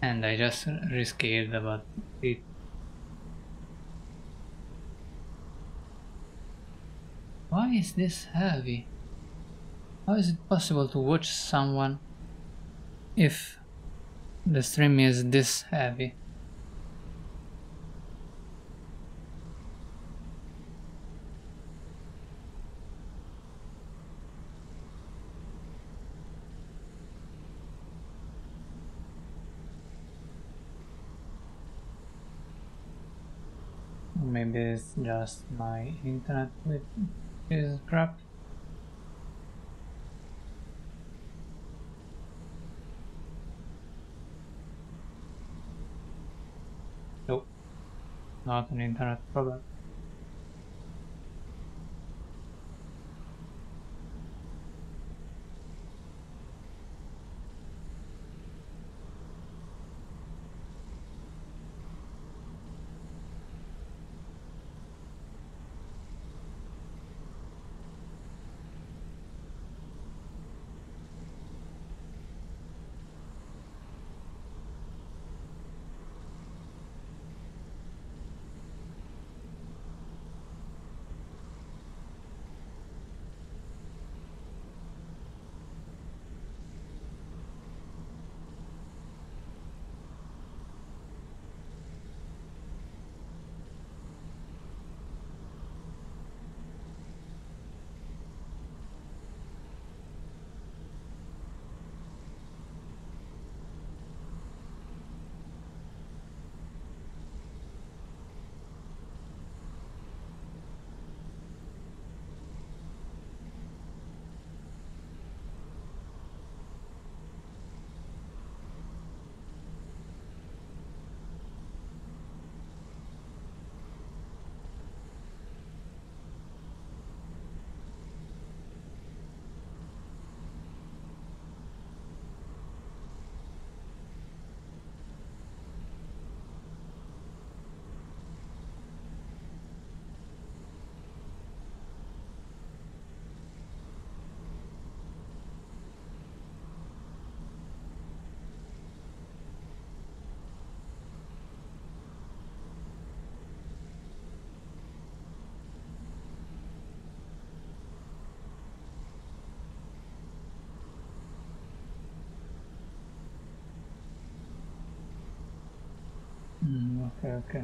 and I just rescared about it. Why is this heavy? How is it possible to watch someone if the stream is this heavy? Maybe it's just my internet with is crap. Nope, not an internet problem. Okay.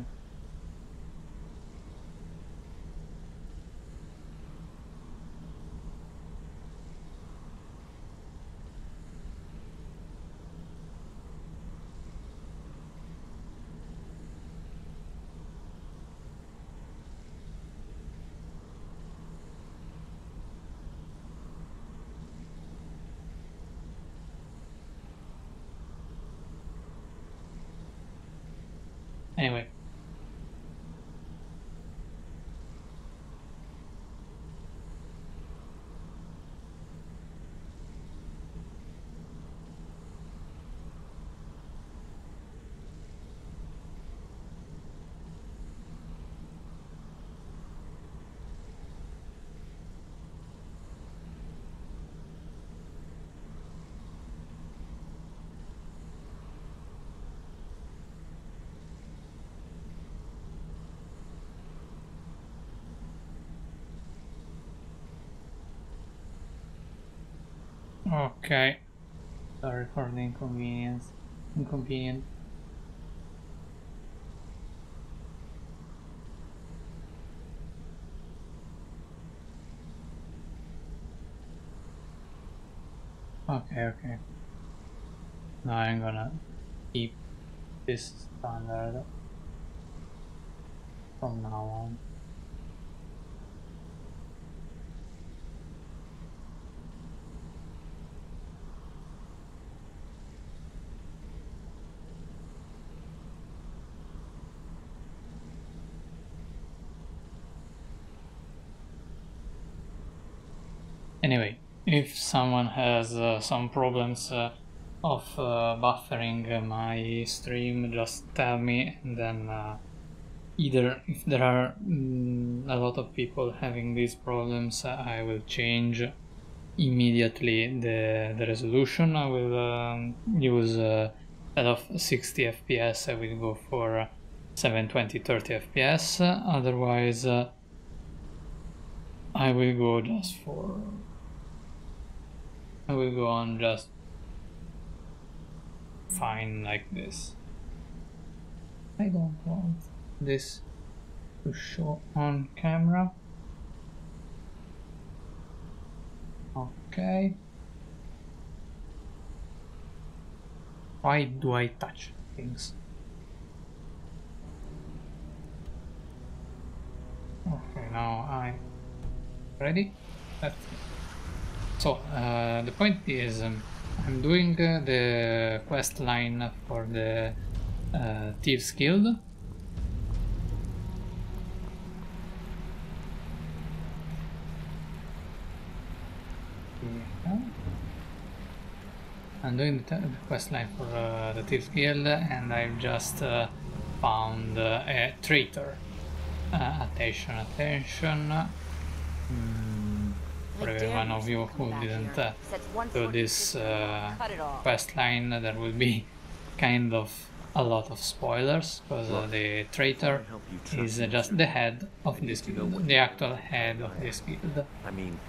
Anyway. Okay. Sorry for the inconvenience. Inconvenient. Okay. Now I'm gonna keep this standard from now on. Anyway, if someone has some problems of buffering my stream, just tell me, and then either if there are a lot of people having these problems, I will change immediately the resolution. I will use instead of 60 FPS I will go for 720 30 FPS, otherwise I will go on just fine like this. I don't want this to show on camera. Okay. Why do I touch things? Okay, now I'm ready. So the point is, I'm doing the quest line for the Thieves Guild. I'm doing the quest line for the Thieves Guild, and I've just found a traitor. Attention, attention. For everyone of you who didn't do this quest line, there will be kind of a lot of spoilers, because the traitor is just the head of this guild, the actual head of this guild. I mean,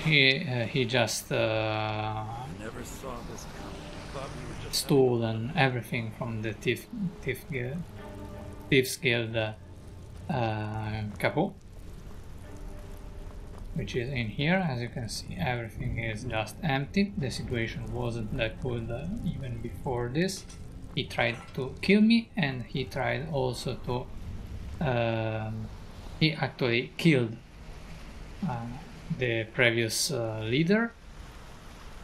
he just stolen everything from the Thieves Guild capo, which is in here. As you can see, everything is just empty. The situation wasn't that good even before this. He tried to kill me, and he tried also to he actually killed the previous leader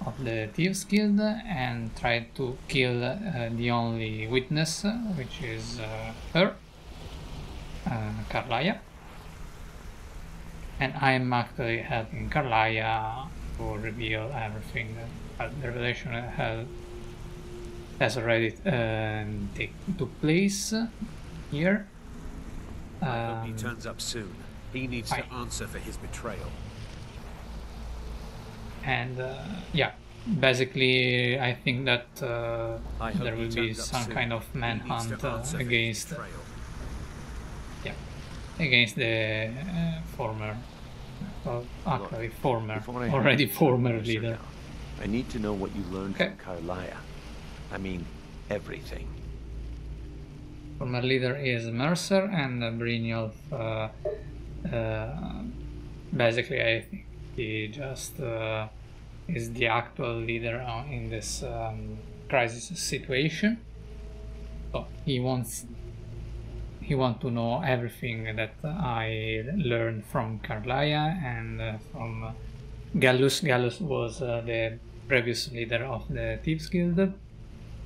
of the Thieves Guild, and tried to kill the only witness, which is her, Carlaya. And I'm actually helping Carlaya to reveal everything. The revelation has already took place here. I hope he turns up soon. He needs to answer for his betrayal. And yeah, basically I think that there will be some kind of manhunt against the former, actually already former leader. I need to know what you learned from Carlaya. I mean, everything. Former leader is Mercer, and Brynjolf, basically I think he just is the actual leader in this crisis situation. So he wants to know everything that I learned from Carlaya and from Gallus. Gallus was the previous leader of the Thieves Guild,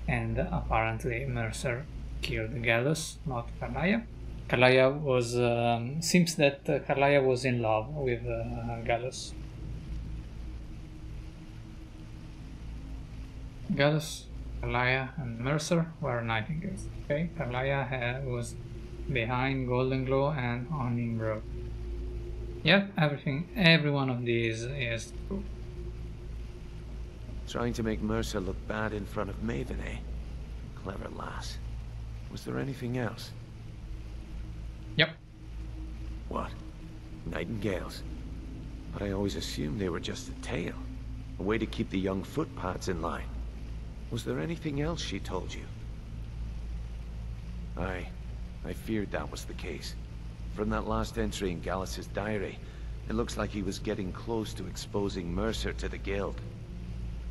and apparently Mercer killed Gallus, not Carlaya. Carlaya was seems that Carlaya was in love with Gallus. Gallus, Carlaya, and Mercer were nightingales. Okay, Carlaya was behind Golden Glow and on Imbro. Yep, every one of these is true. Trying to make Mercer look bad in front of Maven, eh? Clever lass. Was there anything else? Yep. What? Nightingales? But I always assumed they were just a tale. A way to keep the young footpads in line. Was there anything else she told you? I feared that was the case. From that last entry in Gallus's diary, it looks like he was getting close to exposing Mercer to the guild.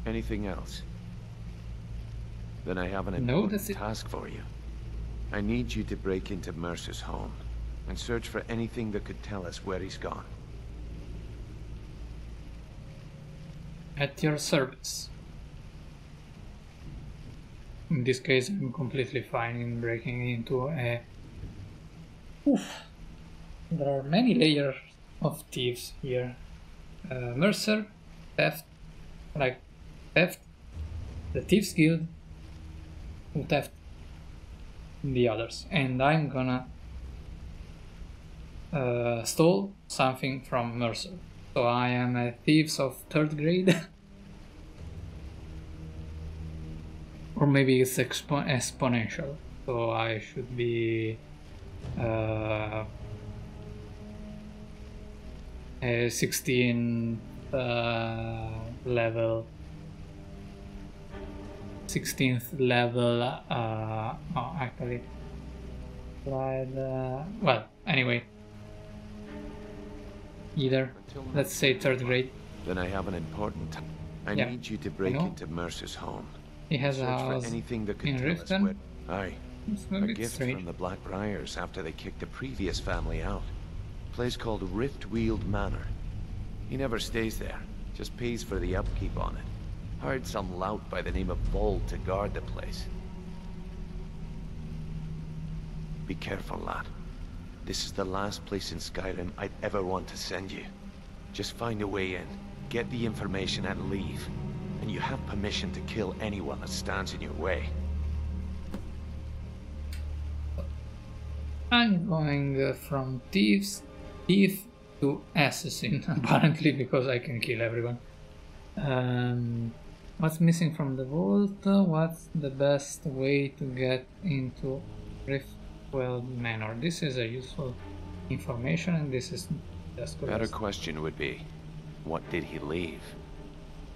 Anything else? Then I have an important task for you. I need you to break into Mercer's home and search for anything that could tell us where he's gone. At your service. In this case, I'm completely fine in breaking into a... Oof! There are many layers of thieves here. Mercer, theft, the Thieves Guild, and theft the others. And I'm gonna stole something from Mercer. So I am a thieves of 3rd grade. Or maybe it's exponential. So I should be a 16th level. 16th level. Oh, actually, well, anyway, either. Let's say 3rd grade. Then I have an important. I Yeah, need you to break into Mercer's home. He has a Search for house anything that could in tell us Riften. where. Aye. It's a A bit gift strange. from the Blackbriars after they kicked the previous family out. Place called Riftweald Manor. He never stays there, just pays for the upkeep on it. Hired some lout by the name of Vold to guard the place. Be careful, lad. This is the last place in Skyrim I'd ever want to send you. Just find a way in, get the information and leave. And you have permission to kill anyone that stands in your way. I'm going from thief to assassin, apparently, because I can kill everyone. What's missing from the vault? What's the best way to get into Riftweald Manor? This is a useful information, and this is just good. Better question would be, what did he leave?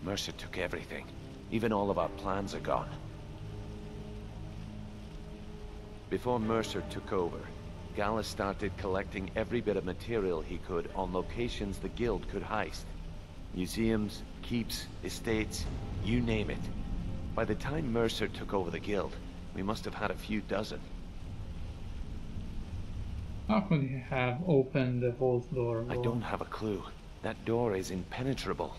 Mercer took everything. Even all of our plans are gone. Before Mercer took over, Gallus started collecting every bit of material he could on locations the guild could heist. Museums, keeps, estates, you name it. By the time Mercer took over the guild, we must have had a few dozen. How could he have opened the vault door? I don't have a clue. That door is impenetrable.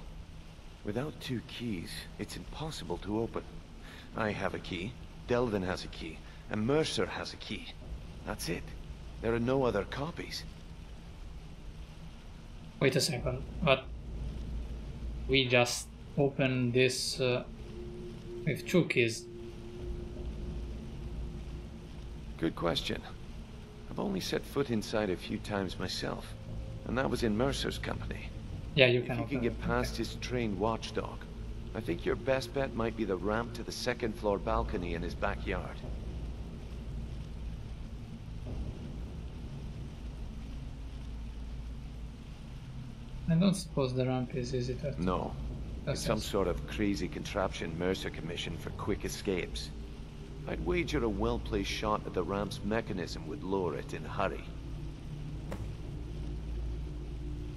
Without 2 keys, it's impossible to open. I have a key, Delvin has a key, and Mercer has a key. That's it. There are no other copies. Wait a second, but we just opened this with 2 keys. Good question. I've only set foot inside a few times myself, and that was in Mercer's company. Yeah, you If can you open can get it. past his trained watchdog, I think your best bet might be the ramp to the 2nd floor balcony in his backyard. I don't suppose the ramp is easy to... No. It's some Yes. sort of crazy contraption Mercer commissioned for quick escapes. I'd wager a well-placed shot at the ramp's mechanism would lower it in a hurry.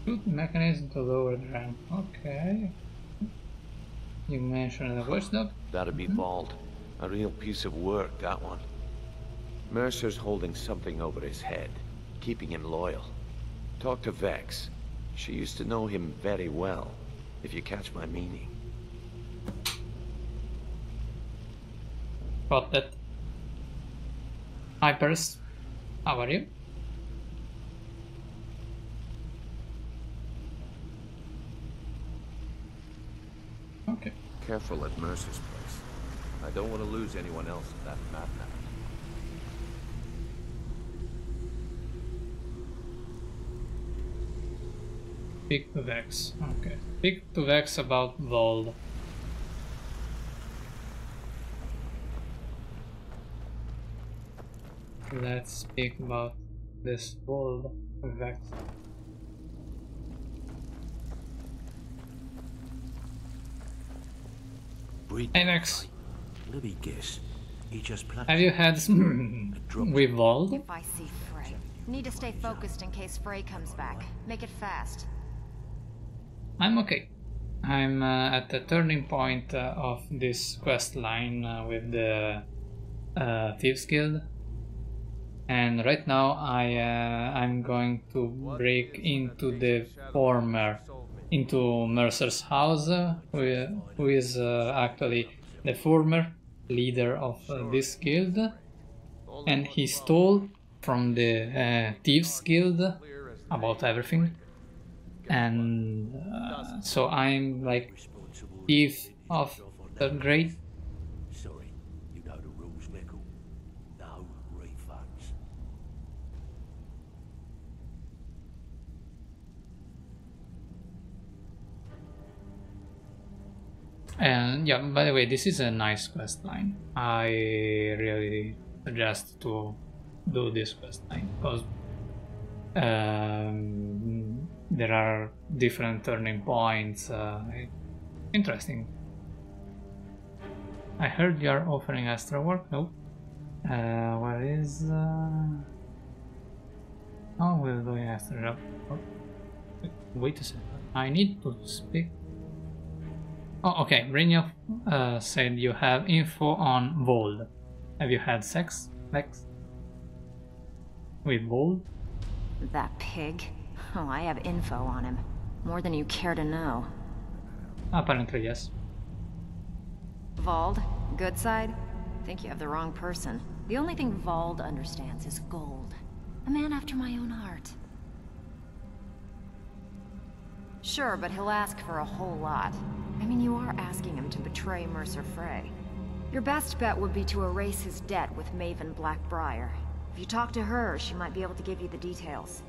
Good mechanism to lower the ramp. Okay. You mentioned a watchdog? That'd be bald. A real piece of work, that one. Mercer's holding something over his head, keeping him loyal. Talk to Vex. She used to know him very well, if you catch my meaning. Got that. Hypers, how are you? Okay. Careful at Mercer's place. I don't want to lose anyone else in that madman. Speak to Vex. Okay. Speak to Vex about Vold. Let's speak about this Vold with Vex. Hey Vex, Let me guess. He just have you had with Vold? If I see Frey. Need to stay focused in case Frey comes back. Make it fast. I'm okay. I'm at the turning point of this quest line with the Thieves Guild, and right now I'm going to break into into Mercer's house, who is actually the former leader of this guild, and he stole from the Thieves Guild about everything. And so I'm like thief of 3rd grade. Sorry, you know the rules, Mickle. No refunds. And yeah, by the way, this is a nice quest line. I really suggest to do this quest line because there are different turning points. Interesting. I heard you are offering extra work. Nope. Where is? Oh, we're doing extra job. Oh, wait a second. I need to speak. Oh, okay. Brynjolf said you have info on Vold. Have you had sex, Lex? With Vold? That pig? Oh, I have info on him. More than you care to know. Apparently, yes. Vald? Good side? Think you have the wrong person. The only thing Vald understands is gold. A man after my own heart. Sure, but he'll ask for a whole lot. I mean, you are asking him to betray Mercer Frey. Your best bet would be to erase his debt with Maven Blackbriar. If you talk to her, she might be able to give you the details.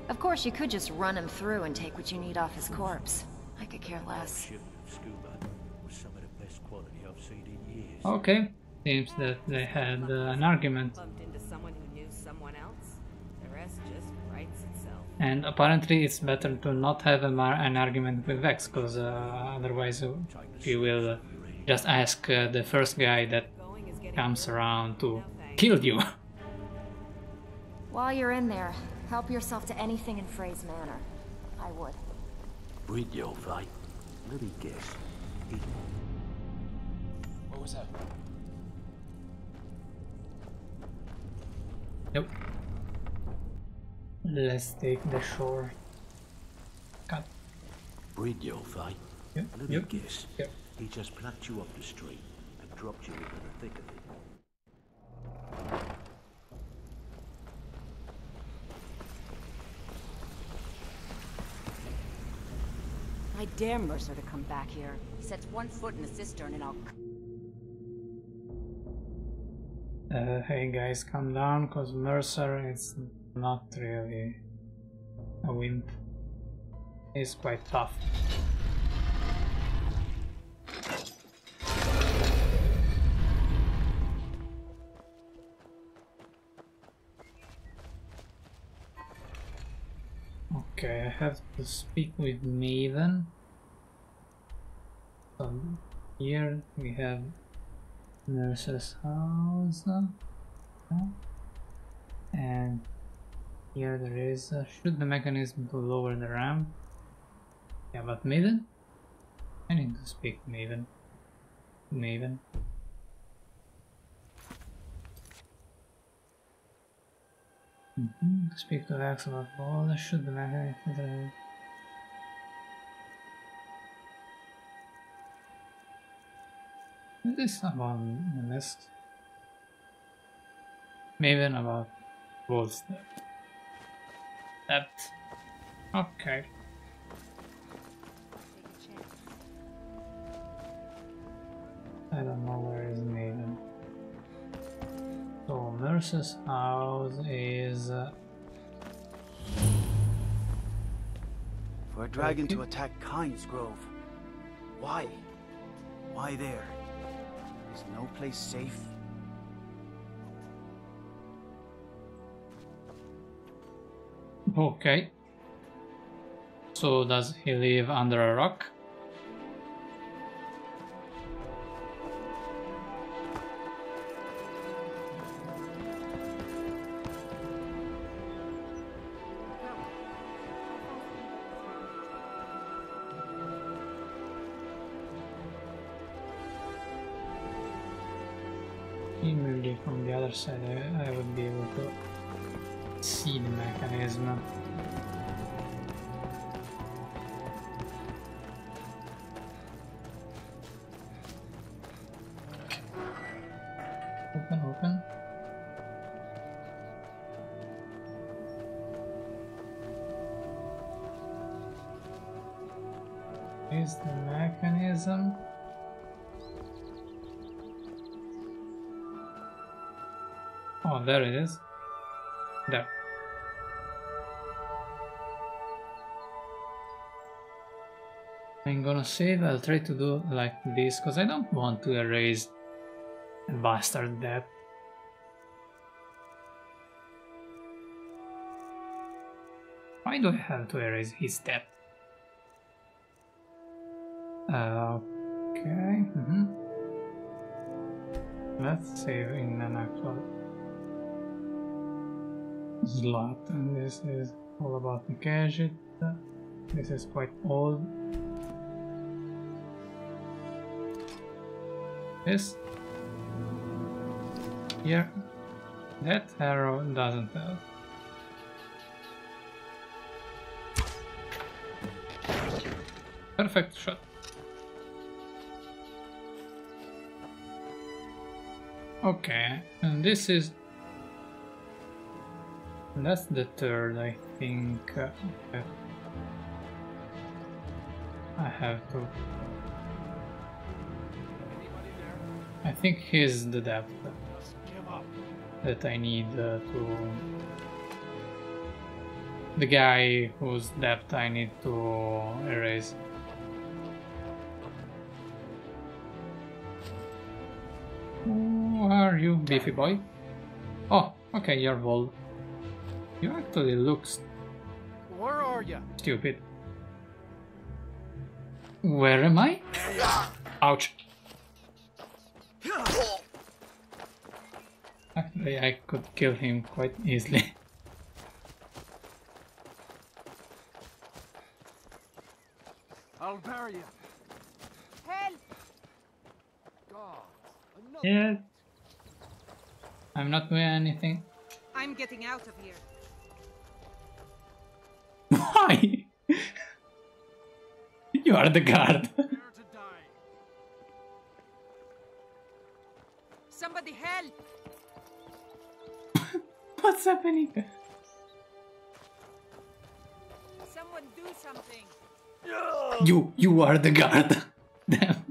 Of course, you could just run him through and take what you need off his corpse. I could care less. Shipment of scuba was some of the best quality I've seen in years. Okay. Seems that they had an argument. Bumped into someone who knew someone else. The rest just writes itself. And apparently it's better to not have an argument with Vex, because otherwise he will just ask the first guy that comes around to kill you. While you're in there, help yourself to anything in Frey's manor. I would. Brynjolf, eh? Let me guess. What was that? Nope. Let's take the shore. Cut. Brynjolf, eh? Yep. Let me Yep. guess. Yep. He just plucked you off the street and dropped you into the thick of it. I dare Mercer to come back here. He sets one foot in the cistern and I'll... Hey guys, calm down, cause Mercer is not really a wimp. He's quite tough. Okay, I have to speak with Maven. So here we have Nurse's house, and here there is shoot the mechanism to lower the ramp. Yeah, but Maven? I need to speak Maven. Maven. Speak to Vex about all. Shoot the mechanism. Is this about the mist? Maven about Wolf's depth. Okay. I don't know where is Maven. So Mercer's house is For a dragon to attack Kynes Grove. Why? Why there? Is no place safe? okay. So does he live under a rock? Maybe from the other side I would be able to see the mechanism. Open, open. Is the mechanism? Oh, there it is. There. I'm gonna save. I'll try to do like this because I don't want to erase a bastard debt. Why do I have to erase his debt? Okay. Let's save in an actual slot, and this is all about the gadget. This is quite old. This here, that arrow doesn't help. Perfect shot. Okay, and this is... that's the third, I think. Okay. I have to... I think he's the depth that I need to... the guy whose depth I need to erase. Who are you, beefy boy? Oh, okay, you're bold. You actually look Where are you? stupid. Where am I? Ouch. Actually, I could kill him quite easily. I'll bury you. Help! God, Yeah. I'm not doing anything. I'm getting out of here. Why? You are the guard. Prepare to die. Somebody help! What's happening? Someone do something! You are the guard. Damn.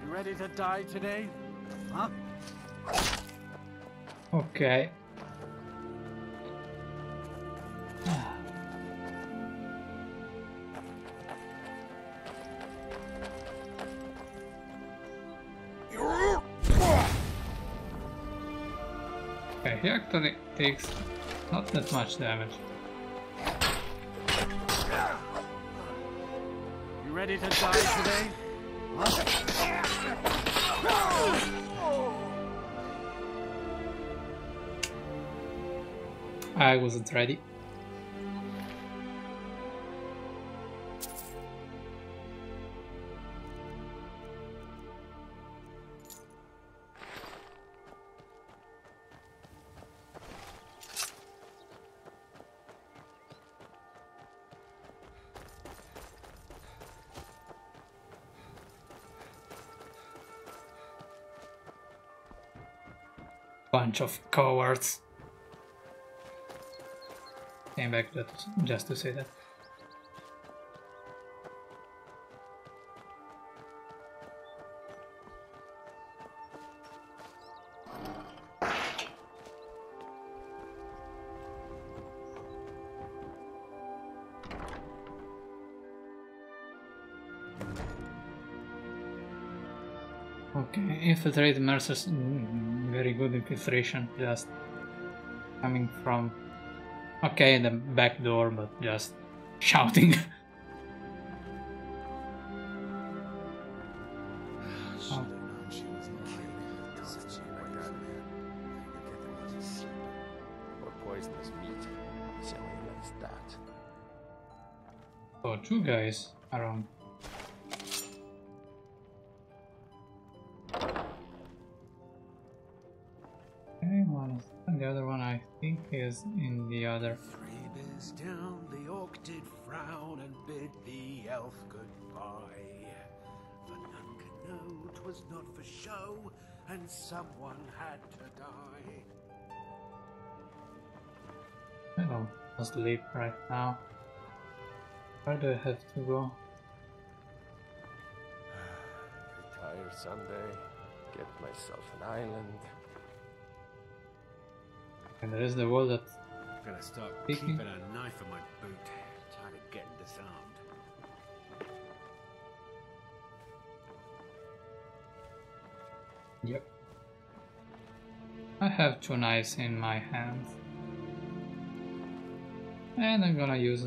You ready to die today? Huh? Okay. Okay, he actually takes not that much damage. You ready to die today? Huh? I wasn't ready. Bunch of cowards. Came back just to say that. Okay, infiltrate Mercer's very good infiltration, just coming from okay the back door, but just shouting. Or poisonous meat. So he likes that. So two guys around. Okay, one is, and the other one I think is in the other. Freebers down, the orc did frown and bid the elf goodbye. For none could know 'twas not for show, and someone had to die. I don't sleep right now. Where do I have to go? Retire Sunday, get myself an island, And there is the wall that... Gonna start Speaking. keeping a knife in my boot. Tired of getting disarmed. Yep. I have 2 knives in my hands. And I'm gonna use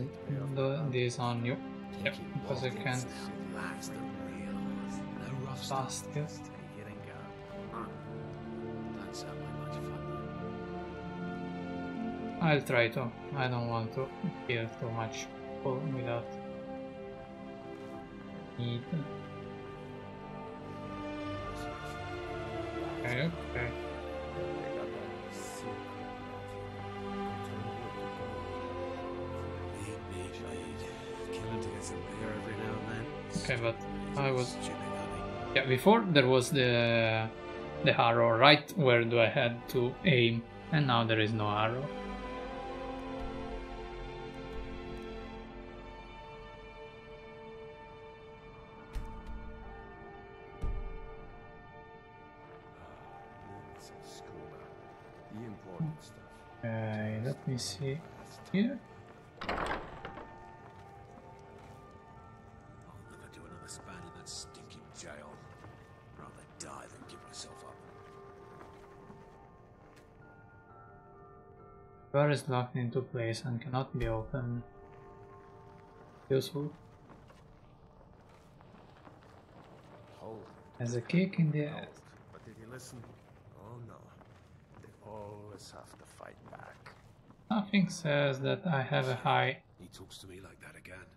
this on you. Yep, because I can't That's the real Oz. No rough fast stuff. you. Just take it and go. Don't sound like much fun. I'll try to. I don't want to kill too much people without need. Okay, okay. Killing to get some beer every now and then. Okay, but I was... Stupid, honey. Yeah, before there was the arrow right where do I had to aim, and now there is no arrow. Some scuba. The important stuff. Okay, let me see here. I'll never do another span in that stinking jail. Rather die than give myself up. Door is locked into place and cannot be opened. Useful. Hold. As a kick in the ass. But did you listen? Oh no. They always have to fight back. Nothing says that I have a high He talks to me like that again.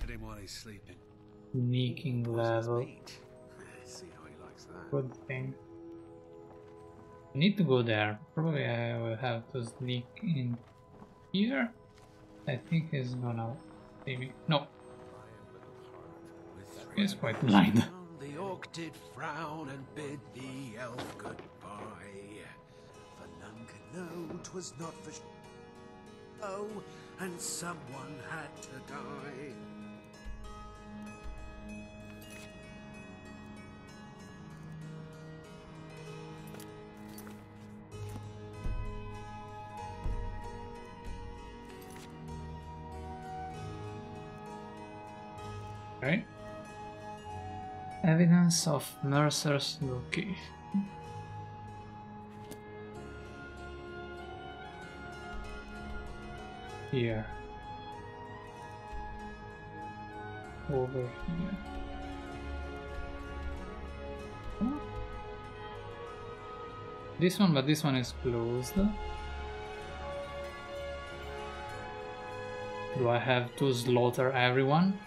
Hit him while he's sleeping. sneaking level. See how he likes that. Good thing. I need to go there. Probably I will have to sneak in here. I think he's gonna see me. No, he's quite blind. The orc did frown and bid the elf goodbye. For none could know 'twas not for show, and someone had to die. Okay. Evidence of Mercer's location. Here. Over here. Huh? This one, but this one is closed. Do I have to slaughter everyone?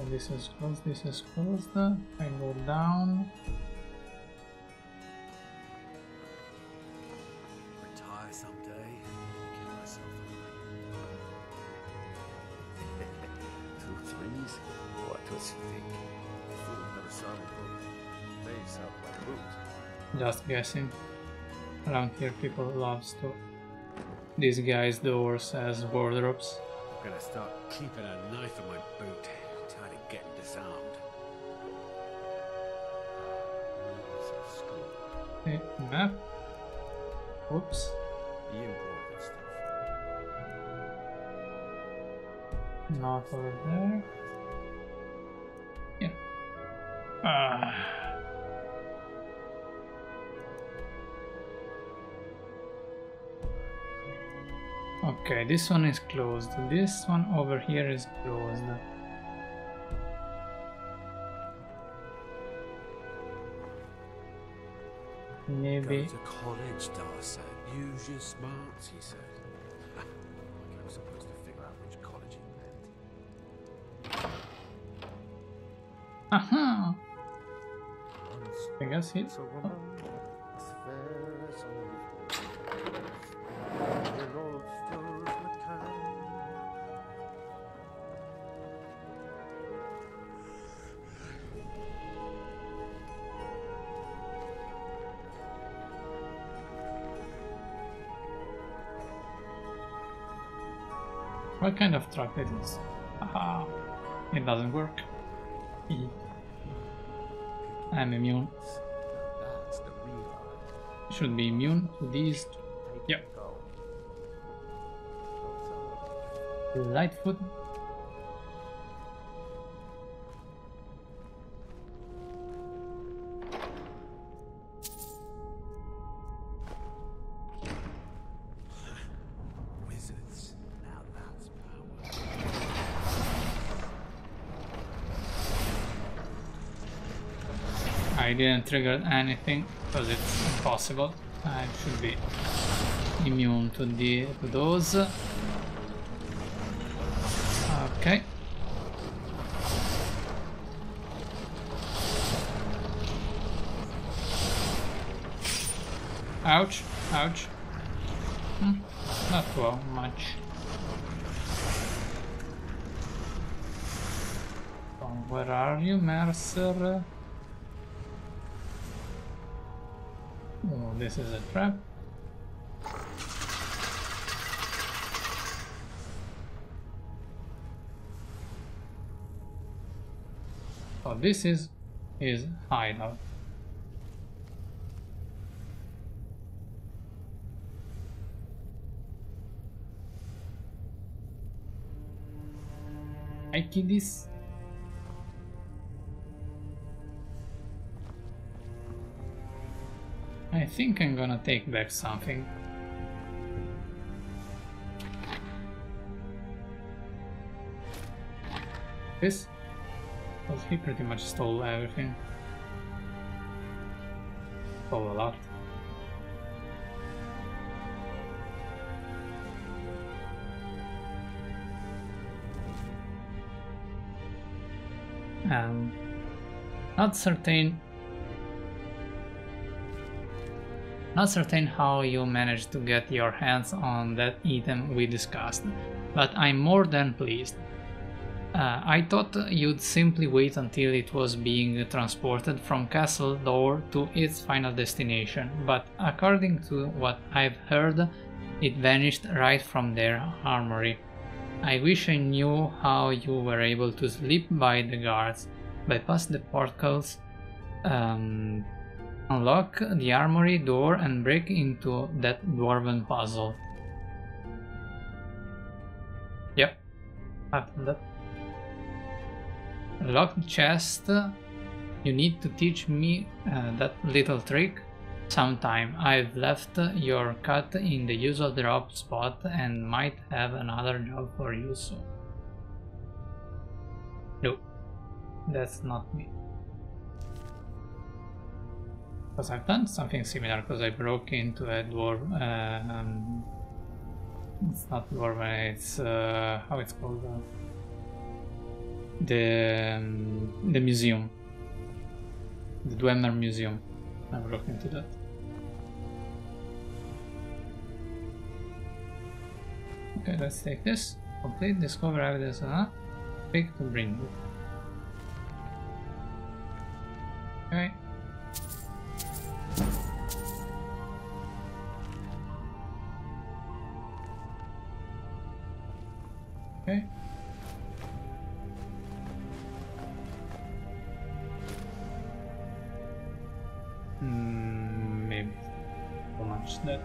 This is closed, this is closed. I go down. Retire someday. Kill myself. 2 threes? What was you think? Fool never saw me hook. Face out by boot. Just guessing. Around here people loves to disguise doors as wardrobes. I'm gonna start keeping a knife in my boot. Tired of getting disarmed. Some scuba. Okay, map. Oops. The important stuff. Not over there. Yeah. Ah. Okay, this one is closed. This one over here is closed. Maybe. Go to college, Dar said. Use your smarts, he said. Like I was supposed to figure out which college he meant. Aha! I guess it. It's a woman as fair as only in old Stills McCann. What kind of truck it is? Aha, it doesn't work. I'm immune. That's the real Should be immune to these. Yep. Lightfoot. wizards. Now that's power. I didn't trigger anything because it's impossible. I should be immune to those. Okay. Ouch, ouch. Not well much. Where are you, Mercer? Oh, this is a trap. Oh, this is his hideout. Hi, kiddies. I think I'm gonna take back something. This? Because he pretty much stole everything. Stole a lot. Not certain how you managed to get your hands on that item we discussed, but I'm more than pleased. I thought you'd simply wait until it was being transported from Castle Door to its final destination, but according to what I've heard, it vanished right from their armory. I wish I knew how you were able to slip by the guards, bypass the portals, unlock the armory door and break into that dwarven puzzle. Yep, I've done that. Locked chest. You need to teach me that little trick sometime. I've left your cut in the usual drop spot and might have another job for you soon. No, that's not me. Because I've done something similar, because I broke into a dwarf. It's not dwarven, it's how it's called. The museum, the Dwemer Museum. I broke into that. Okay, let's take this. Complete, discover evidence, pick to bring it. Okay. Okay. Maybe so much that.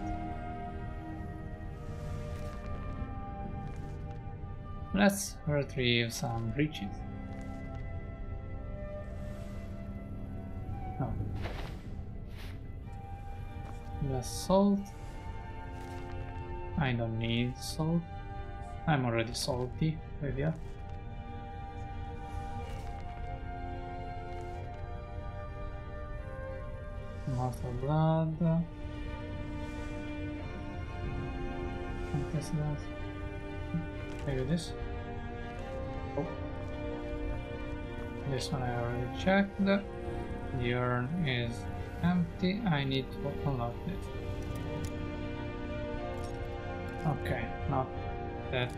Let's retrieve some breaches. Oh. The salt. I don't need salt. I'm already salty with you. Mortal blood. This that. Maybe this. Oh. This one I already checked. The urn is empty. I need to unlock it. Okay, not that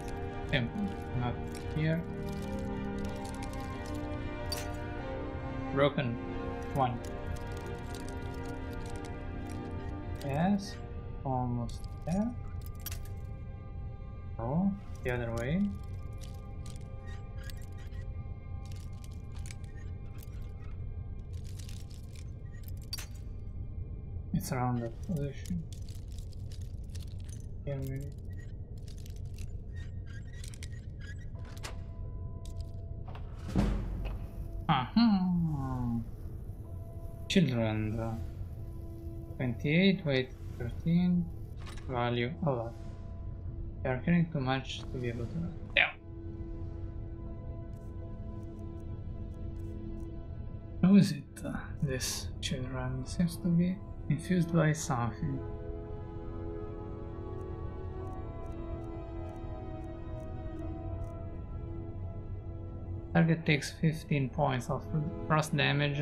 simple. Not here. Broken one. Yes, almost there. Oh, the other way. It's around that position. Yeah, maybe. Children. 28, weight 13, value a lot. They are carrying too much to be able to. Yeah. Who is it? This children seems to be infused by something. Target takes 15 points of frost damage.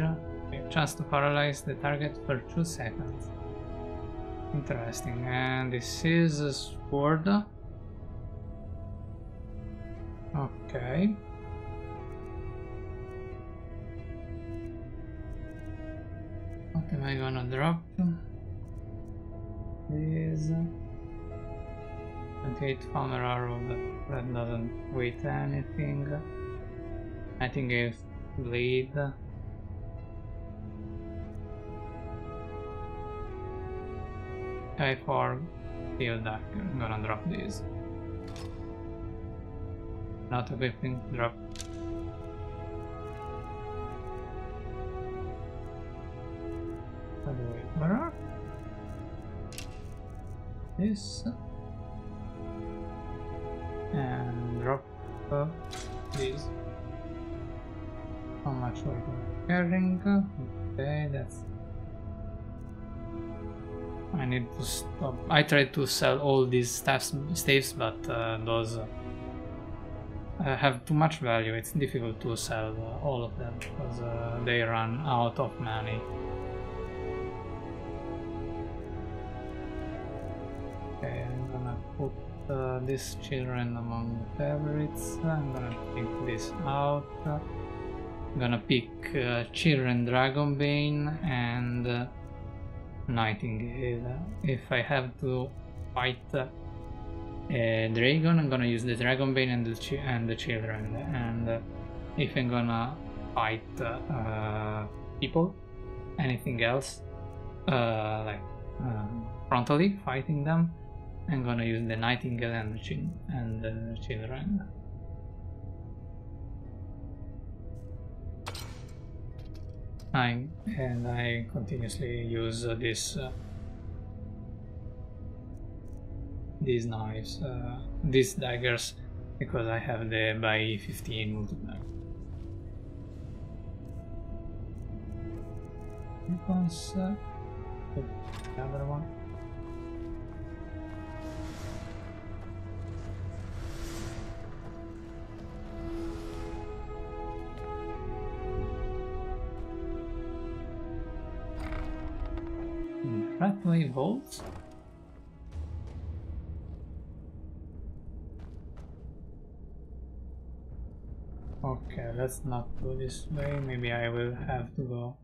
Chance to paralyze the target for 2 seconds. Interesting. And this is a sword. Okay. What am I gonna drop? This 28 hammer arrow, that doesn't weight anything. I think it's blade. I4 steel dagger. I'm gonna drop these. Not equipping, drop. By the way, where are this? And drop these. How much we're carrying? Okay, that's. I need to stop. I tried to sell all these staves, but those have too much value. It's difficult to sell all of them because they run out of money. Okay, I'm gonna put these children among the favorites. I'm gonna take this out. I'm gonna pick Children Dragonbane and Nightingale. If I have to fight a dragon, I'm gonna use the Dragonbane and the children. And if I'm gonna fight people, anything else, like frontally fighting them, I'm gonna use the Nightingale and the children. I continuously use these knives, these daggers, because I have the by 15 multiplier. Weapons, the other one. Ratway bolts. Okay, let's not go this way. Maybe I will have to go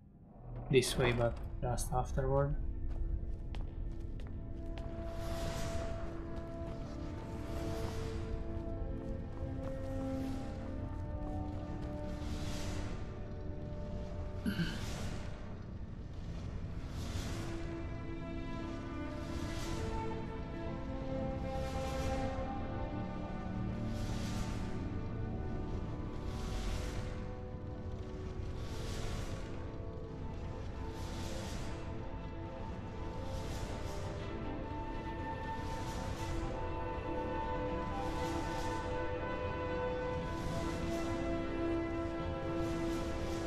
this way, but just afterward.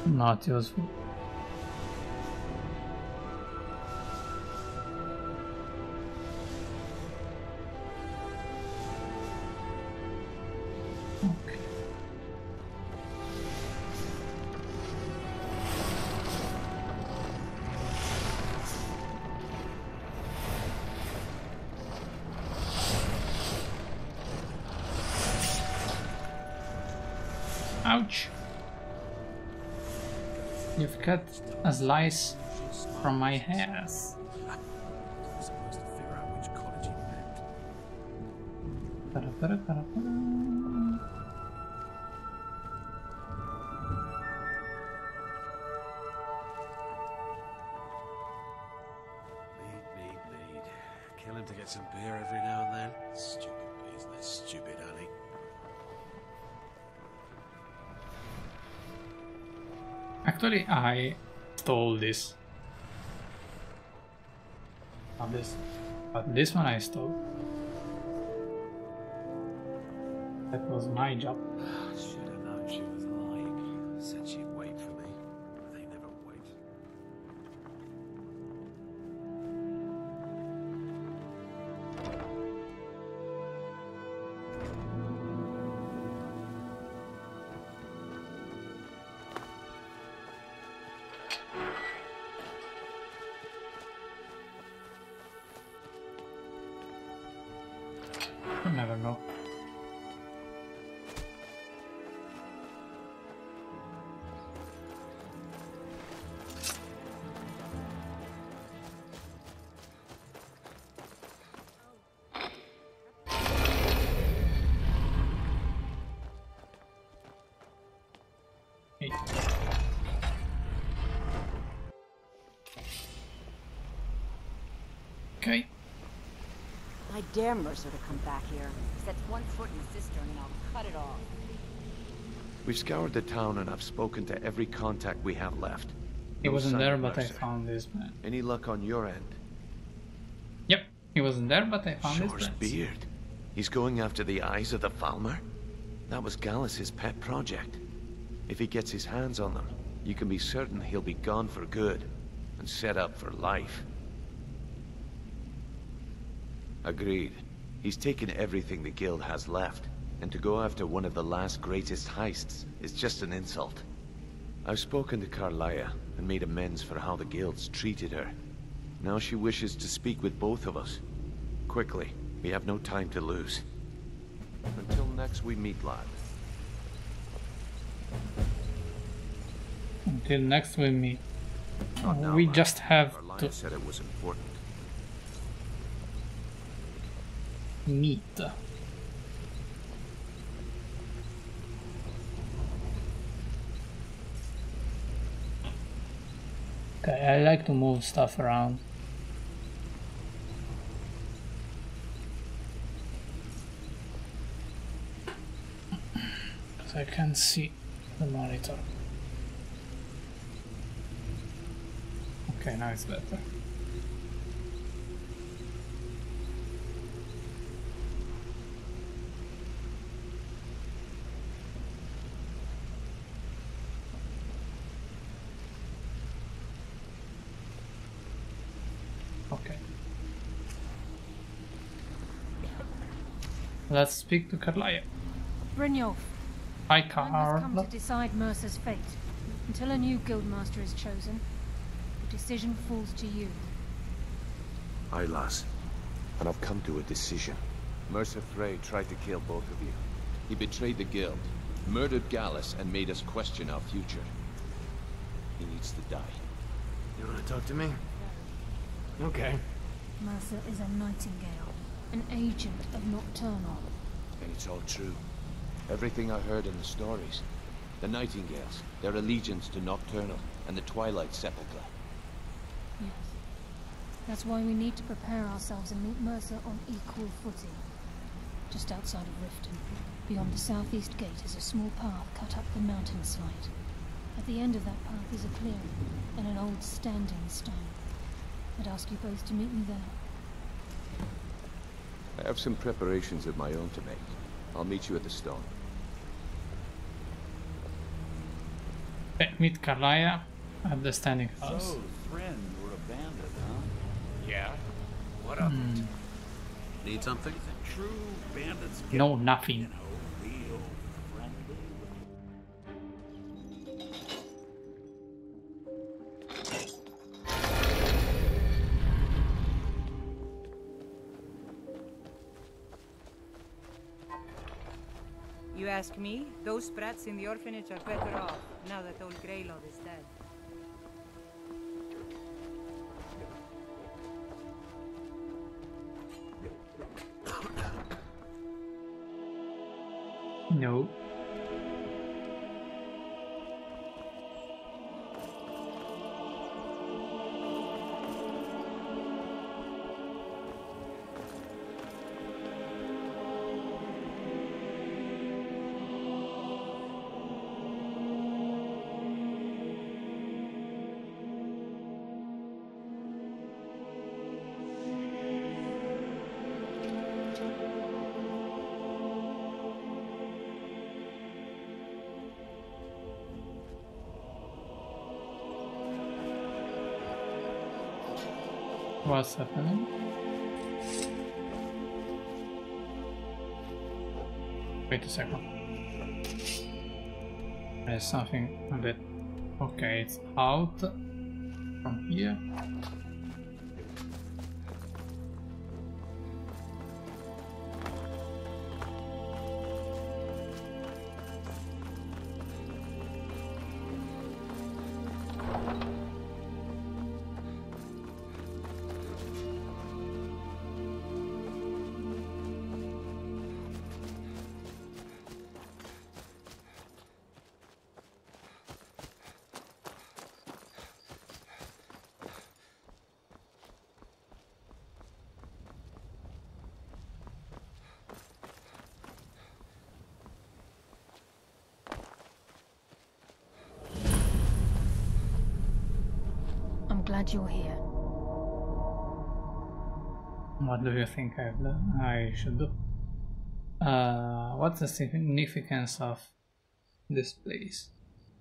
Not useful. Okay. Ouch. You've cut a slice from my hairs. I was supposed to figure out which college he meant. But Mead. Kill him to get some beer every now and then. Stupid business, stupid honey. Actually, I stole this. Not this. But this one I stole. That was my job. Should have known she was lying. Said she'd wait for me, but they never wait. You never know. Hey. Okay. I dare Mercer to come back here. He sets one foot in the cistern and I'll cut it off. We've scoured the town and I've spoken to every contact we have left. He No wasn't sign there, of but I Mercer. found this man. Any luck on your end? Yep, he wasn't there, but I found Shore's his prints. beard. He's going after the eyes of the Falmer? That was Gallus's pet project. If he gets his hands on them, you can be certain he'll be gone for good and set up for life. Agreed. He's taken everything the guild has left, and to go after one of the last greatest heists is just an insult. I've spoken to Carlia and made amends for how the guilds treated her. Now she wishes to speak with both of us. Quickly, we have no time to lose. Until next we meet, lad. Until next we meet. Not now, We lad. just have Carlia to said it was important. meet. Okay, I like to move stuff around. So I can see the monitor. Okay, now it's better. Okay. Let's speak to Carlia. Brynjolf, Hi, time has come to Carla. decide Mercer's fate. Until a new guildmaster is chosen, the decision falls to you. Aye, lass. And I've come to a decision. Mercer Frey tried to kill both of you. He betrayed the guild, murdered Gallus, and made us question our future. He needs to die. You want to talk to me? Okay. Mercer is a nightingale, an agent of Nocturnal. And it's all true. Everything I heard in the stories. The Nightingales, their allegiance to Nocturnal, and the Twilight Sepulchre. Yes. That's why we need to prepare ourselves and meet Mercer on equal footing. Just outside of Riften, beyond the southeast gate, is a small path cut up the mountainside. At the end of that path is a clearing and an old standing stone. I'd ask you both to meet me there. I have some preparations of my own to make. I'll meet you at the stone. Okay, meet Carlia at the standing house. So, friend, we're a bandit, huh? Yeah? What of it? Need something? True bandits get, No, nothing. you know, real friendly. You ask me? Those sprats in the orphanage are better off, now that old Greylord is dead. No. What's happening? Wait a second. There's something a bit... Okay, it's out from here. Glad you're here. What do you think I should do? What's the significance of this place?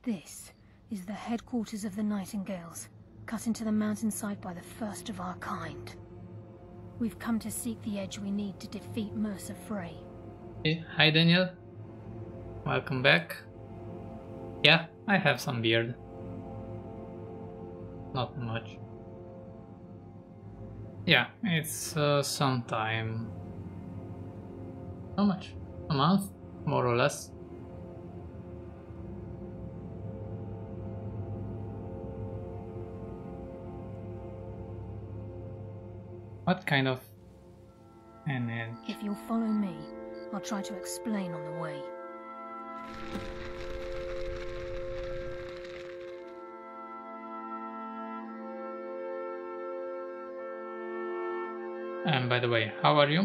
This is the headquarters of the Nightingales, cut into the mountainside by the first of our kind. We've come to seek the edge we need to defeat Mercer Frey. Hey, hi Daniel. Welcome back. Yeah, I have some beard. Not much. Yeah, it's some time. How much? A month? More or less. What kind of... If you'll follow me, I'll try to explain on the way. And by the way, how are you?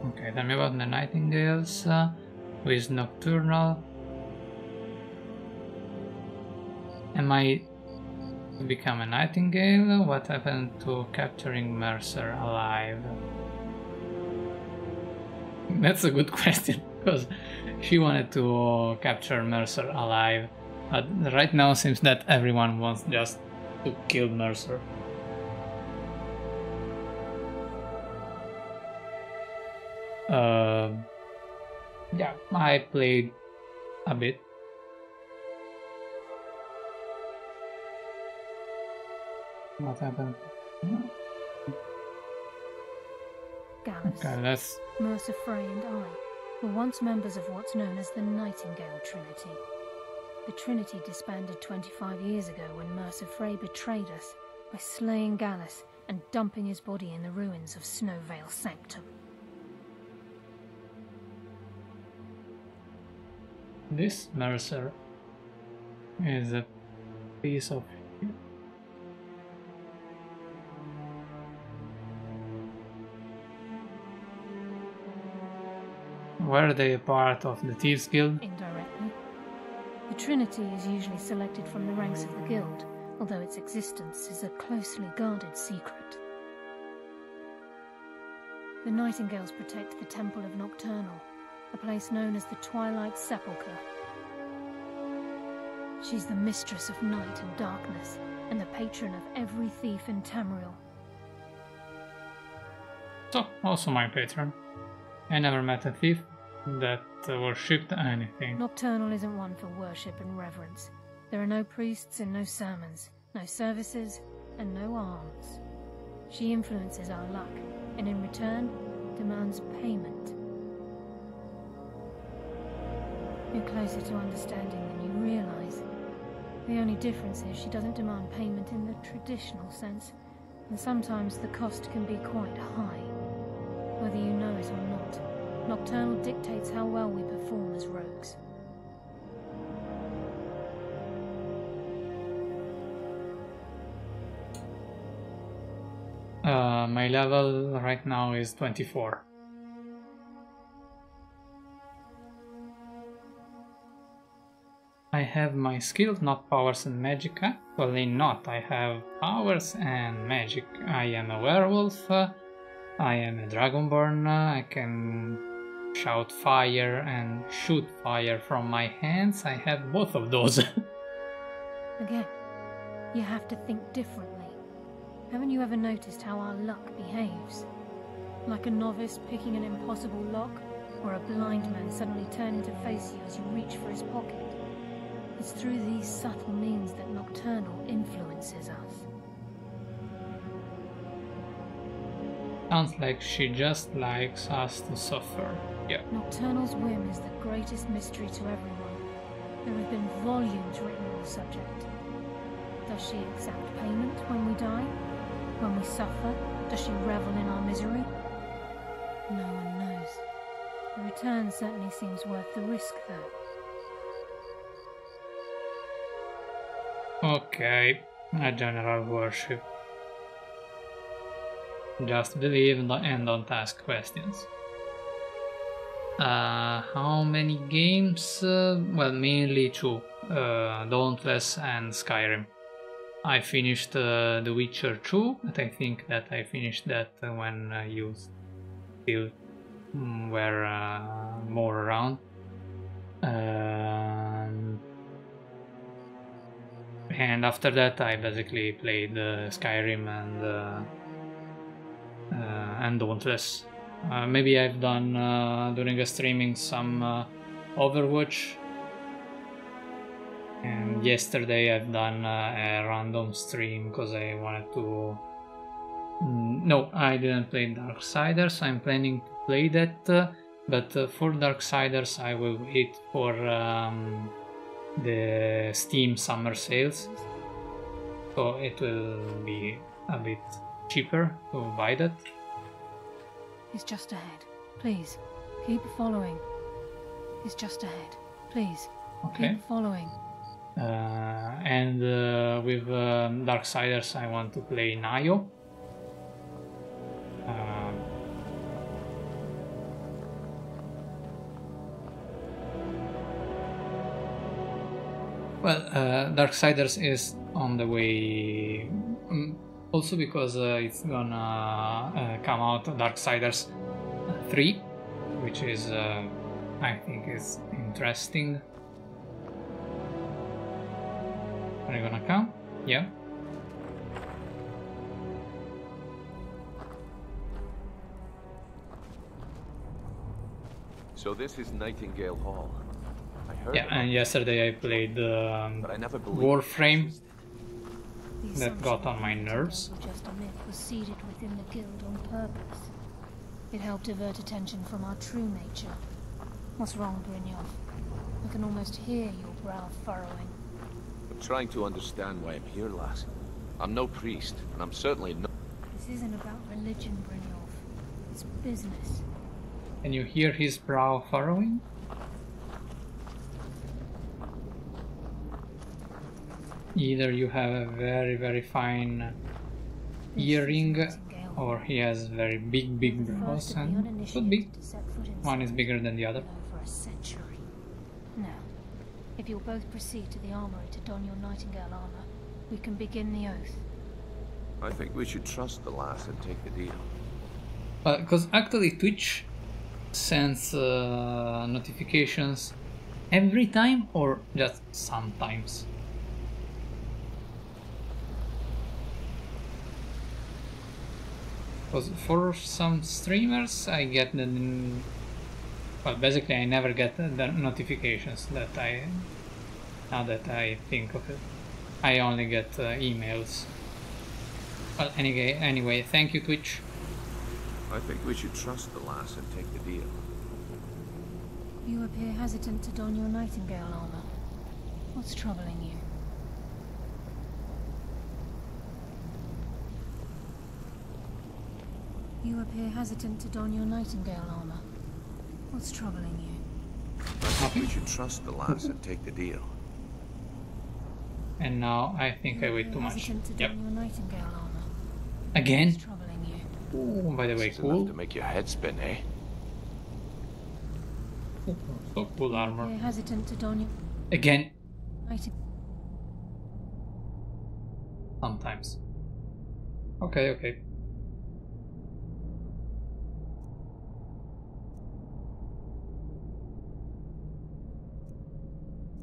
Okay, tell me about the Nightingales. Who is Nocturnal? Am I to become a Nightingale? What happened to capturing Mercer alive? That's a good question, because she wanted to capture Mercer alive, but right now seems that everyone wants just to kill Mercer. Yeah, I played a bit. What happened? Gallus, Okay, let's... Mercer Frey and I were once members of what's known as the Nightingale Trinity. The Trinity disbanded 25 years ago when Mercer Frey betrayed us by slaying Gallus and dumping his body in the ruins of Snowvale Sanctum. This Mercer is a piece of... Were they a part of the Thieves Guild? Indirectly. The Trinity is usually selected from the ranks of the Guild, although its existence is a closely guarded secret. The Nightingales protect the Temple of Nocturnal, a place known as the Twilight Sepulchre. She's the mistress of night and darkness, and the patron of every thief in Tamriel. So, also my patron. I never met a thief that worshipped anything. Nocturnal isn't one for worship and reverence. There are no priests and no sermons, no services and no alms. She influences our luck, and in return, demands payment. You're closer to understanding than you realize. The only difference is she doesn't demand payment in the traditional sense, And sometimes the cost can be quite high, whether you know it or not. Nocturnal dictates how well we perform as rogues. My level right now is 24. I have my skills, not powers and magic. Actually not, I have powers and magic. I am a werewolf, I am a dragonborn, I can shout fire and shoot fire from my hands. I have both of those. Again, you have to think differently. Haven't you ever noticed how our luck behaves? Like a novice picking an impossible lock, or a blind man suddenly turning to face you as you reach for his pocket. It's through these subtle means that Nocturnal influences us. Sounds like she just likes us to suffer. Yeah. Nocturnal's whim is the greatest mystery to everyone. There have been volumes written on the subject. Does she exact payment when we die? When we suffer? Does she revel in our misery? No one knows. The return certainly seems worth the risk, though. Okay, a general worship. Just believe and don't ask questions. How many games? Well, mainly 2. Dauntless and Skyrim. I finished The Witcher 2, but I think that I finished that when you still were more around. And after that I basically played Skyrim and Dauntless. Maybe I've done during a streaming some Overwatch, and yesterday I've done a random stream because I wanted to... No, I didn't play Darksiders. I'm planning to play that, but for Darksiders I will wait for the Steam summer sales, so it will be a bit cheaper to buy that. He's just ahead. Please, keep following. He's just ahead. Please, Okay. keep following. And with Darksiders I want to play Nayo. Well, Darksiders is on the way, also because it's gonna come out Darksiders 3, which is, I think is interesting. Are you gonna come? Yeah. So this is Nightingale Hall. I heard Yeah, and yesterday I played but I never believed Warframe. The That got on my assumption that nerves. was just a myth was seeded within the guild on purpose. It helped divert attention from our true nature. What's wrong, Brynjolf? I can almost hear your brow furrowing. I'm trying to understand why I'm here, lass. I'm no priest, and I'm certainly no... This isn't about religion, Brynjolf. It's business. Can you hear his brow furrowing? Either you have a very, very fine earring, or he has very big brows, and could be. One is bigger than the other. For a century. Now, if you'll both proceed to the armory to don your Nightingale armor, we can begin the oath. I think we should trust the lass and take the deal. Because actually Twitch sends notifications every time or just sometimes? Because for some streamers I get the... Well, basically I never get the notifications that now that I think of it. I only get emails. Well, anyway, thank you, Twitch. I think we should trust the lass and take the deal. You appear hesitant to don your Nightingale armor. What's troubling you? You appear hesitant to don your nightingale armor. What's troubling you? I think we should trust the lass and take the deal. And now I think I wait too much. Hesitant to Yep. don your nightingale armor. Again? What's troubling you? Ooh, by the way, It's enough cool. to make your head spin, eh? So cool armor. Appear hesitant to don your Again, nightingale. sometimes. Okay, okay.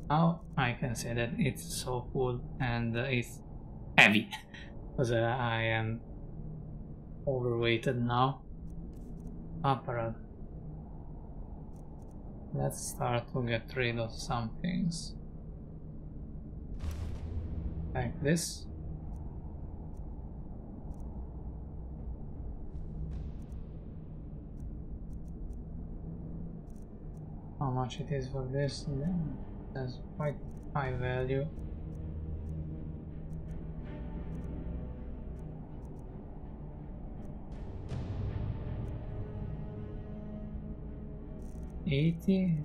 Now I can say that it's so cool and it's heavy because I am overweighted now. Apparel. Let's start to get rid of some things. Like this. How much it is for this? Yeah, that's quite high value. $80.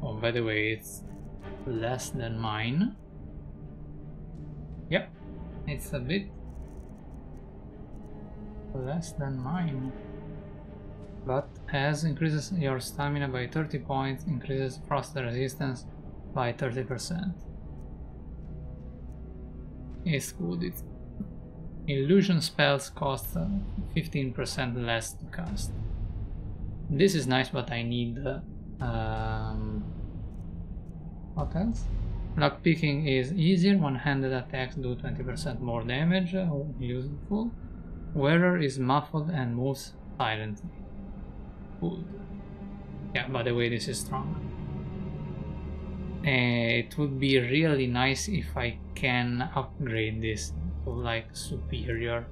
Oh, by the way, it's less than mine. Yep, it's a bit less than mine. But as increases your stamina by 30 points, increases frost resistance by 30%. It's good. It's illusion spells cost 15% less to cast. This is nice, but I need what else? Lockpicking is easier. One-handed attacks do 20% more damage. Useful. Wearer is muffled and moves silently. Good. Yeah, by the way, this is strong. It would be really nice if I can upgrade this to like superior.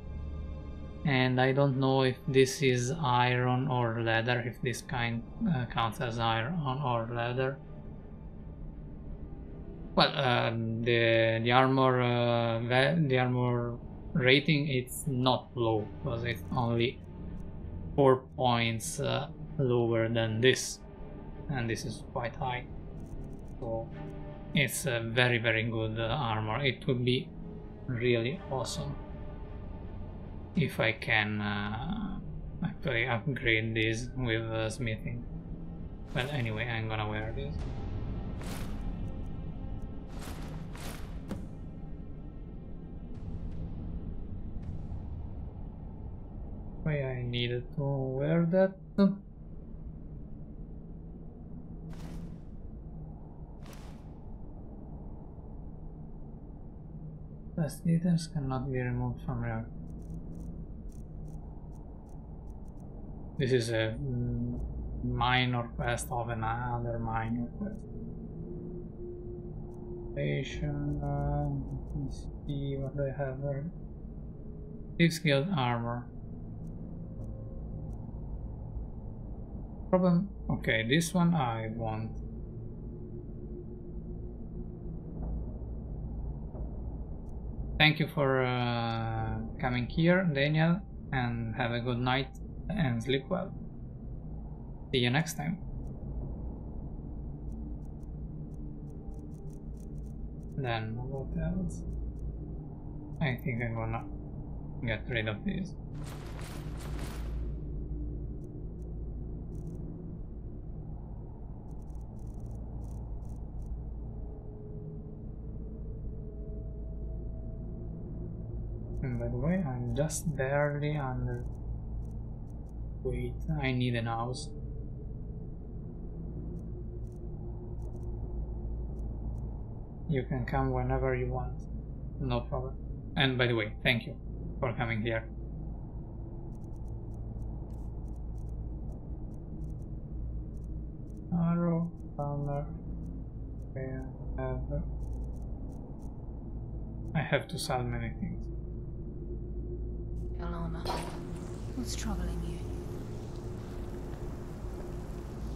And I don't know if this is iron or leather, if this kind counts as iron or leather. Well, the armor rating, it's not low because it's only 4 points lower than this, and this is quite high. So it's a very good armor. It would be really awesome if I can actually upgrade this with smithing. Well, anyway, I'm gonna wear this. Why I needed to wear that? Quest items cannot be removed from rare. This is a minor quest of another minor quest. Station. Let's see what I have there. 6 guild armor. Problem. Okay, this one I want. Thank you for coming here, Daniel, and have a good night and sleep well. See you next time. Then what else? I think I'm gonna get rid of this. And by the way, I'm just barely under. Wait, I need an house. You can come whenever you want, no problem. And by the way, thank you for coming here. Arrow, Palmer. Okay, I have to sell many things. Armor. What's troubling you?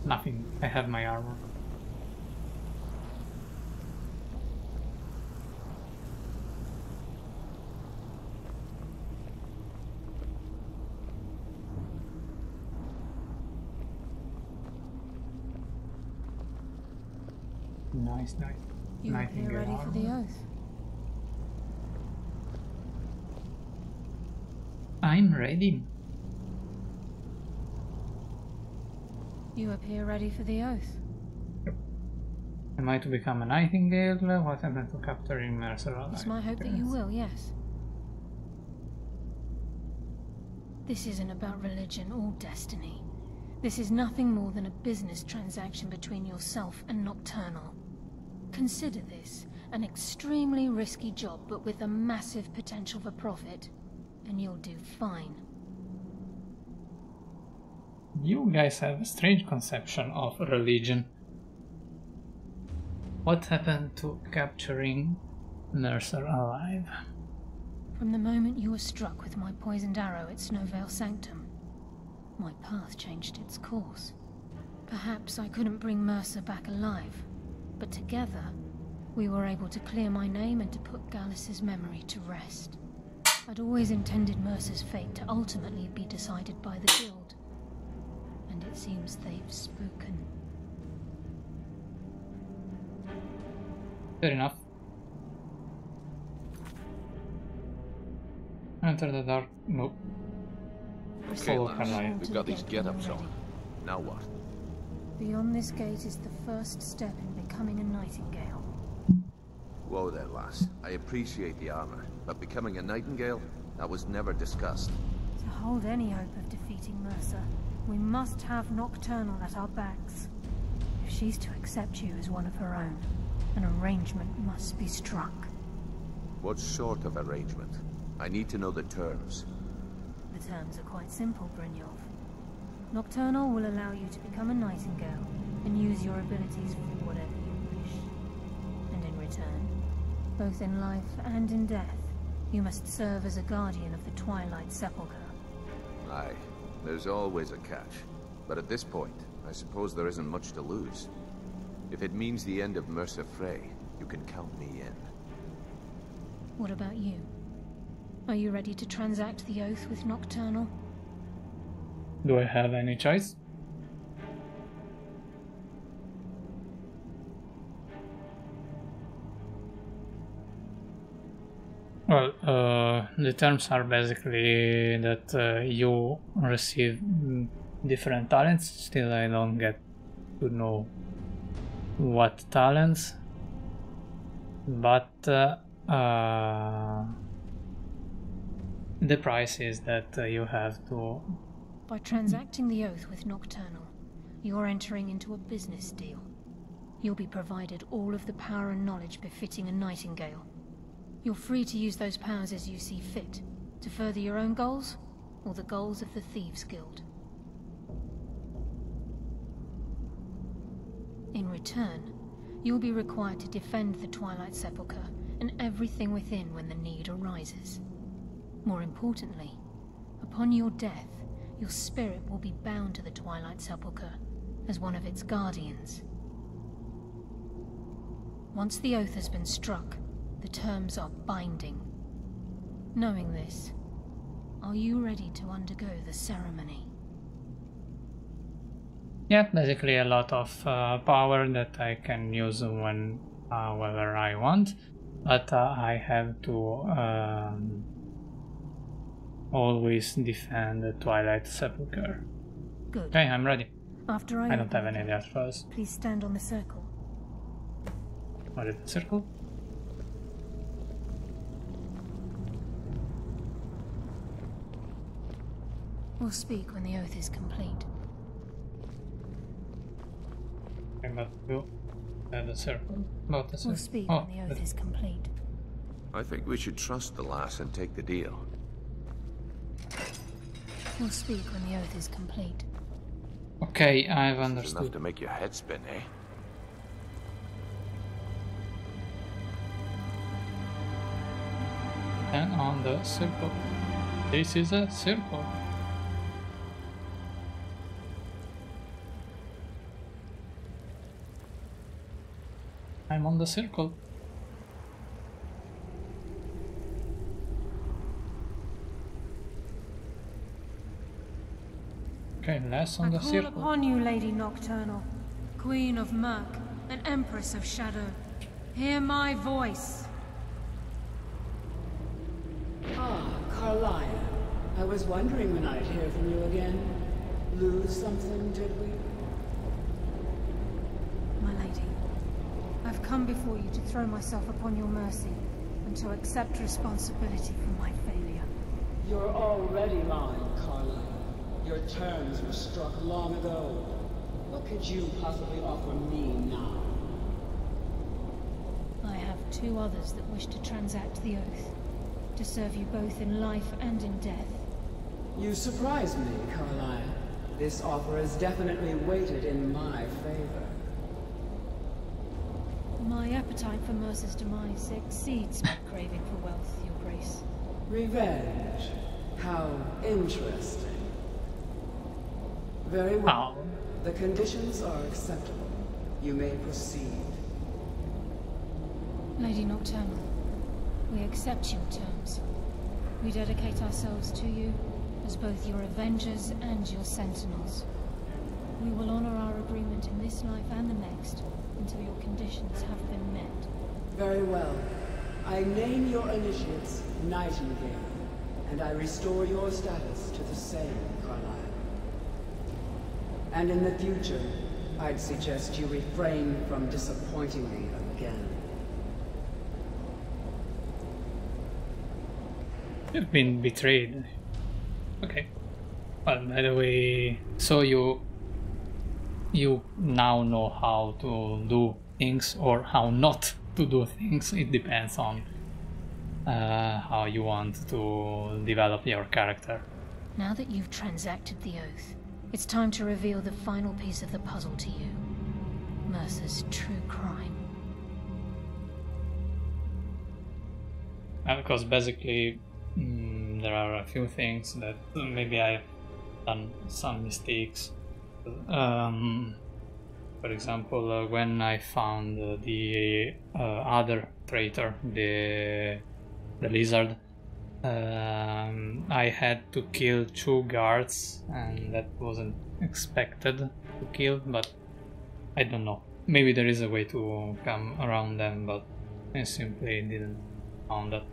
Nothing. I have my armor. Nice. You appear ready for the oath. I'm ready. You appear ready for the oath. Am I to become a nightingale? What happened to capturing Mercer alive? It's my hope that you will, yes. This isn't about religion or destiny. This is nothing more than a business transaction between yourself and Nocturnal. Consider this an extremely risky job, but with a massive potential for profit, and you'll do fine. You guys have a strange conception of religion. What happened to capturing Mercer alive? From the moment you were struck with my poisoned arrow at Snowvale Sanctum, my path changed its course. Perhaps I couldn't bring Mercer back alive, but together, we were able to clear my name and to put Gallus's memory to rest. I'd always intended Mercer's fate to ultimately be decided by the Guild, and it seems they've spoken. Fair enough. Enter the dark. No. Okay, Follow lads, Carlisle. we've got these get-ups on. Now what? Beyond this gate is the first step in becoming a nightingale. Whoa there, lass. I appreciate the armor, but becoming a nightingale? That was never discussed. To hold any hope of defeating Mercer, we must have Nocturnal at our backs. If she's to accept you as one of her own, an arrangement must be struck. What sort of arrangement? I need to know the terms. The terms are quite simple, Brynjolf. Nocturnal will allow you to become a nightingale and use your abilities for whatever you wish. And in return, both in life and in death, you must serve as a guardian of the Twilight Sepulchre. Aye, there's always a catch. But at this point, I suppose there isn't much to lose. If it means the end of Mercer Frey, you can count me in. What about you? Are you ready to transact the oath with Nocturnal? Do I have any choice? Well, the terms are basically that you receive different talents. Still, I don't get to know what talents, but the price is that you have to... By transacting the oath with Nocturnal, you're entering into a business deal. You'll be provided all of the power and knowledge befitting a nightingale. You're free to use those powers as you see fit, to further your own goals, or the goals of the Thieves' Guild. In return, you'll be required to defend the Twilight Sepulchre and everything within when the need arises. More importantly, upon your death, your spirit will be bound to the Twilight Sepulchre as one of its guardians. Once the oath has been struck, the terms are binding. Knowing this, are you ready to undergo the ceremony? Yeah, basically a lot of power that I can use whenever I want, but I have to always defend the Twilight Sepulchre. Good. Okay, I'm ready. After I don't have any other first. Please stand on the circle. What is the circle? We'll speak when the oath is complete. I'm about to go at the circle. About the circle. We'll speak when the oath is complete. I think we should trust the lass and take the deal. We'll speak when the oath is complete. Okay, I've Enough understood. to make your head spin, eh? And on the circle. This is a circle. I'm on the circle. Okay, less on the I call circle. upon you, Lady Nocturnal, Queen of Murk an Empress of Shadow. Hear my voice. Ah, Carlia. I was wondering when I'd hear from you again. Lose something, did we? My lady, I've come before you to throw myself upon your mercy, and to accept responsibility for my failure. You're already lying, Carlia. Your terms were struck long ago. What could you possibly offer me now? I have two others that wish to transact the oath, to serve you both in life and in death. You surprise me, Carlia. This offer is definitely weighted in my favor. My appetite for Mercer's demise exceeds my craving for wealth, Your Grace. Revenge. How interesting. Very well. The conditions are acceptable. You may proceed. Lady Nocturnal, we accept your terms. We dedicate ourselves to you as both your avengers and your sentinels. We will honor our agreement in this life and the next until your conditions have been met. Very well. I name your initiates Nightingale, and I restore your status to the same, Carlisle. And in the future, I'd suggest you refrain from disappointing me again. You've been betrayed. Okay. Well, by the way, so you now know how to do things or how not to do things. It depends on how you want to develop your character. Now that you've transacted the oath, it's time to reveal the final piece of the puzzle to you. Mercer's true crime. Because basically there are a few things that maybe I've done some mistakes. For example, when I found the other traitor, the lizard, I had to kill 2 guards, and that wasn't expected to kill, but I don't know. Maybe there is a way to come around them, but I simply didn't found that.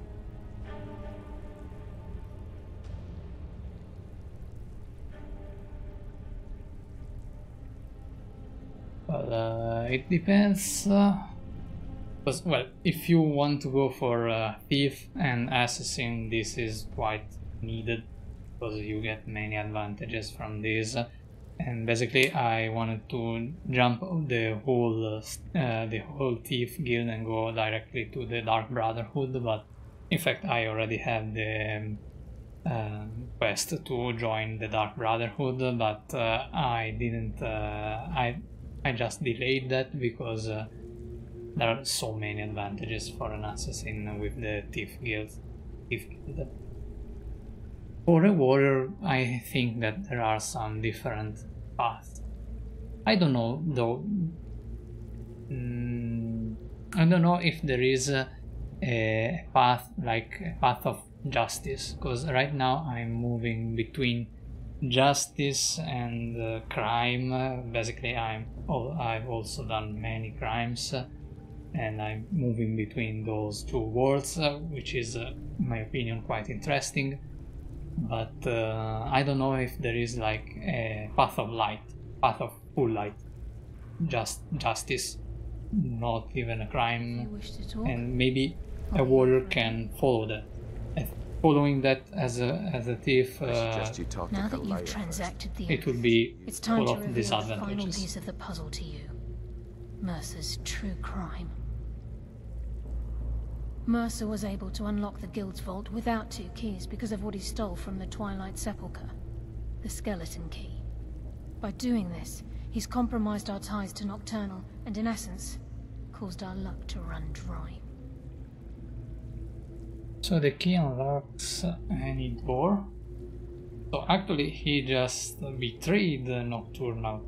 Well, it depends. Because, well, if you want to go for thief and assassin, this is quite needed because you get many advantages from this. And basically, I wanted to jump the whole thief guild and go directly to the Dark Brotherhood, but in fact, I already have the quest to join the Dark Brotherhood, but I didn't. I just delayed that because there are so many advantages for an assassin with the Thief Guild. For a warrior, I think that there are some different paths. I don't know though. I don't know if there is a path like a path of justice, because right now I'm moving between justice and crime. Basically, I've also done many crimes, and I'm moving between those two worlds, which is, in my opinion, quite interesting. But I don't know if there is like a path of light, path of full light, just justice, not even a crime, and maybe a warrior can follow that. Following that as a thief, now that you've transacted the it would be it's time full to of reveal the disadvantages. final piece of the puzzle to you. Mercer's true crime. Mercer was able to unlock the Guild's vault without 2 keys because of what he stole from the Twilight Sepulchre, the skeleton key. By doing this, he's compromised our ties to Nocturnal and, in essence, caused our luck to run dry. So the key unlocks any door. So actually he just betrayed the Nocturnal.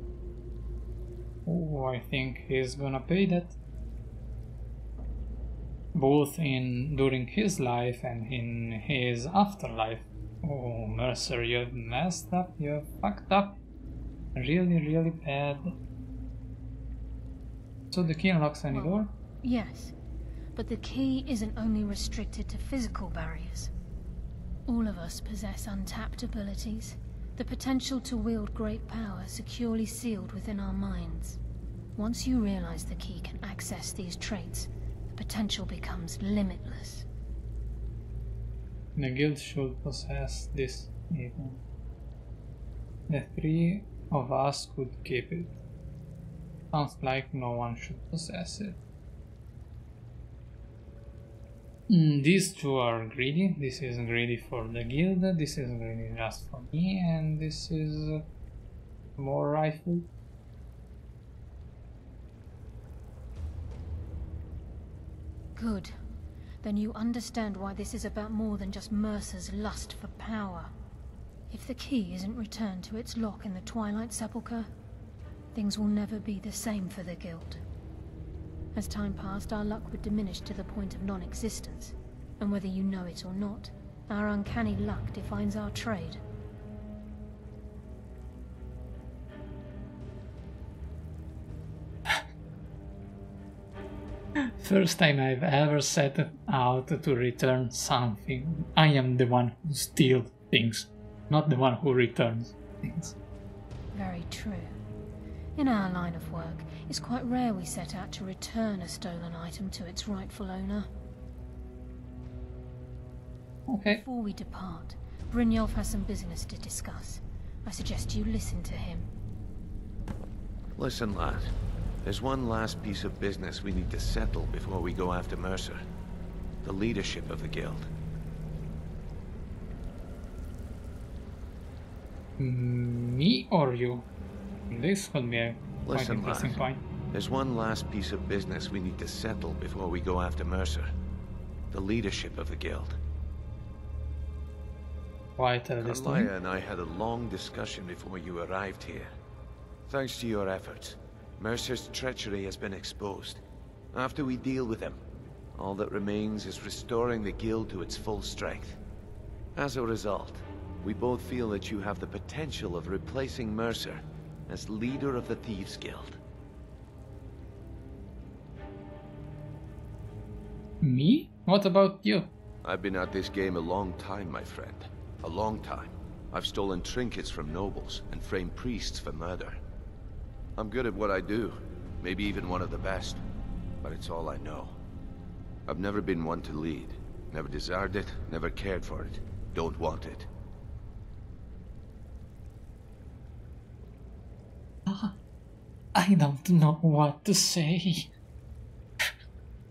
Oh, I think he's gonna pay that. Both during his life and in his afterlife. Oh, Mercer, you've messed up, you've fucked up. Really, really bad. So the key unlocks any door? Yes, but the key isn't only restricted to physical barriers. All of us possess untapped abilities, the potential to wield great power securely sealed within our minds. Once you realize the key can access these traits, the potential becomes limitless. The guild should possess this even. The three of us could keep it. Sounds like no one should possess it. These two are greedy. This is greedy for the guild, this is greedy just for me, and this is more rifle. Good. Then you understand why this is about more than just Mercer's lust for power. If the key isn't returned to its lock in the Twilight Sepulchre, things will never be the same for the guild. As time passed, our luck would diminish to the point of non-existence, and whether you know it or not, our uncanny luck defines our trade. First time I've ever set out to return something. I am the one who steals things, not the one who returns things. Very true. In our line of work, it's quite rare we set out to return a stolen item to its rightful owner. Okay. Before we depart, Brynjolf has some business to discuss. I suggest you listen to him. Listen, lad. There's one last piece of business we need to settle before we go after Mercer. The leadership of the guild. Me or you? This could be a quite Listen, interesting lad. point. There's one last piece of business we need to settle before we go after Mercer. The leadership of the guild. Why tell this to me? Carlia and I had a long discussion before you arrived here. Thanks to your efforts, Mercer's treachery has been exposed. After we deal with him, all that remains is restoring the guild to its full strength. As a result, we both feel that you have the potential of replacing Mercer as leader of the Thieves Guild. Me? What about you? I've been at this game a long time, my friend. A long time. I've stolen trinkets from nobles and framed priests for murder. I'm good at what I do, maybe even one of the best, but it's all I know. I've never been one to lead. Never desired it, never cared for it. Don't want it. I don't know what to say.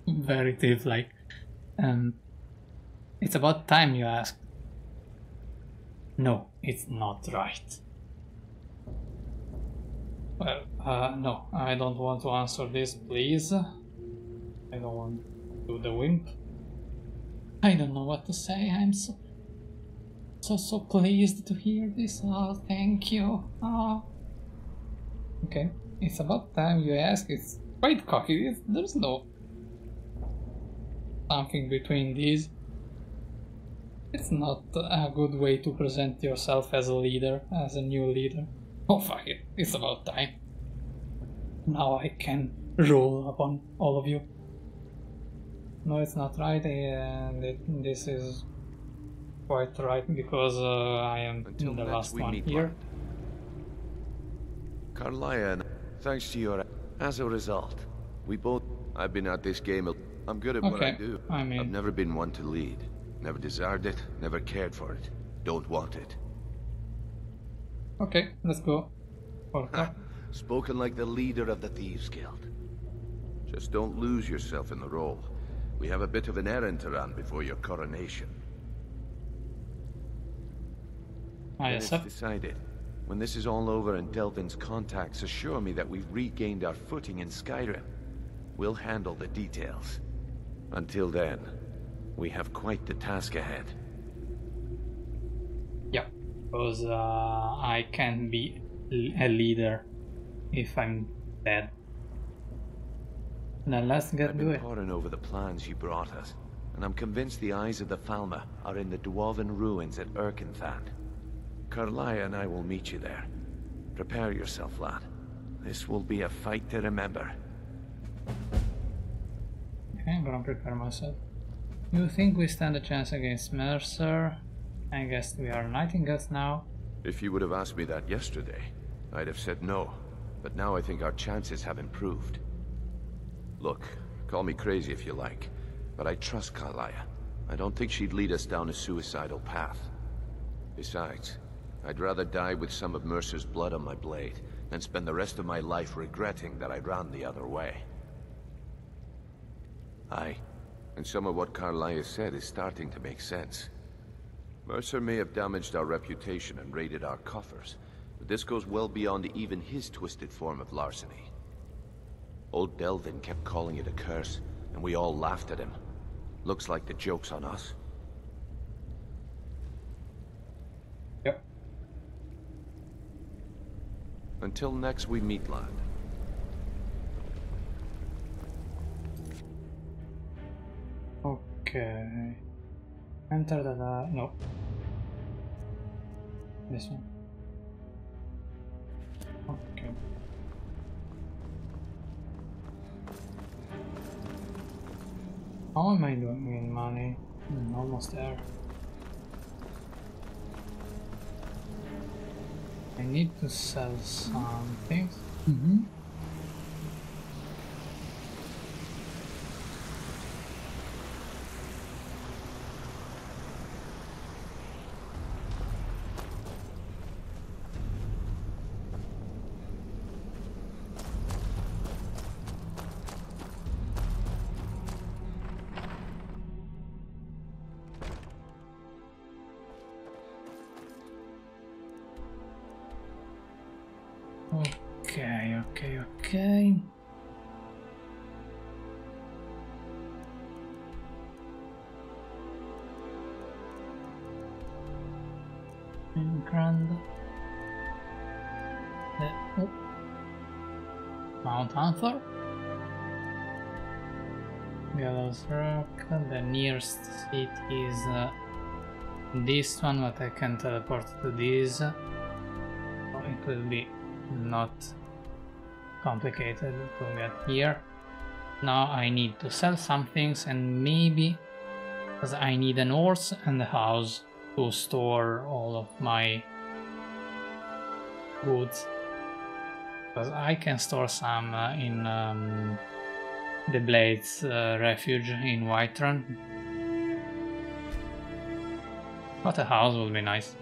Very thief-like. It's about time you asked. No, it's not right. Well, no, I don't want to answer this, please. I don't want to do the wimp. I don't know what to say. I'm so pleased to hear this. Oh, thank you. Oh. Okay, it's about time you ask. It's quite cocky. There's no something between these. It's not a good way to present yourself as a leader, as a new leader. Oh fuck it, it's about time. Now I can rule upon all of you. No, it's not right, and this is quite right because I am Until the next last we one meet, here. lad. Carlia and thanks to your... As a result, we both... I've been at this game... I'm good at what I do. I mean... I've never been one to lead. Never desired it, never cared for it. Don't want it. Okay, let's go. Spoken like the leader of the Thieves Guild. Just don't lose yourself in the role. We have a bit of an errand to run before your coronation. I It's accept. decided. When this is all over and Delvin's contacts assure me that we've regained our footing in Skyrim, we'll handle the details. Until then, we have quite the task ahead. Yeah, because I can be a leader if I'm dead. Now let's get I've to been it. poring over the plans you brought us, and I'm convinced the eyes of the Falmer are in the Dwarven ruins at Erkenthand. Carlia and I will meet you there. Prepare yourself, lad. This will be a fight to remember. Okay, I'm gonna prepare myself. You think we stand a chance against Mercer? I guess we are Nightingales now. If you would have asked me that yesterday, I'd have said no. But now I think our chances have improved. Look, call me crazy if you like, but I trust Carlia. I don't think she'd lead us down a suicidal path. Besides, I'd rather die with some of Mercer's blood on my blade than spend the rest of my life regretting that I ran the other way. Aye, and some of what Carlia said is starting to make sense. Mercer may have damaged our reputation and raided our coffers, but this goes well beyond even his twisted form of larceny. Old Delvin kept calling it a curse, and we all laughed at him. Looks like the joke's on us. Yep. Until next we meet, lad. Okay. Enter the... no. This one. Okay. How am I doing in money? Almost there. I need to sell some things. Okay. Grand. Mount Anthor. Gallows Rock. The nearest seat is this one, but I can teleport to this. So it will be not complicated to get here. Now I need to sell some things, and maybe because I need an horse and a house to store all of my goods, because I can store some in the Blades refuge in Whiterun, but a house would be nice.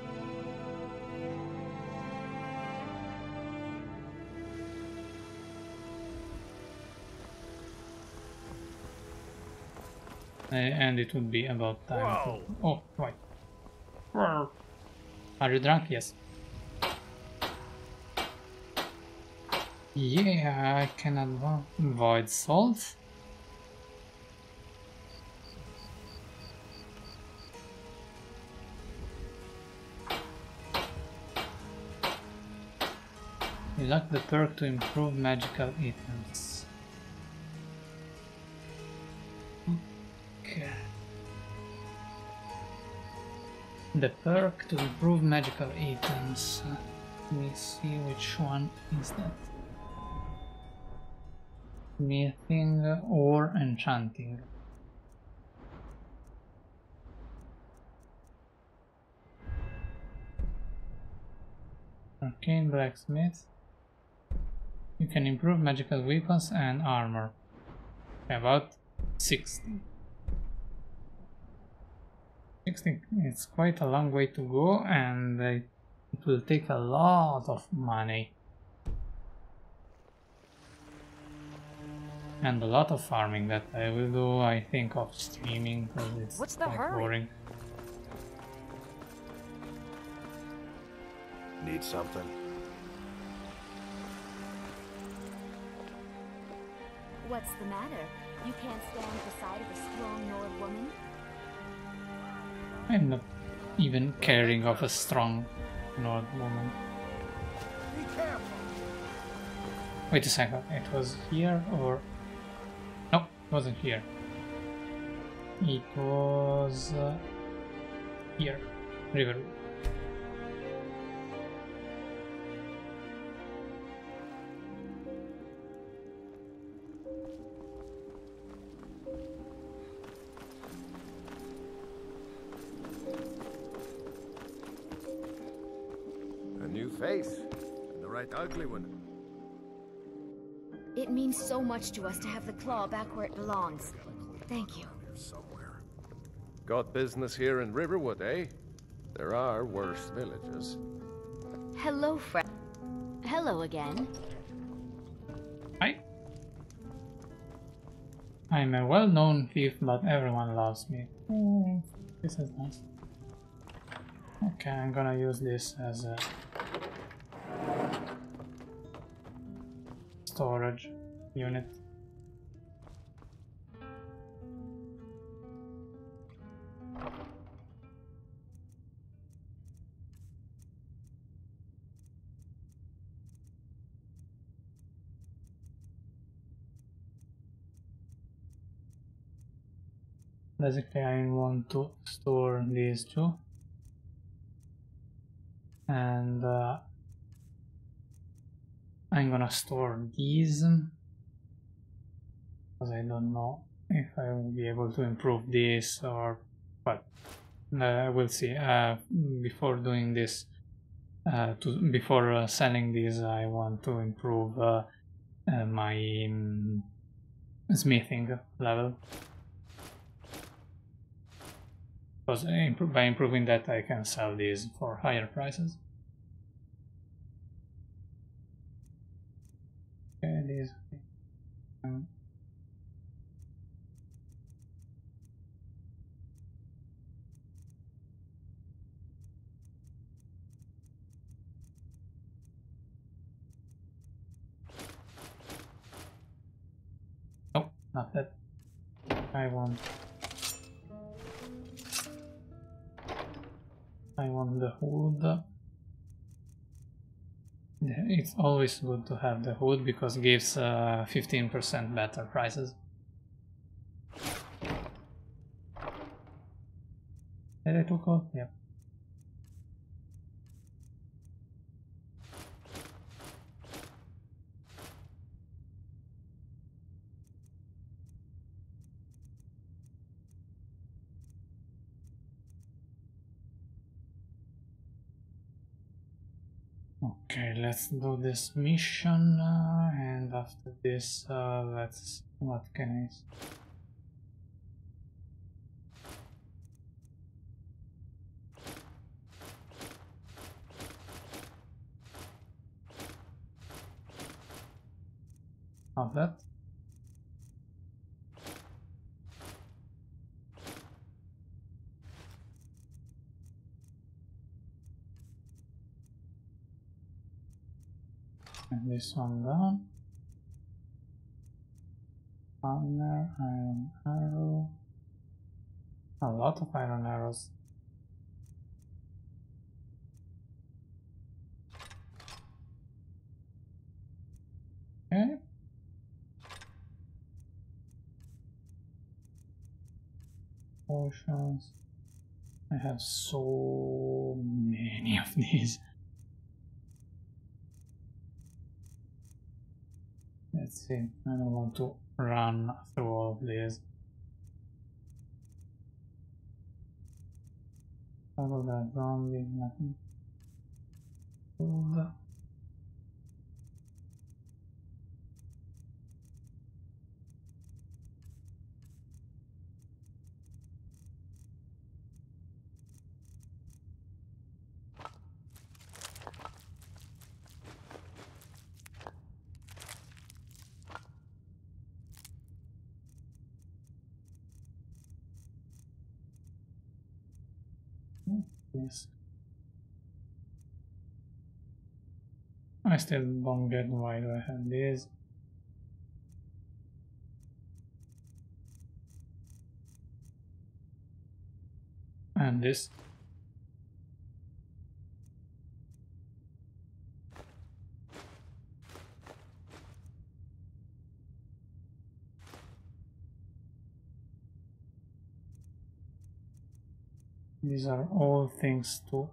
And it would be about time. Whoa. Oh, right. Are you drunk? Yes. Yeah, I can avoid salt. You like the perk to improve magical items. Okay. The perk to improve magical items. Let me see which one is that. Smithing or enchanting. Arcane blacksmith. You can improve magical weapons and armor. About 60. 60, it's quite a long way to go, and it will take a lot of money. And a lot of farming that I will do, I think, off streaming, because it's What's the quite hurry? boring. Need something? What's the matter? You can't stand the sight of a strong Nord woman? I'm not even caring of a strong Nord woman. Be careful! Wait a second, it was here or... No, it wasn't here. It was... here, Riverwood. face, and the right ugly one. It means so much to us to have the claw back where it belongs. Thank you. Somewhere. Got business here in Riverwood, eh? There are worse villages. Hello, friend. Hello again. Hi. I'm a well-known thief, but everyone loves me. This is nice. Okay, I'm gonna use this as a storage unit. Basically, I want to store these two, and I'm gonna store these because I don't know if I will be able to improve this or what. We'll see. Before doing this, before selling these, I want to improve my smithing level. Because by improving that, I can sell these for higher prices. Okay, these. Oh, not that. I want the hood. It's always good to have the hood because it gives 15% better prices. Did I took all? Yep. Okay, let's do this mission, and after this, let's. What can I? Of that. And this one down. Armor, iron arrow. A lot of iron arrows. Okay. Potions. I have so many of these. Let's see. I don't want to run through all of these. Follow that zombie, nothing. Food. Yes. I still don't get why do I have this. And this. These are all things to.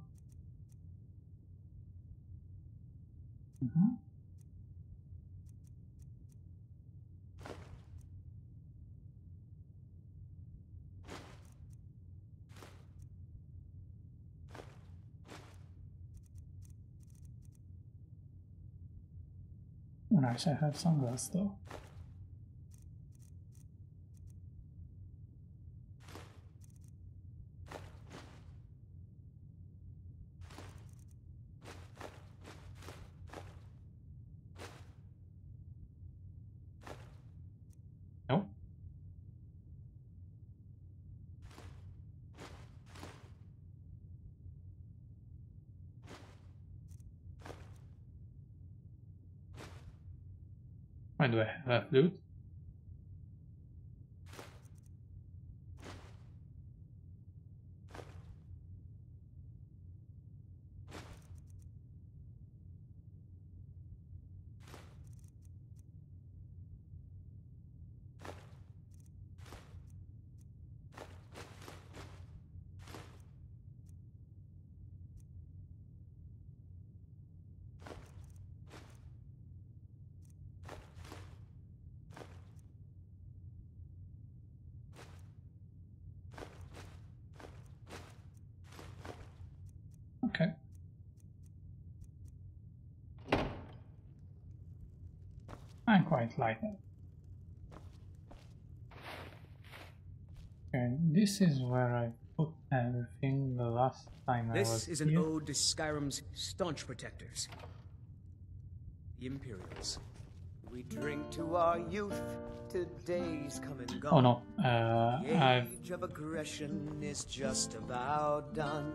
nice, I have some glass though. Nope. Why do I have loot? Okay. I quite like it. Okay, this is where I put everything the last time I was This is an here. ode to Skyrim's staunch protectors, the Imperials. We drink to our youth, to days come and gone. Oh no, The I've... age of aggression is just about done.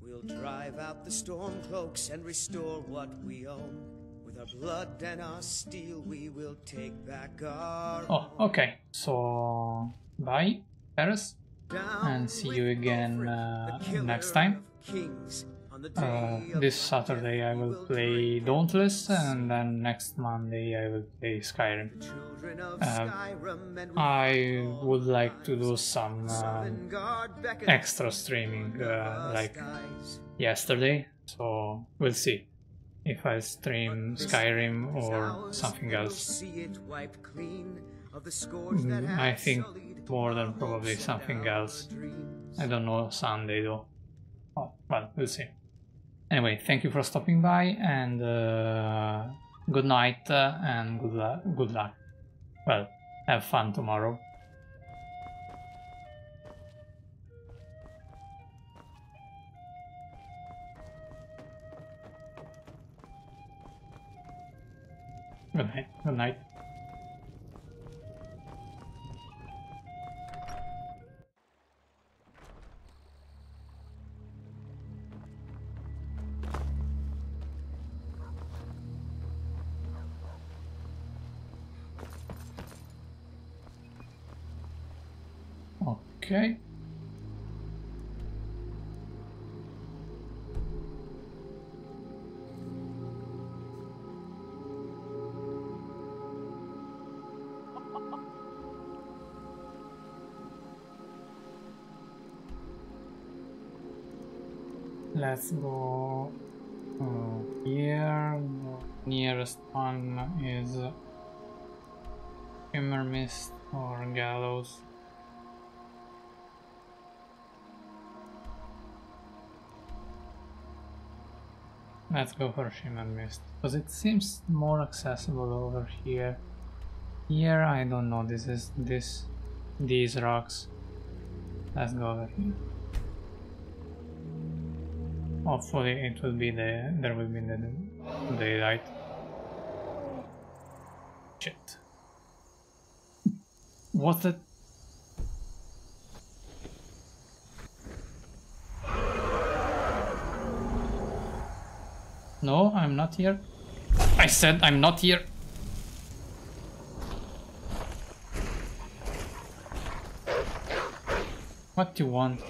We'll drive out the storm cloaks and restore what we own. With our blood and our steel, we will take back our Oh, okay. So, bye, Paris, and see you again next time. This Saturday I will play Dauntless, and then next Monday I will play Skyrim. I would like to do some extra streaming like yesterday, so we'll see if I stream Skyrim or something else. I think more than probably something else. I don't know Sunday though. Oh, well, we'll see. Anyway, thank you for stopping by, and good night and good luck. Well, have fun tomorrow. Good night. Good night. Okay. Let's go here. The nearest one is Shimmer Mist or Gallows. Let's go for Shimmer Mist, because it seems more accessible over here. Here, I don't know, these rocks. Let's go over here. Hopefully it will be there will be the daylight. Shit. What's that? No, I'm not here. I said I'm not here. What do you want?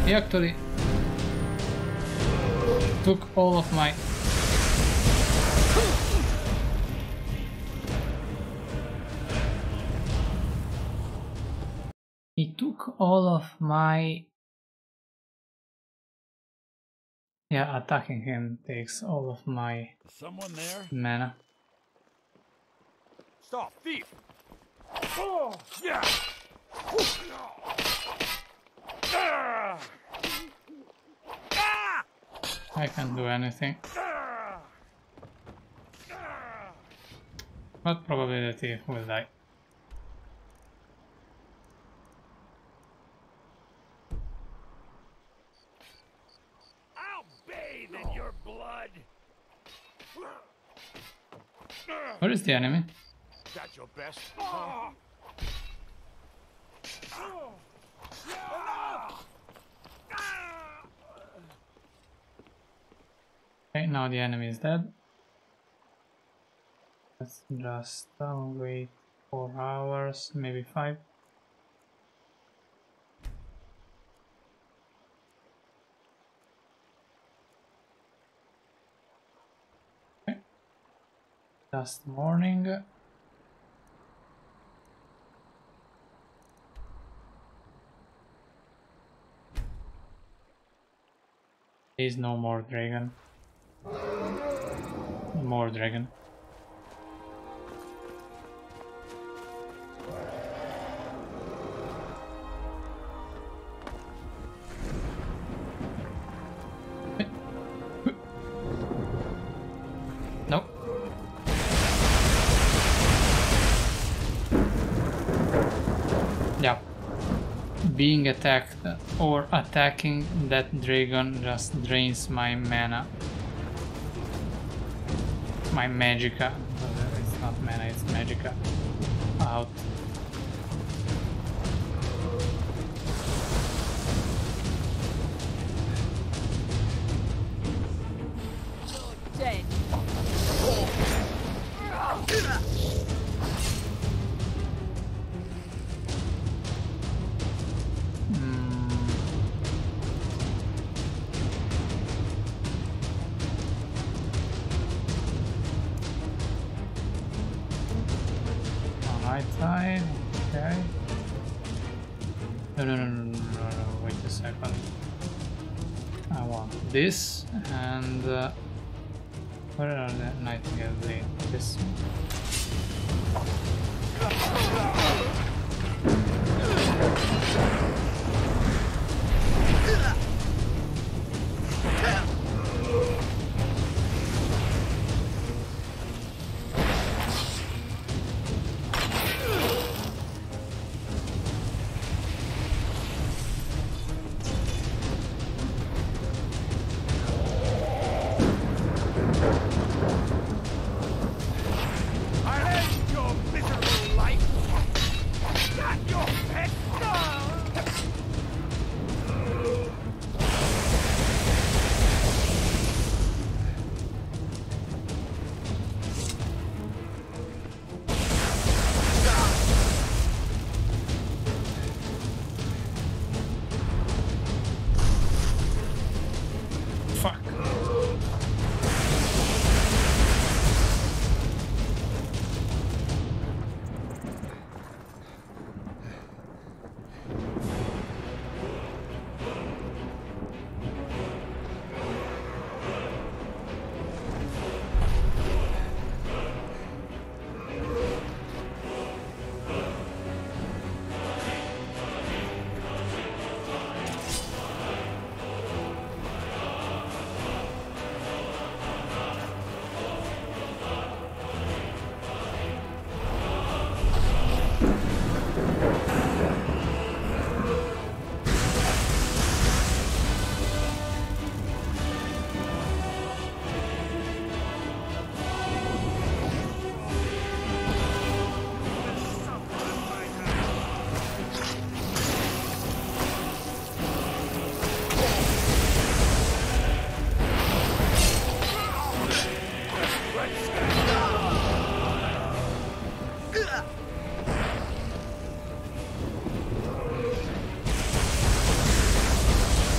He actually took all of my... He took all of my... Yeah, attacking him takes all of my Someone there? mana. Stop, thief! Oh, yeah! I can't do anything. But probably the thief will die. I'll bathe in your blood! Where is the enemy? That's your best. Okay, now the enemy is dead. Let's just wait 4 hours, maybe 5. Okay. Just morning. There is no more dragon. More dragon. Nope. Yeah. Being attacked or attacking that dragon just drains my mana. My magicka. It's not mana, it's magicka. Out. Dead. Right side, okay. No, wait a second. I want this and where are the nightingales? This.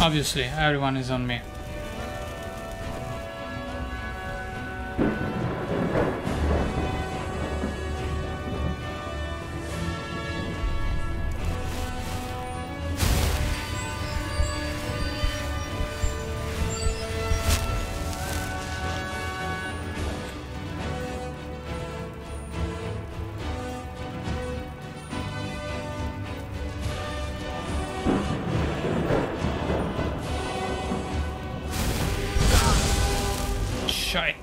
Obviously, everyone is on me. Shite.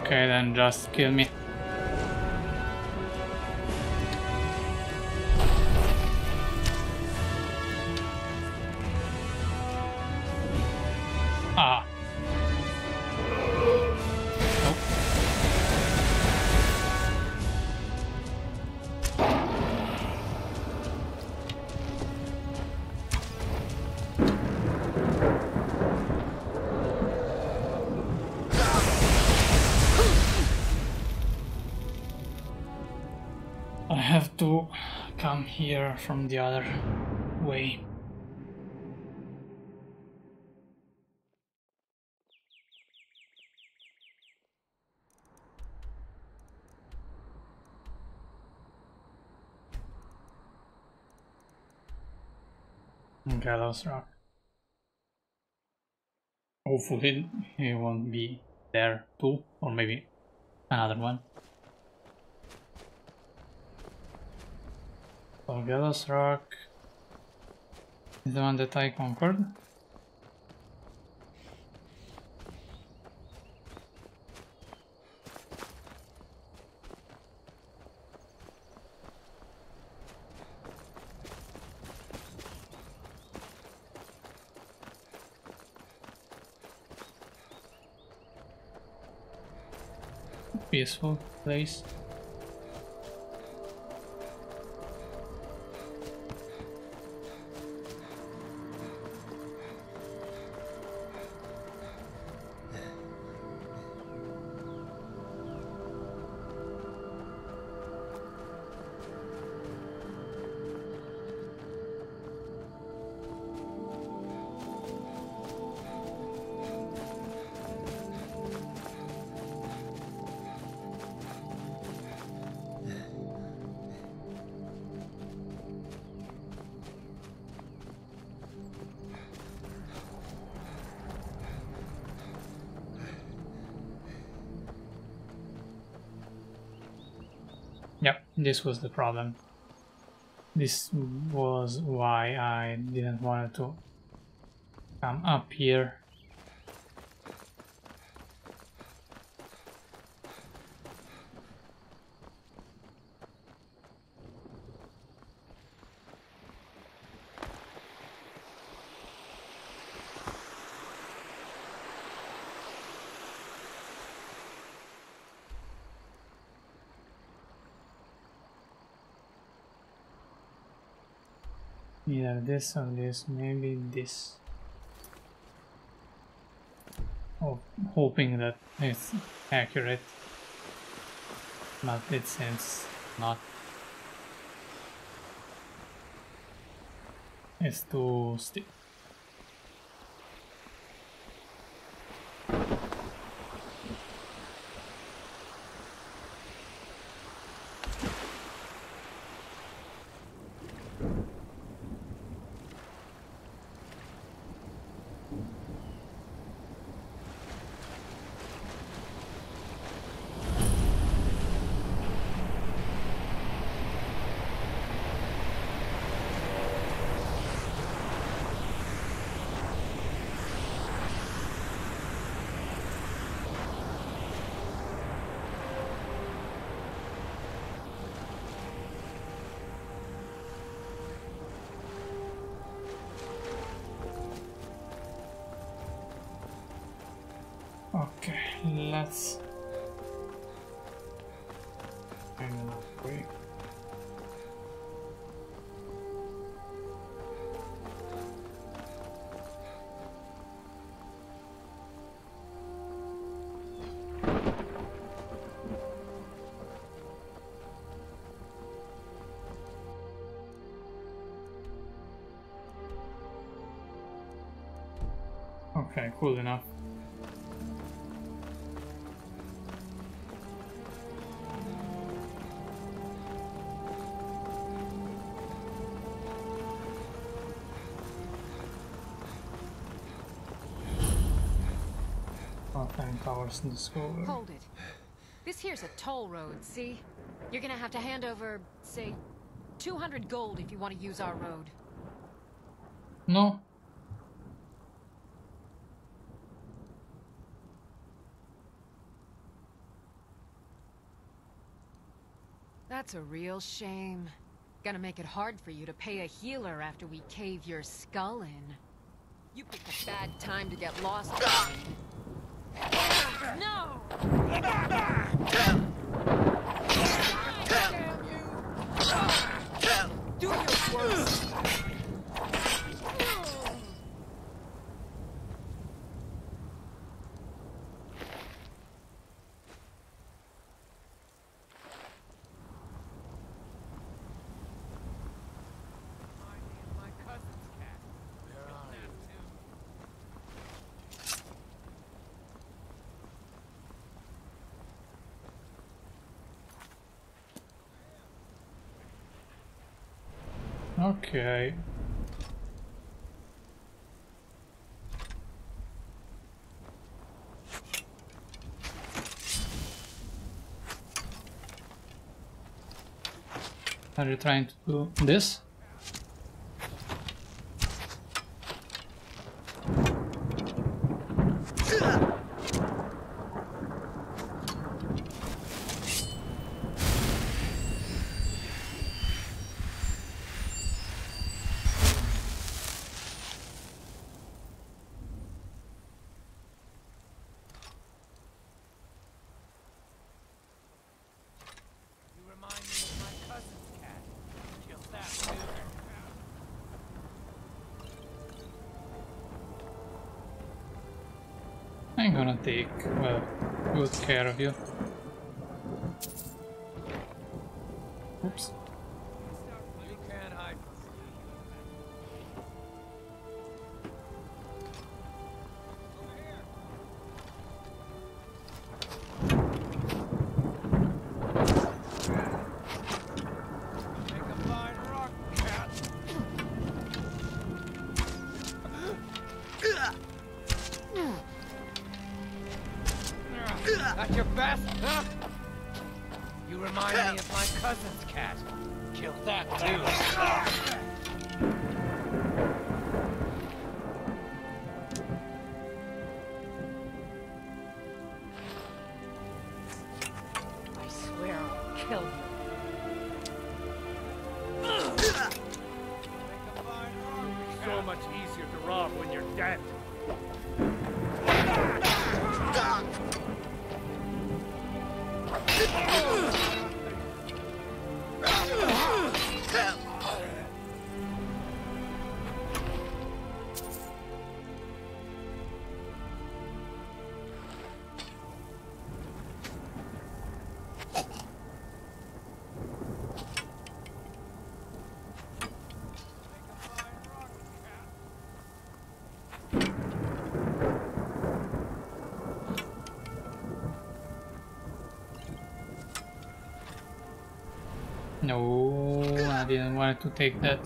Okay, then just kill me. Ah. Nope. I have to come here from the other way. Gallows Rock. Hopefully he won't be there too, or maybe another one. So Gallows Rock is the one that I conquered. Peaceful place. Yep, this was the problem. This was why I didn't want to come up here. Either this or this, maybe this. Oh, hoping that it's accurate, but it seems not. It's too steep. Okay, let's enough quick. Okay, cool enough. Powers discovered. Hold it. This here's a toll road, see? You're gonna have to hand over, say, 200 gold if you want to use our road. No. That's a real shame. Gonna make it hard for you to pay a healer after we cave your skull in. You picked a bad time to get lost. No! Damn you! Do your worst! Okay. Are you trying to do this? I'm gonna take, well, good care of you. Oops. You can't hide Make a fine rock, cat. That's your best, huh? You remind me of my cousin's cat. Killed that too. I swear I'll kill you. So much easier to rob when you're dead. No, I didn't want to take that.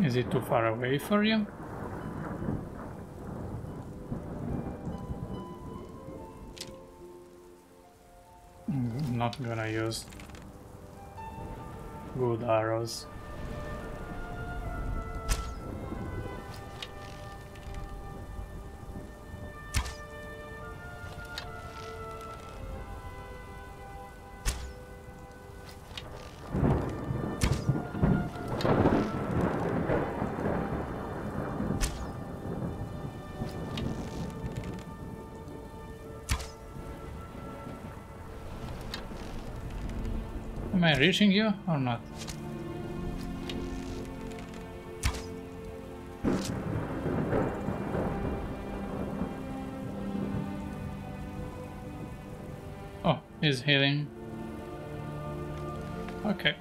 Is it too far away for you? I'm not gonna use good arrows. Am I reaching you or not? Oh, he's healing. Okay.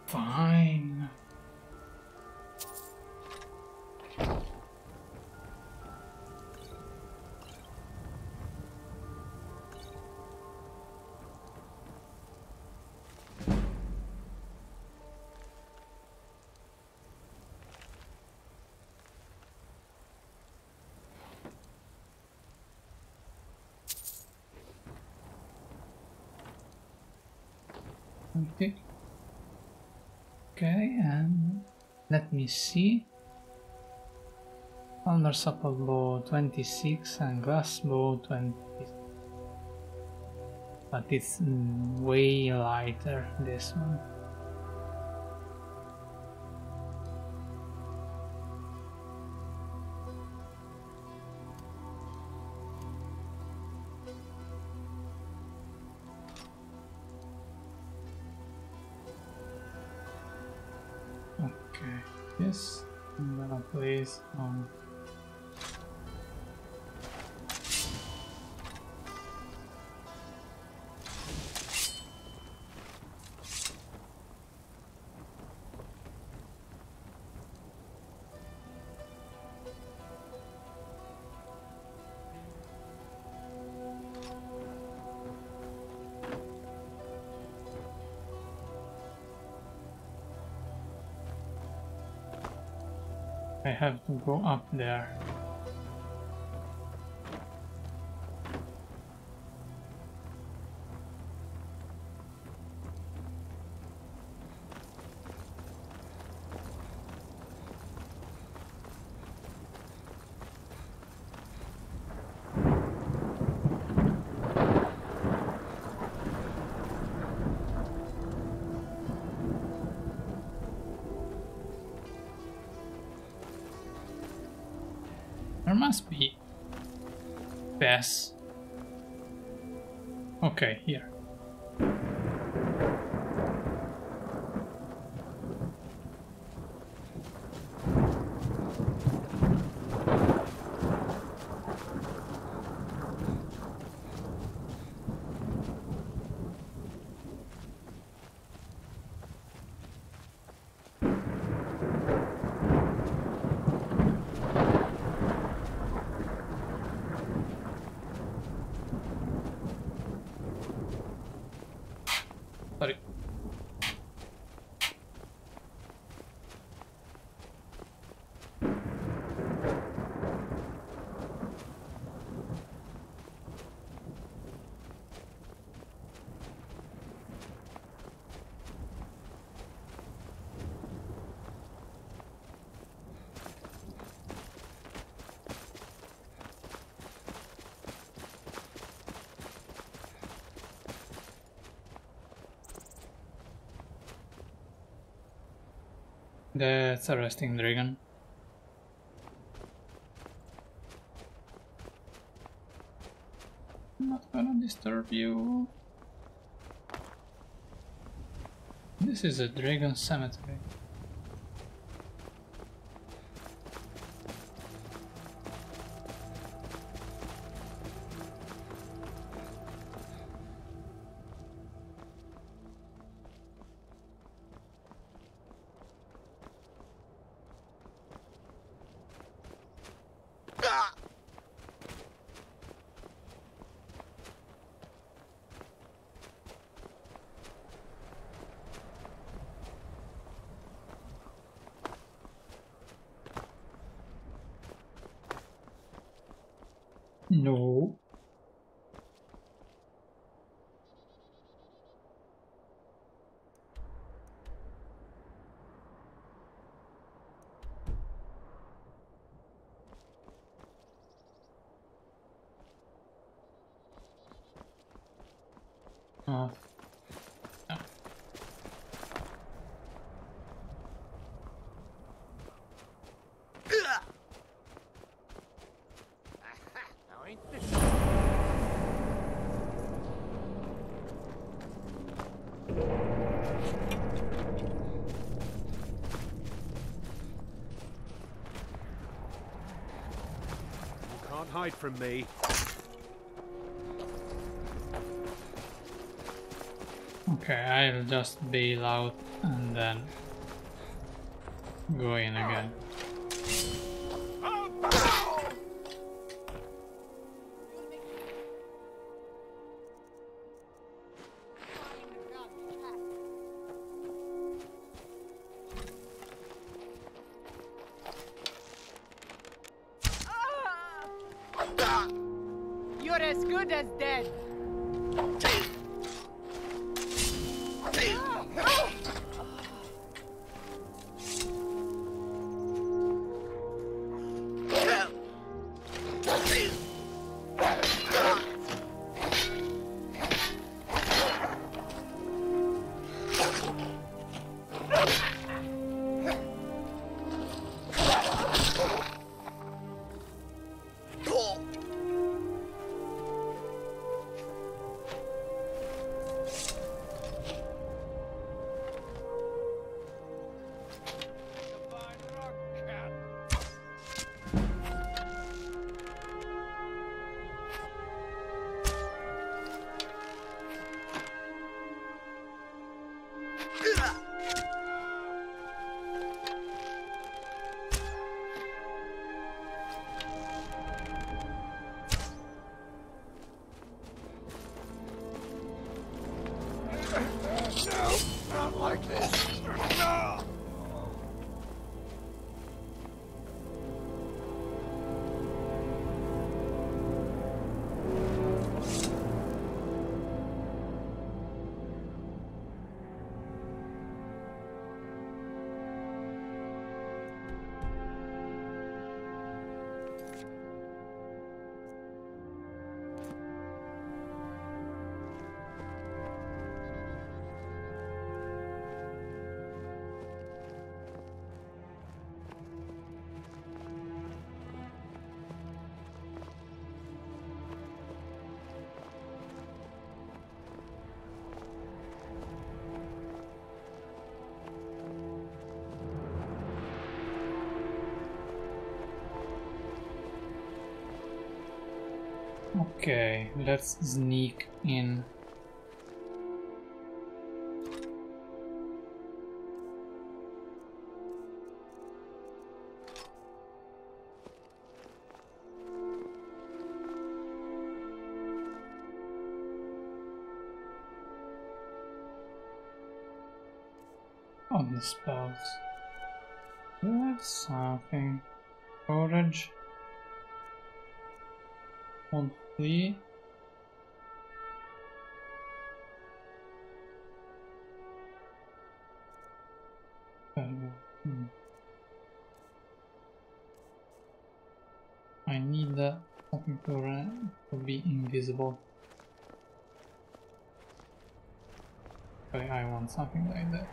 Fine. Okay. Okay, and let me see. Thunder support bow 26 and glass bow 20. But it's way lighter, this one. Okay, yes, I'm gonna place on. I have to go up there. There must be pass. Okay, here. That's a resting dragon. I'm not gonna disturb you. This is a dragon cemetery. No. No. Now ain't this... You can't hide from me. Okay, I'll just bail out and then go in again. You're as good as dead. Not like this. Okay, let's sneak in. On the spells. Do I have something? Courage. On flee. I need something to be invisible. Okay, I want something like that.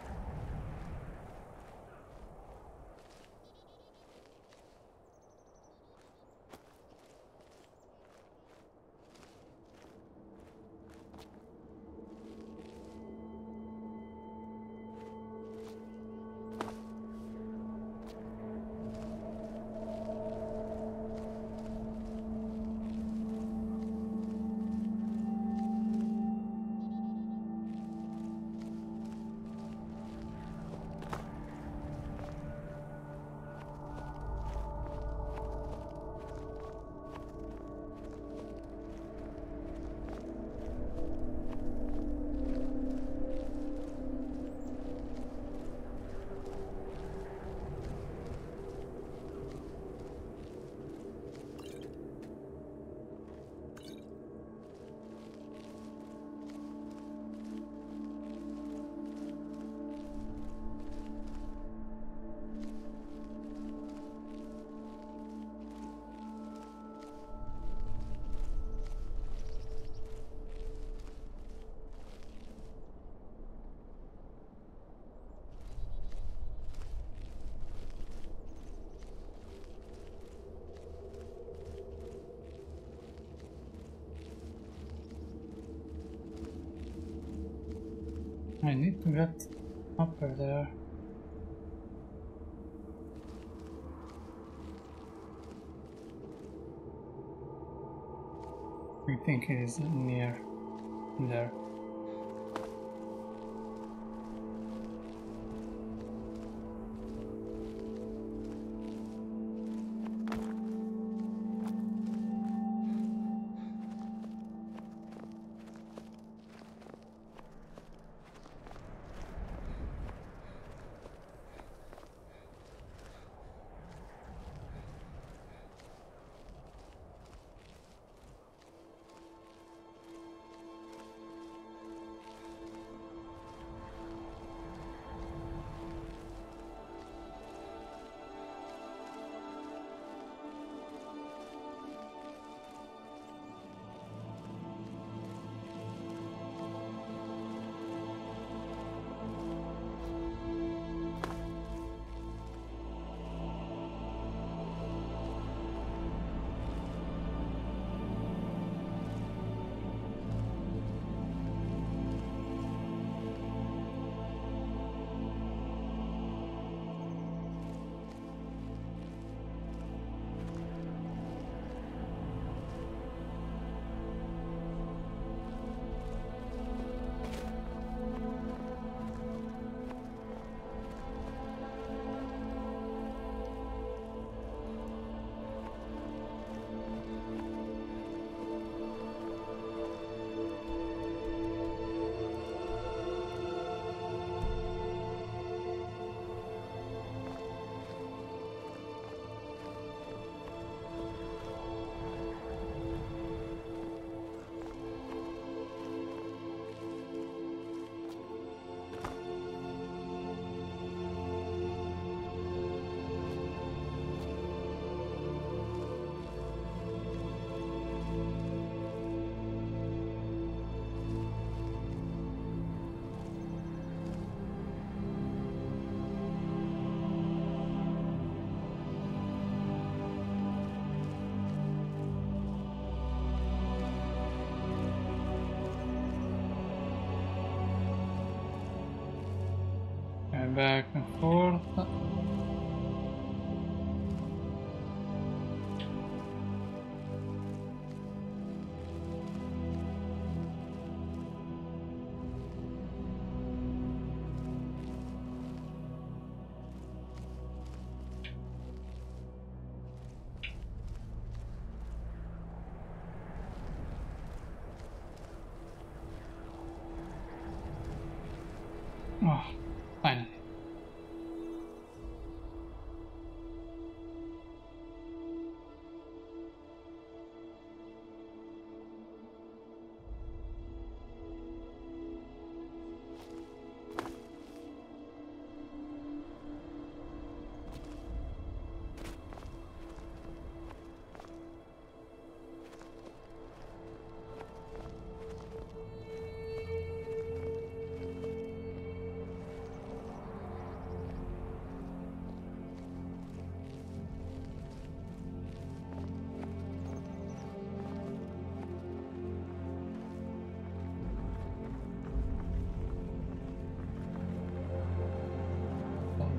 I need to get up there. I think it is near there. Back and forth. Oh, finally.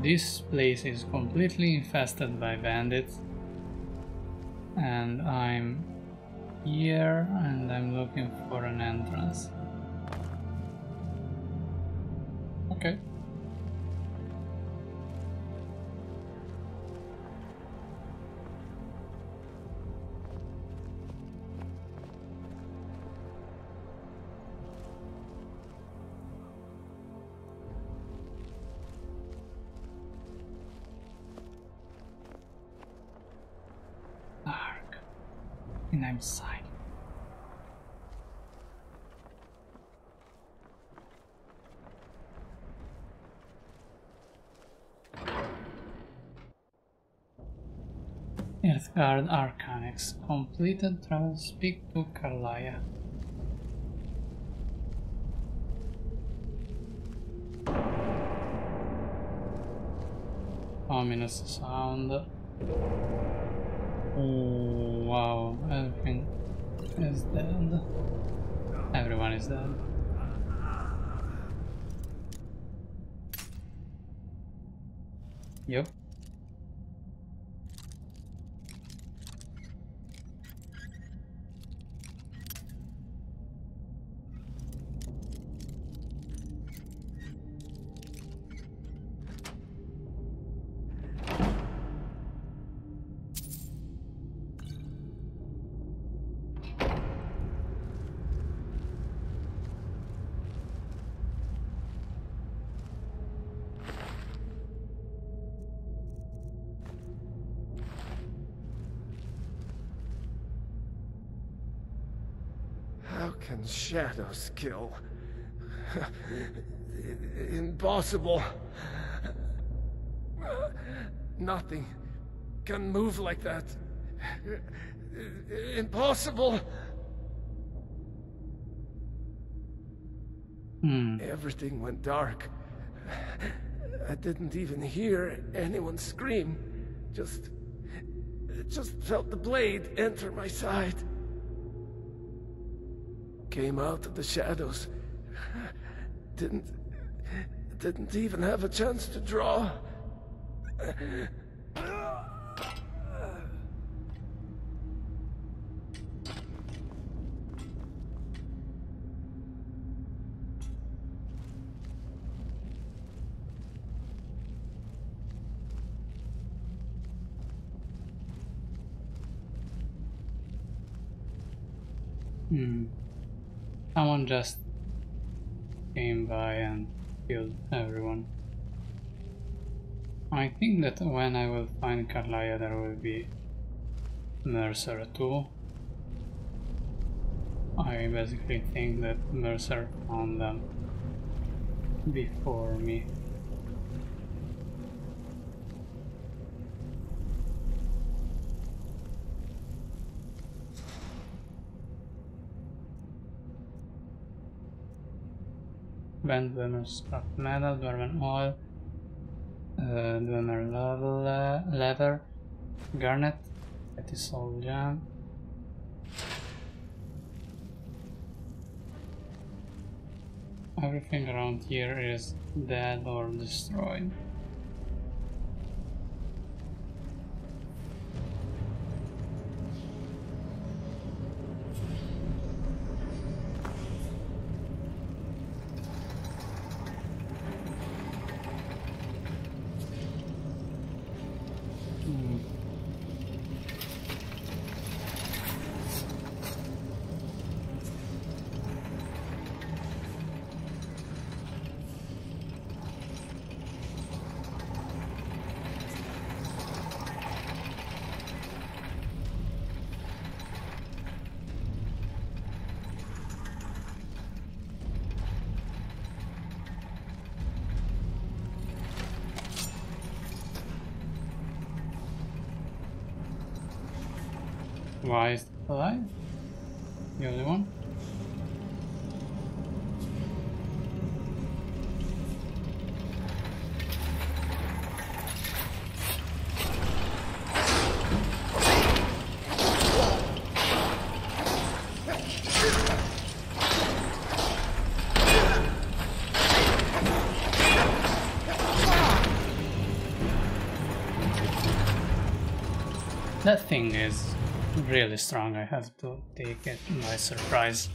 This place is completely infested by bandits, and I'm here and I'm looking for an entrance. Okay. And I'm inside. Earthguard Arcanix. Completed. Travel speak to Carlia. Ominous sound. Oh, wow, everything is dead. Everyone is dead. Yep. How can shadows kill? Impossible. Nothing can move like that. Impossible. Everything went dark. I didn't even hear anyone scream. Just felt the blade enter my side. Came out of the shadows. Didn't even have a chance to draw. Someone just came by and killed everyone. I think that when I will find Carlia there will be Mercer too. I basically think that Mercer found them before me. Bent Dwemer scrap metal, Dwemer oil, Dwemer leather, garnet, petty soul gem. Everything around here is dead or destroyed. Why is it alive? The only one? That thing is really strong. I have to take it by surprise,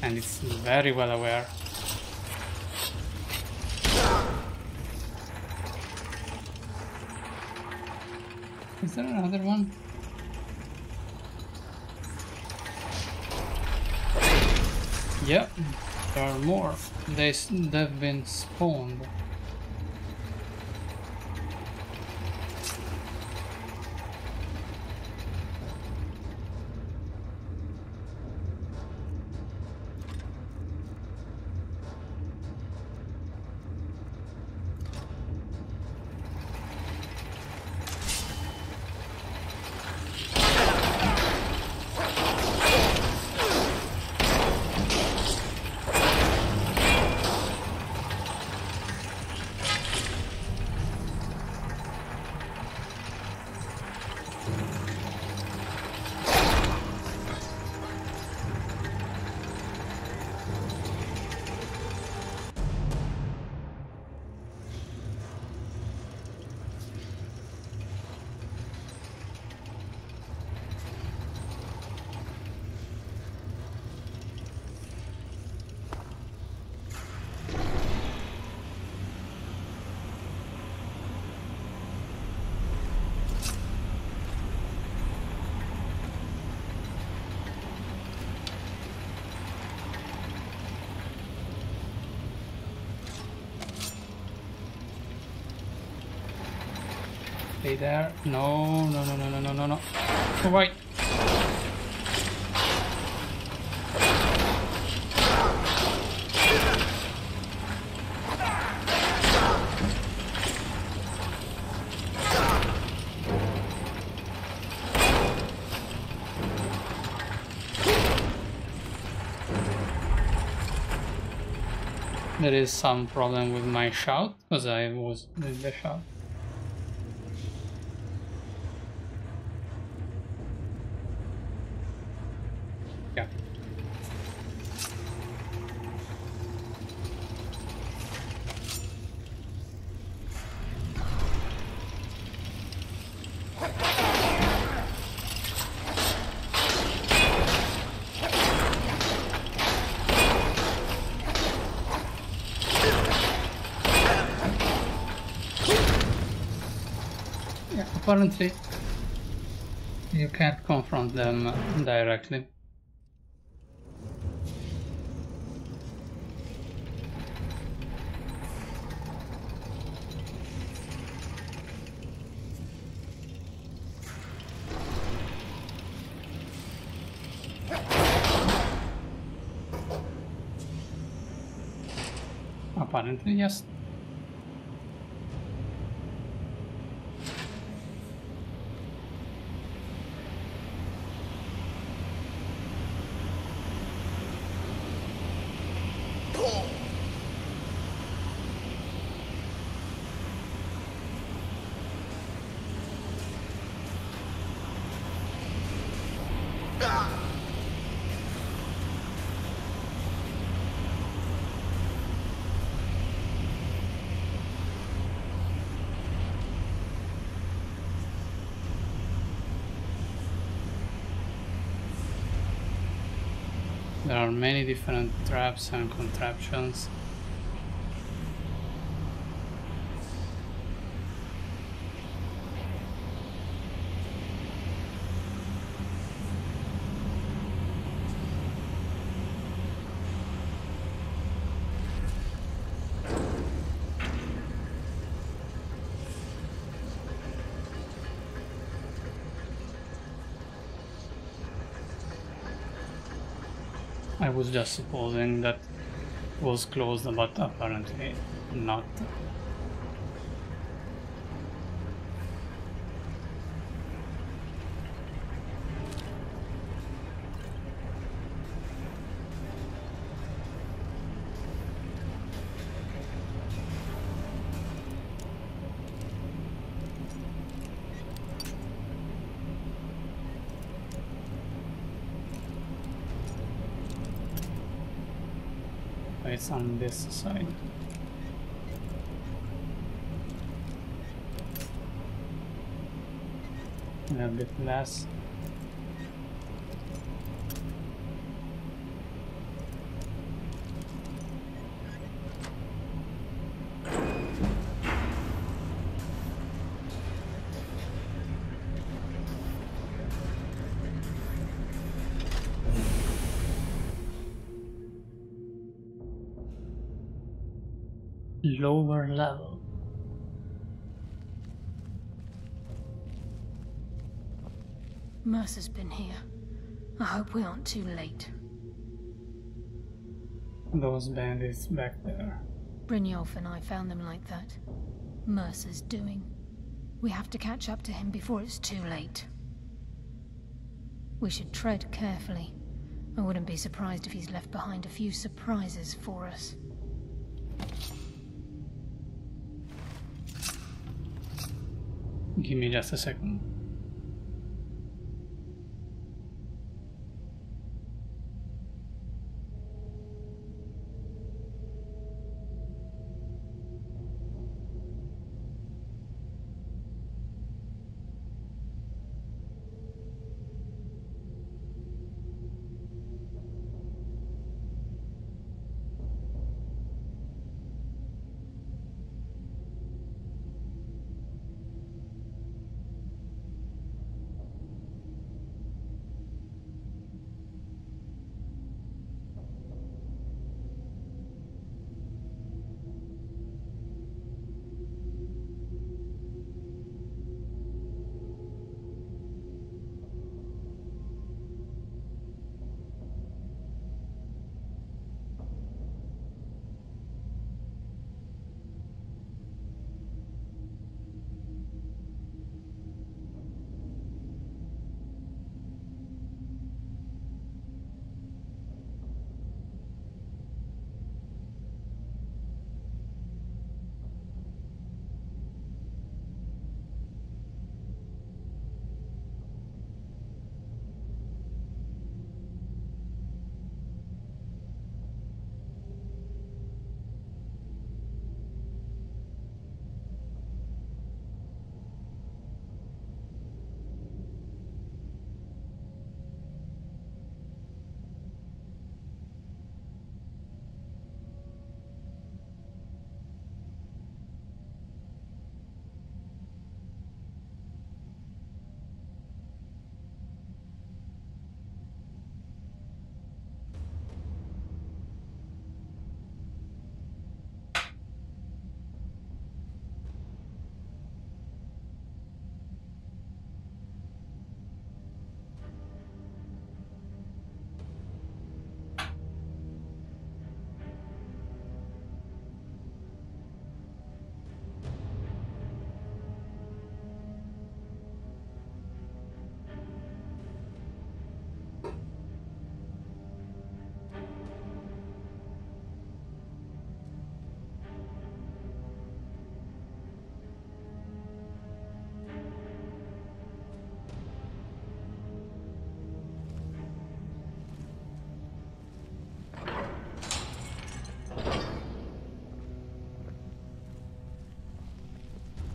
and it's very well aware. Is there another one? Yep, there are more. They've been spawned. Stay there. No, no, no, no, no, no, no, no. Oh, wait. There is some problem with my shout, because I was with the shout. Yeah. Apparently, you can't confront them directly. Apparently, yes. There are many different traps and contraptions. I was just supposing that it was closed, but apparently not. It's on this side. A bit less. Lower level. Mercer's been here. I hope we aren't too late. Those bandits back there. Brynjolf and I found them like that. Mercer's doing. We have to catch up to him before it's too late. We should tread carefully. I wouldn't be surprised if he's left behind a few surprises for us. Give me just a second.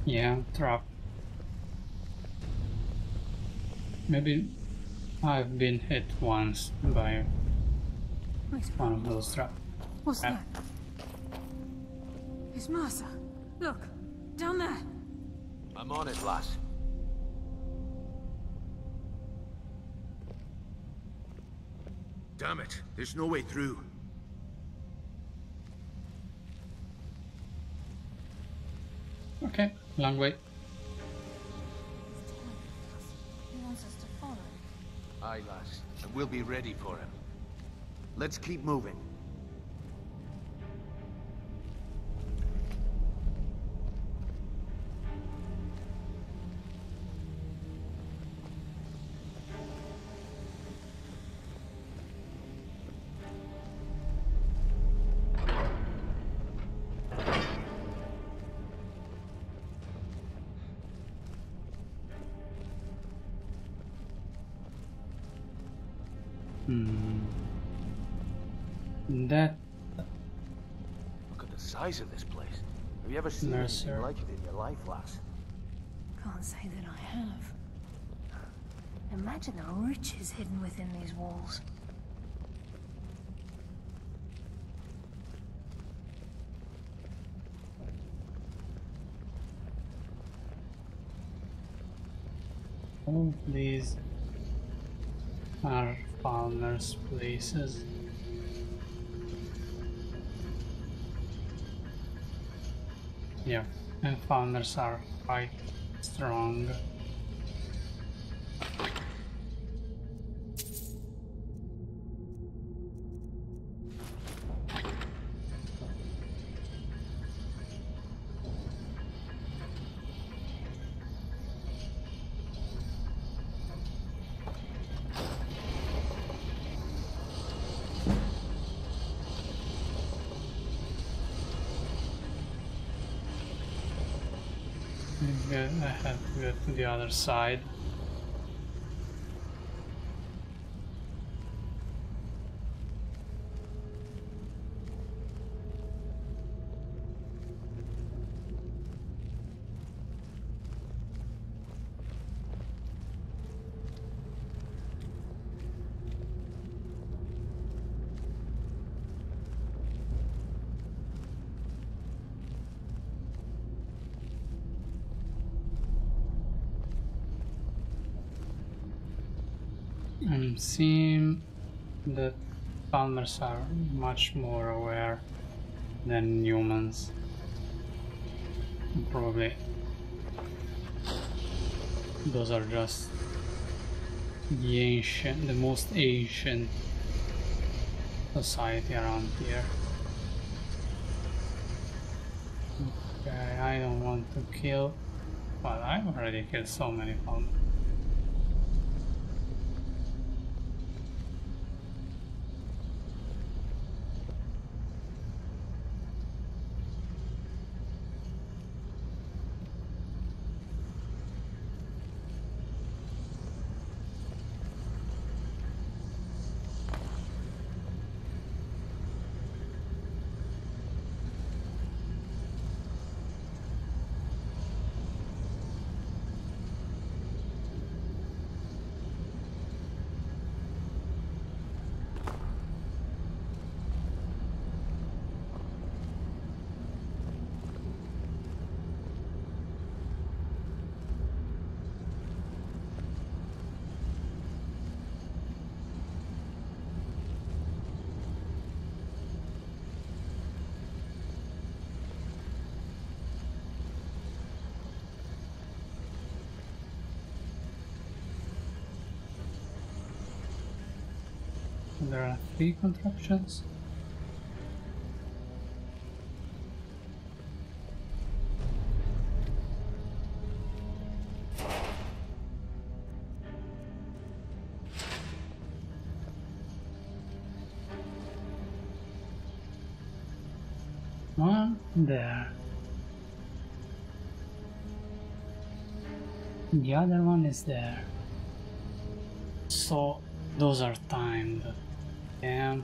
Yeah, trap. Maybe I've been hit once by one of those traps. What's that? It's Mercer. Look, down there. I'm on it, lass. Damn it, there's no way through. Okay, long way. He wants us to follow. Aye, lass, and we'll be ready for him. Let's keep moving. That Look at the size of this place. Have you ever seen Mercer. anything like it in your life, lass? Can't say that I have. Imagine the riches hidden within these walls. all of these are farmers' places. Yeah, and farmers are quite strong. I have to go to the other side. I'm seeing that farmers are much more aware than humans. Probably those are just the most ancient society around here. Okay, I don't want to kill. Well, I've already killed so many farmers. There are 3 contraptions. One there. The other one is there. So those are timed. Damn.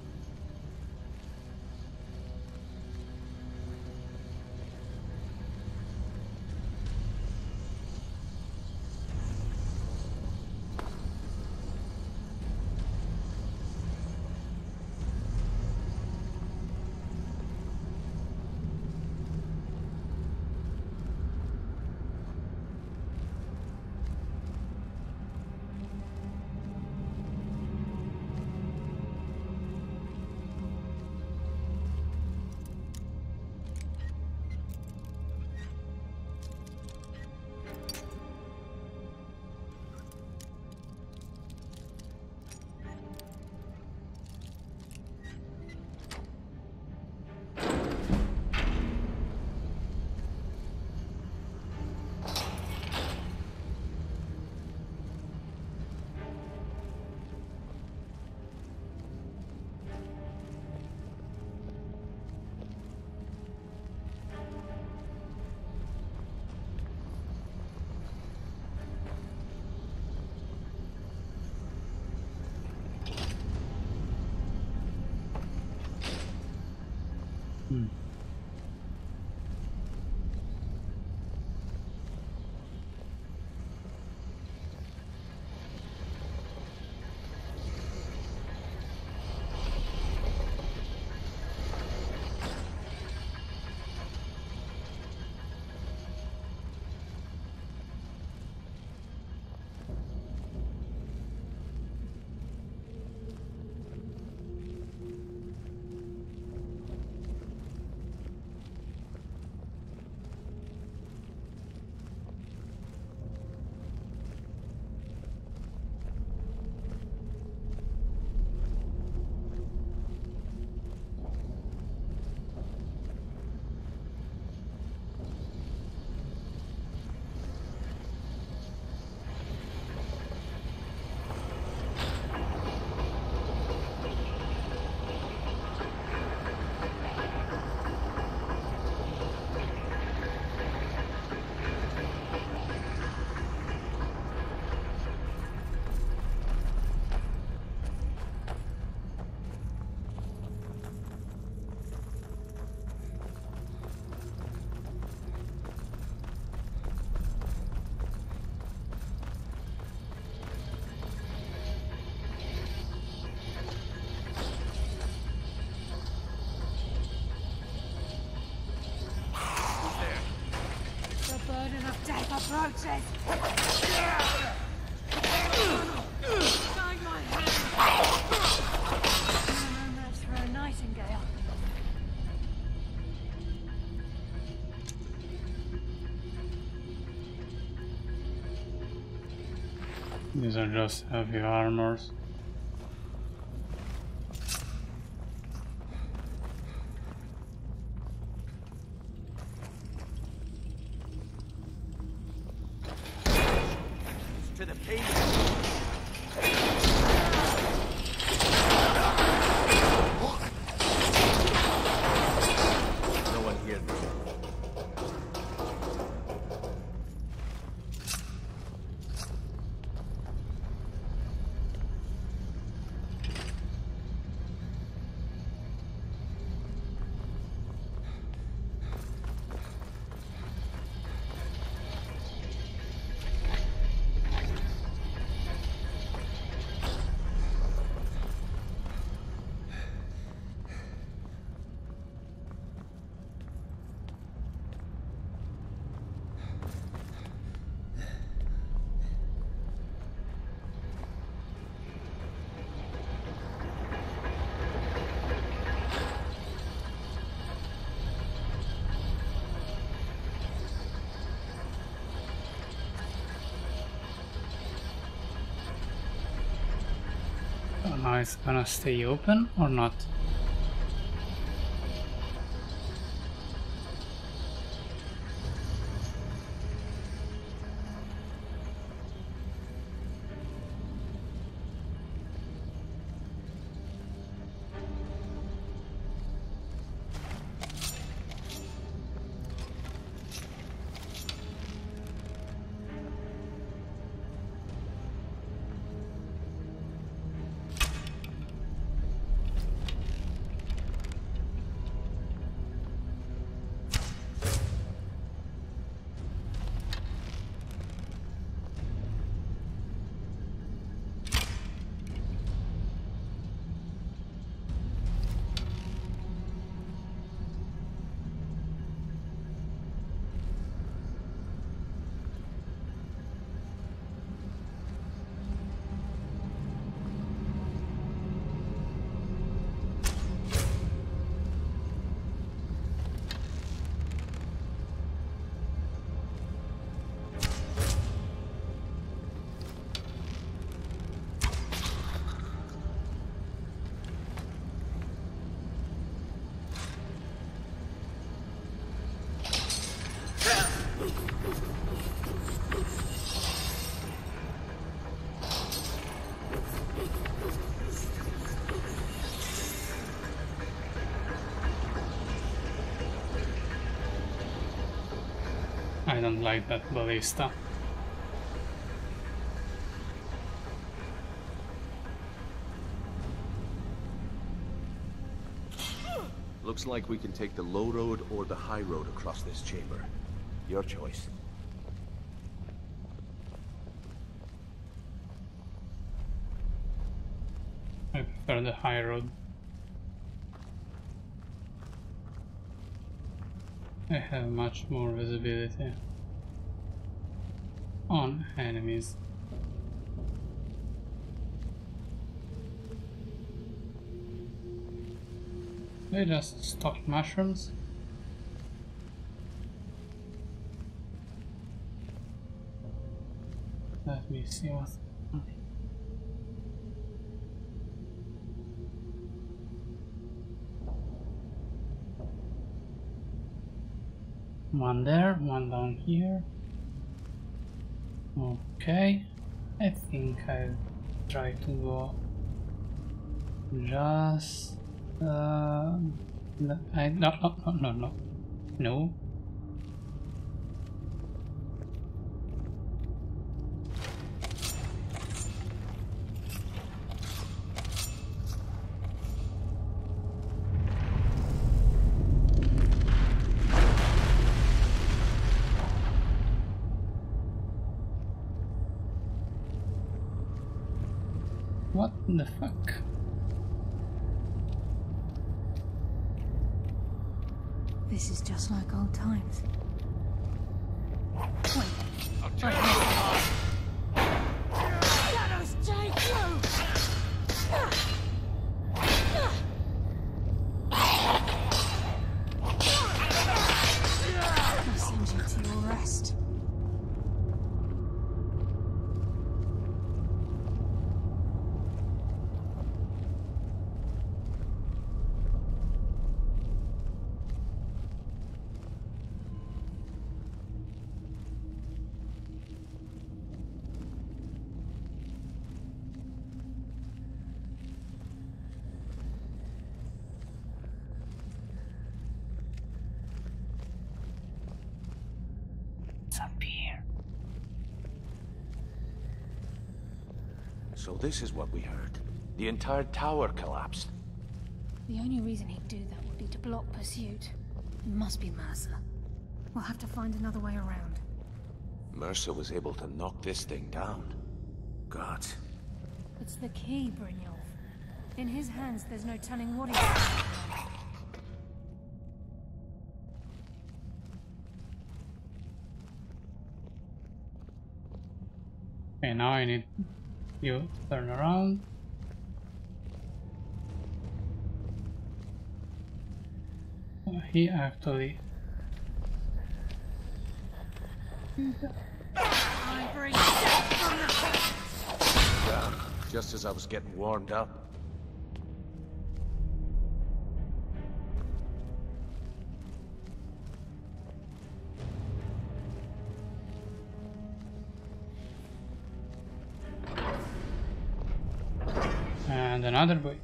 Approaches. Guide my hand. No match for a nightingale. These are just heavy armors. To the pavement. No one here. So now it's gonna stay open or not? I don't like that ballista. Looks like we can take the low road or the high road across this chamber. Your choice. I prefer the high road. I have much more visibility on enemies. They just stocked mushrooms. Let me see what's one there, one down here. Okay, I think I'll try to go just no. What the fuck? This is just like old times. Wait. Shadows take you! I'll send you to your rest. So this is what we heard. The entire tower collapsed. The only reason he'd do that would be to block pursuit. It must be Mercer. We'll have to find another way around. Mercer was able to knock this thing down. God. It's the key, Brynjolf. In his hands, there's no telling what he's doing. Okay, now I need you to turn around. He actually... Damn, just as I was getting warmed up. And another boy.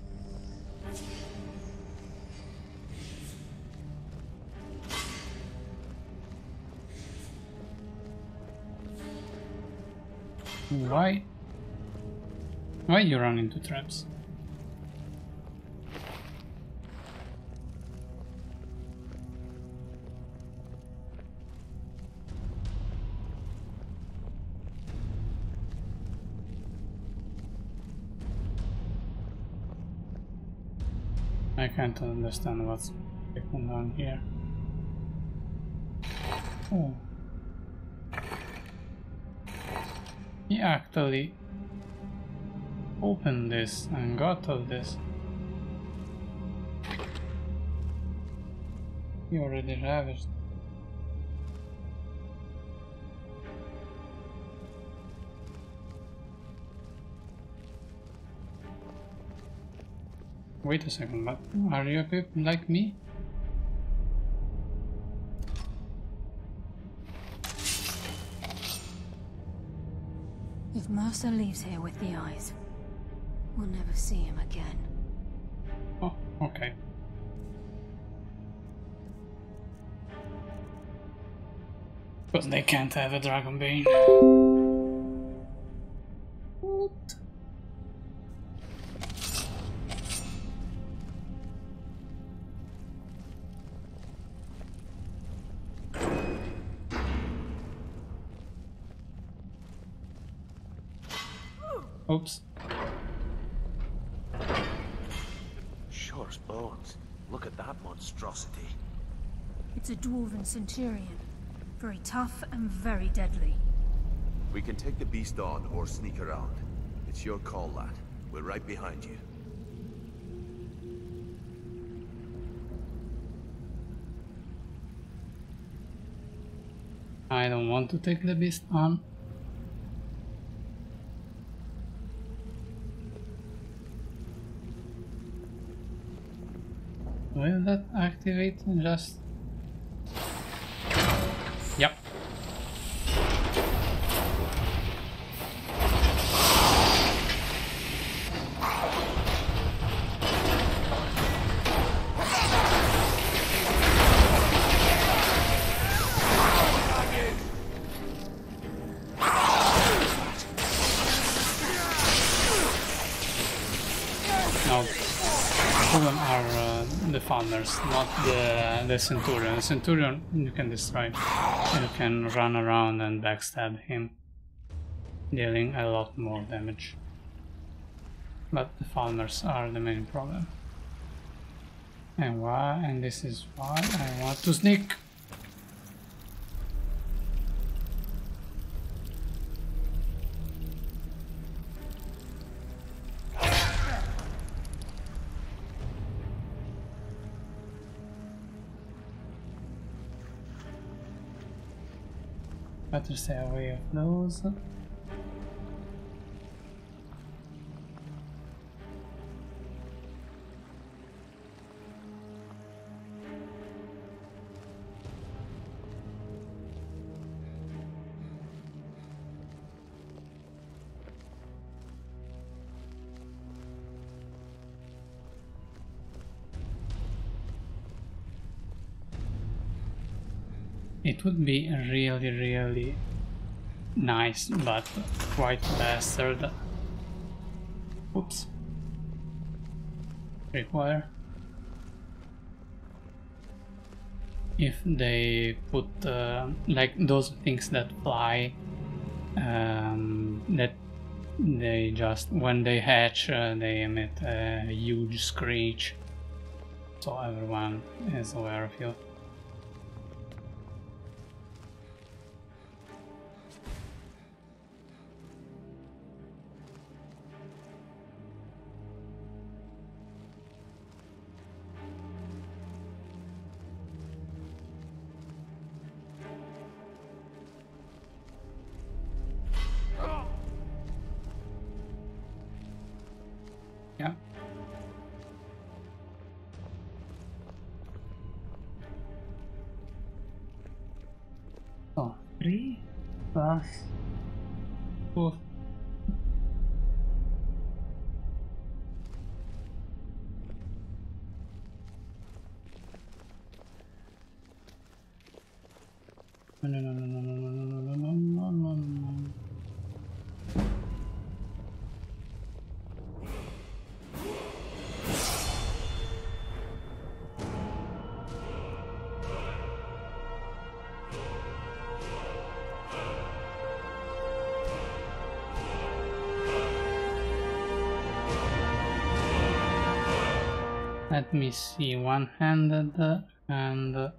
Why you run into traps? I can't understand what's going on here. Oh. He actually opened this and got all this. He already ravaged. Wait a second, but are you equipped like me? If Mercer leaves here with the eyes, we'll never see him again. Oh, okay. Because they can't have a Dragon Bane. What? Oops. Sure as bones. Look at that monstrosity. It's a dwarven centurion. Very tough and very deadly. We can take the beast on or sneak around. It's your call, lad. We're right behind you. I don't want to take the beast on. Will that activate just... Yep. No, problem are the farmers, not the centurion. The centurion you can destroy. You can run around and backstab him, dealing a lot more damage. But the farmers are the main problem. And why? And this is why I want to sneak. Better stay away of those. It would be really nice, but quite bastard. Oops. Require. If they put like those things that fly, that they just when they hatch they emit a huge screech, so everyone is aware of you. Yeah. So 3 plus 4. No. Let me see, one-handed and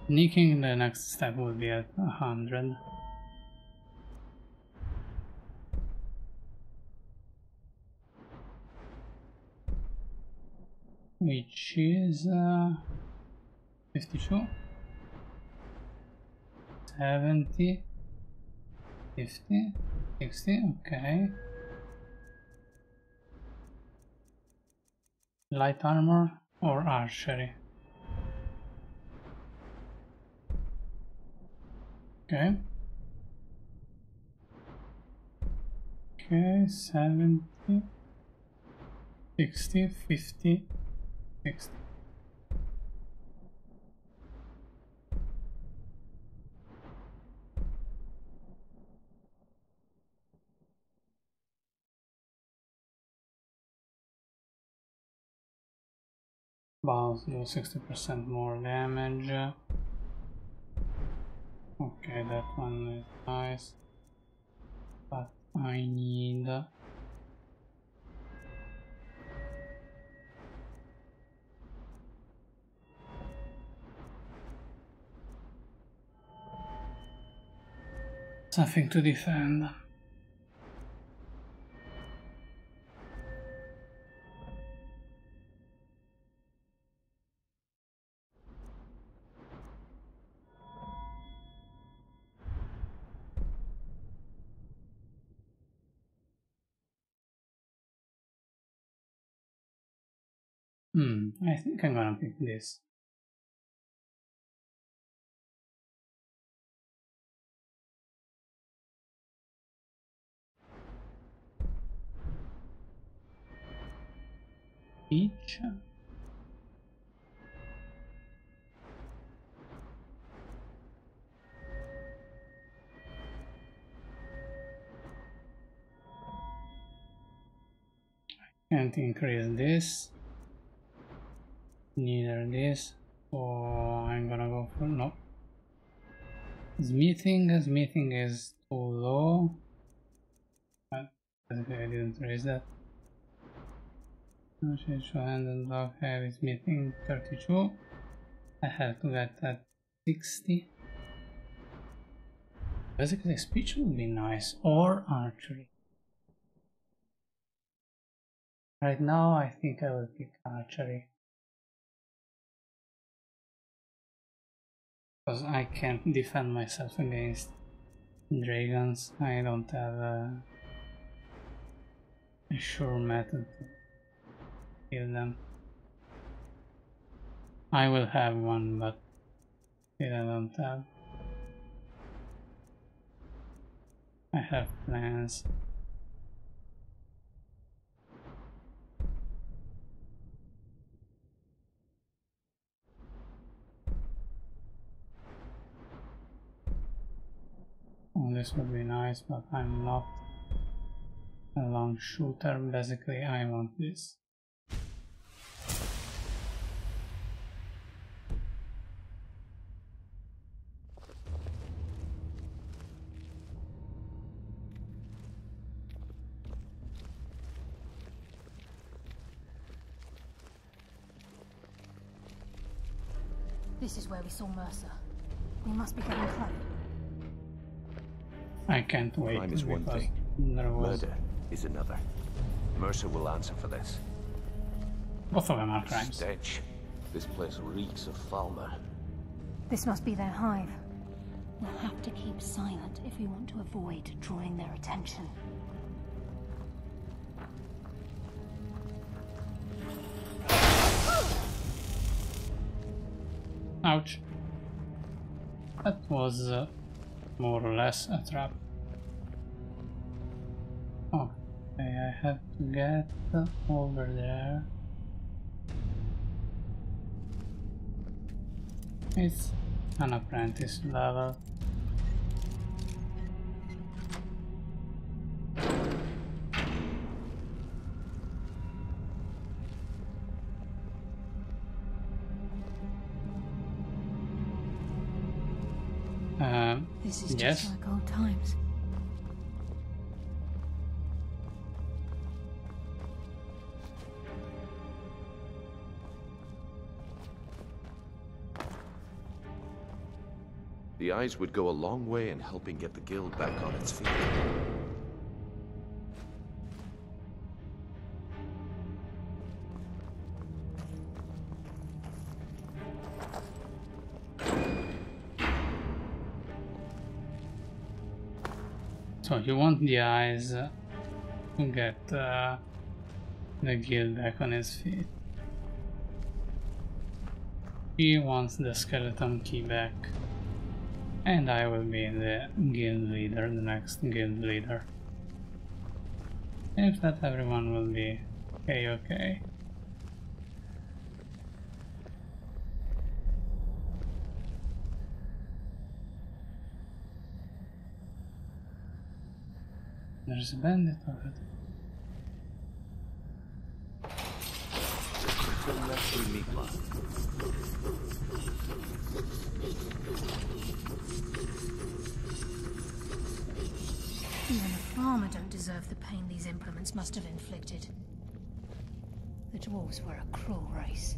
sneaking, the next step will be at 100. Which is 52, 70, 50, 60, okay. Light armor or archery? Okay. Okay, 70, 60, 50, 60. Bows do 60% more damage. Okay, that one is nice, but I need something to defend. I think I'm gonna pick this. Peach. Can't increase this. Neither this. So I'm gonna go for no. Smithing is too low. But I didn't raise that. Hand and dog heavy smithing 32. I have to get that 60. Basically speech would be nice, or archery. Right now I think I will pick archery. Because I can't defend myself against dragons. I don't have a sure method to kill them. I will have one, but still I don't have. I have plans. Oh, this would be nice, but I'm not a long shooter. Basically, I want this. This is where we saw Mercer. We must be getting close. I can't wait. Crime is one thing. Murder is another. Mercer will answer for this. Both of them are crimes. Stench. This place reeks of Falmer. This must be their hive. We'll have to keep silent if we want to avoid drawing their attention. Ouch. That was more or less a trap. Okay, I have to get over there. It's an apprentice level. This is yes. just like old times. The eyes would go a long way in helping get the guild back on its feet. So you want the eyes to get the guild back on its feet. He wants the skeleton key back. And I will be the guild leader, the next guild leader. If that, everyone will be okay. There's a bandit over there. Even a farmer don't deserve the pain these implements must have inflicted. The dwarves were a cruel race.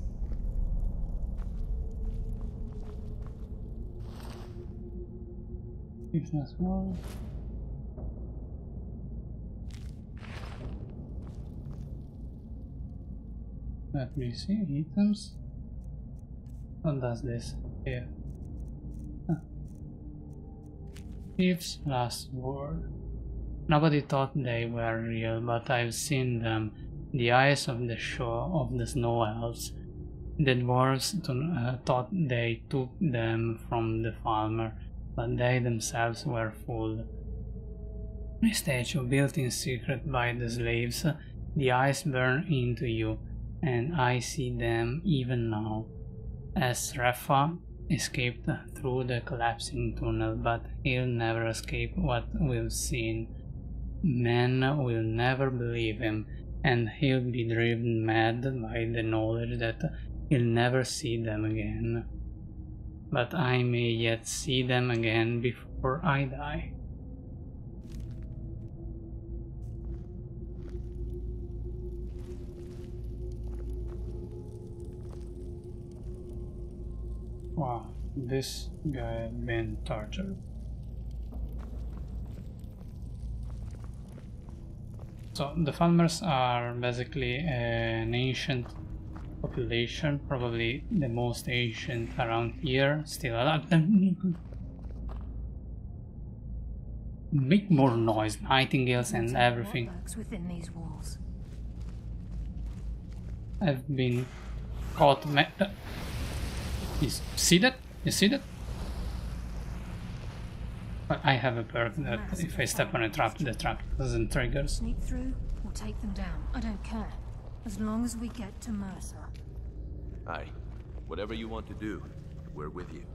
If that's all. Let me see items. What does this here? Thieves' last word. Nobody thought they were real, but I've seen them. The eyes of the shore of the snow elves. The dwarves thought they took them from the farmer, but they themselves were fooled. A statue built in secret by the slaves. The eyes burn into you, and I see them even now. As Rafa escaped through the collapsing tunnel, but he'll never escape what we've seen. Men will never believe him, and he'll be driven mad by the knowledge that he'll never see them again. But I may yet see them again before I die. Wow, this guy had been tortured. So the farmers are basically an ancient population, probably the most ancient around here, still alive. Make more noise, nightingales and everything. Within these walls. I've been caught. You see that? You see that? But I have a perk that if I step on a trap, the trap doesn't trigger. Sneak through or take them down. I don't care. As long as we get to Mercer. Aye. Whatever you want to do, we're with you.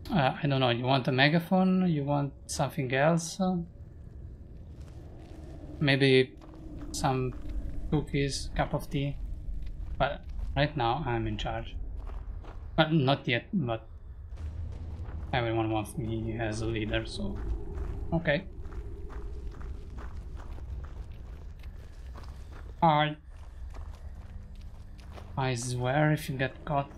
I don't know, you want a megaphone? You want something else? Maybe some cookies, cup of tea? But right now I'm in charge. But not yet, but everyone wants me as a leader, so okay. I swear if you get caught.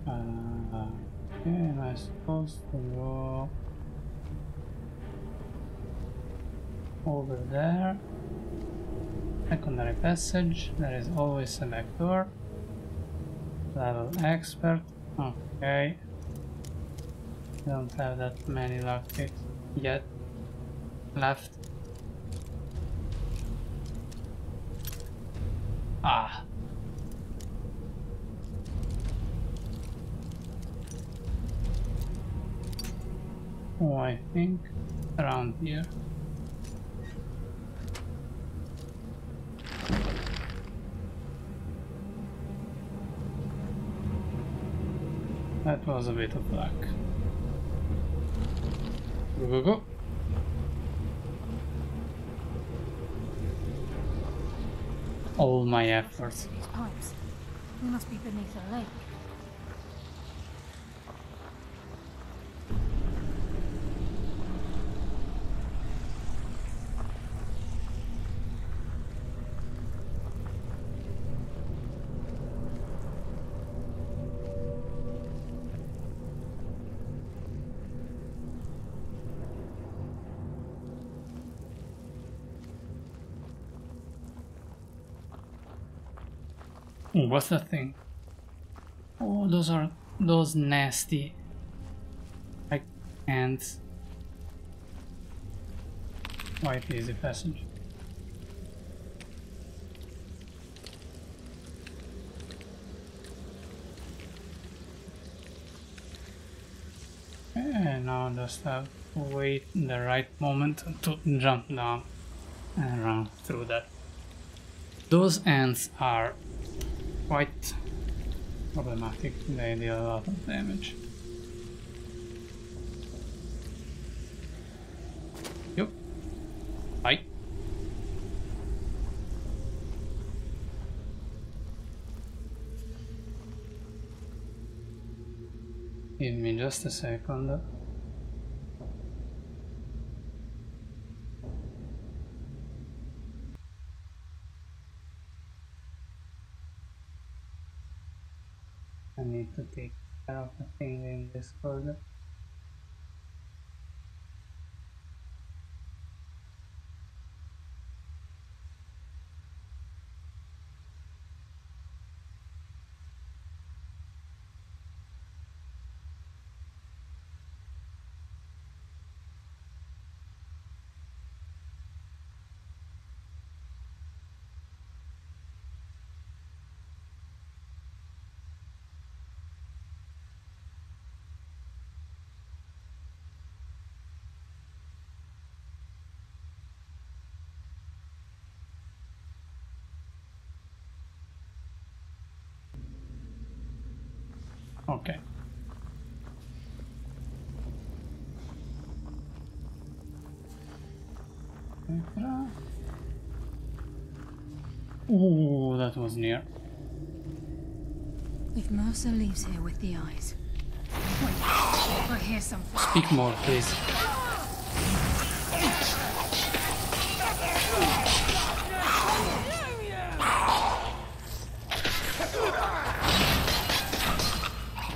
Okay, am I supposed to go over there? Secondary passage, there is always a back door. Level expert, okay. Don't have that many lockpicks yet left. Ah. Oh, I think around here. That was a bit of luck. Go, go, go. All my efforts. These pipes. We must be beneath a lake. Oh, what's that thing? Oh, those are those nasty like ants. Quite easy passage. And now just have to wait the right moment to jump down and run through that. Those ants are quite problematic, they deal a lot of damage. Give me just a second. I need to take care of the thing in Discord. Okay. Ooh, that was near. If Mercer leaves here with the eyes. Wait, I hear something. Speak more, please.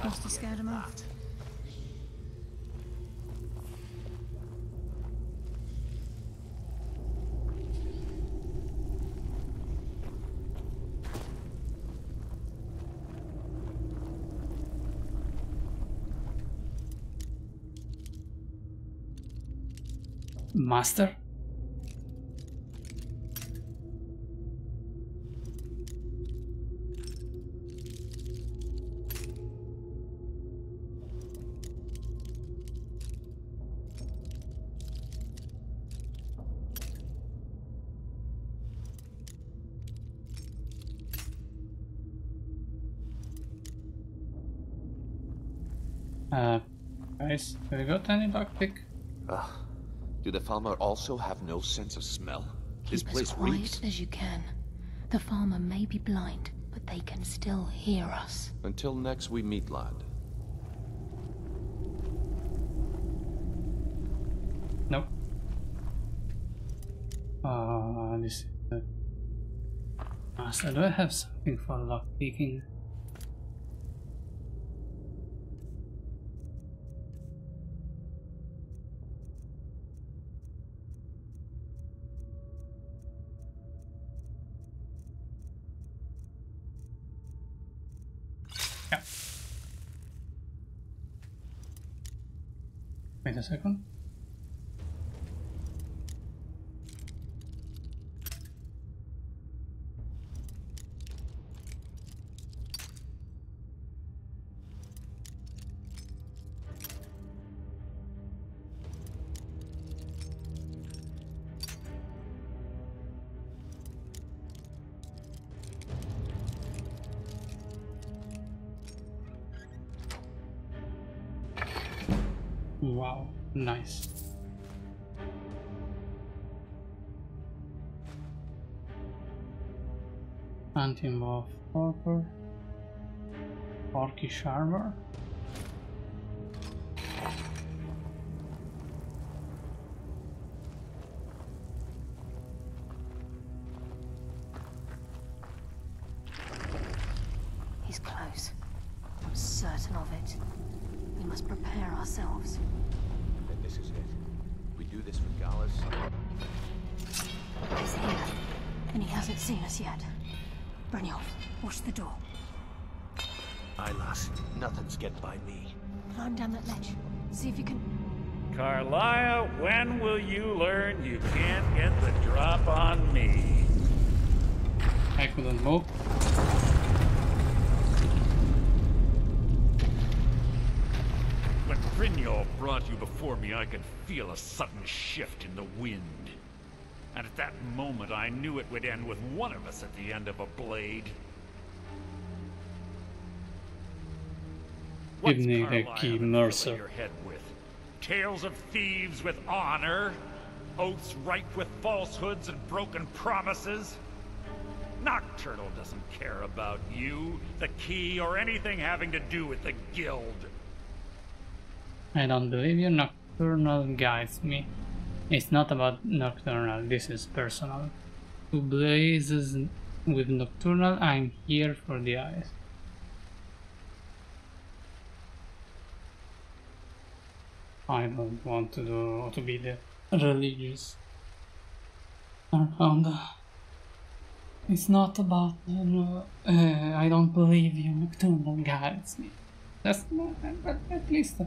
Must have scared him off. Master? Guys, have you got any lockpick? Do the farmer also have no sense of smell? This Keep as place quiet reeks. as you can. The farmer may be blind, but they can still hear us. Until next we meet, lad. Nope. This is the master. Do I have something for lockpicking? Yeah. Wait a second. Wow, nice. Anti-moth Porker. Orcish armor. He's close. I'm certain of it. We must prepare ourselves. Then this is it. We do this for Gallus. He's here, and he hasn't seen us yet. Brynjolf, watch the door. Aye, lass. Nothing's getting by me. Climb down that ledge. See if you can... Carlisle, when will you learn you can't get the drop on me? I couldn't move. When Brynjolf brought you before me, I could feel a sudden shift in the wind. And at that moment, I knew it would end with one of us at the end of a blade. Give me a key, Mercer. Your head with tales of thieves with honor, oaths ripe with falsehoods and broken promises. Nocturnal doesn't care about you, the key, or anything having to do with the guild. I don't believe you. Nocturnal guides me. It's not about Nocturnal, this is personal. To blazes with Nocturnal, I'm here for the eyes. I don't want to be the religious around. It's not about I don't believe you. Nocturnal guides me. That's not, but at least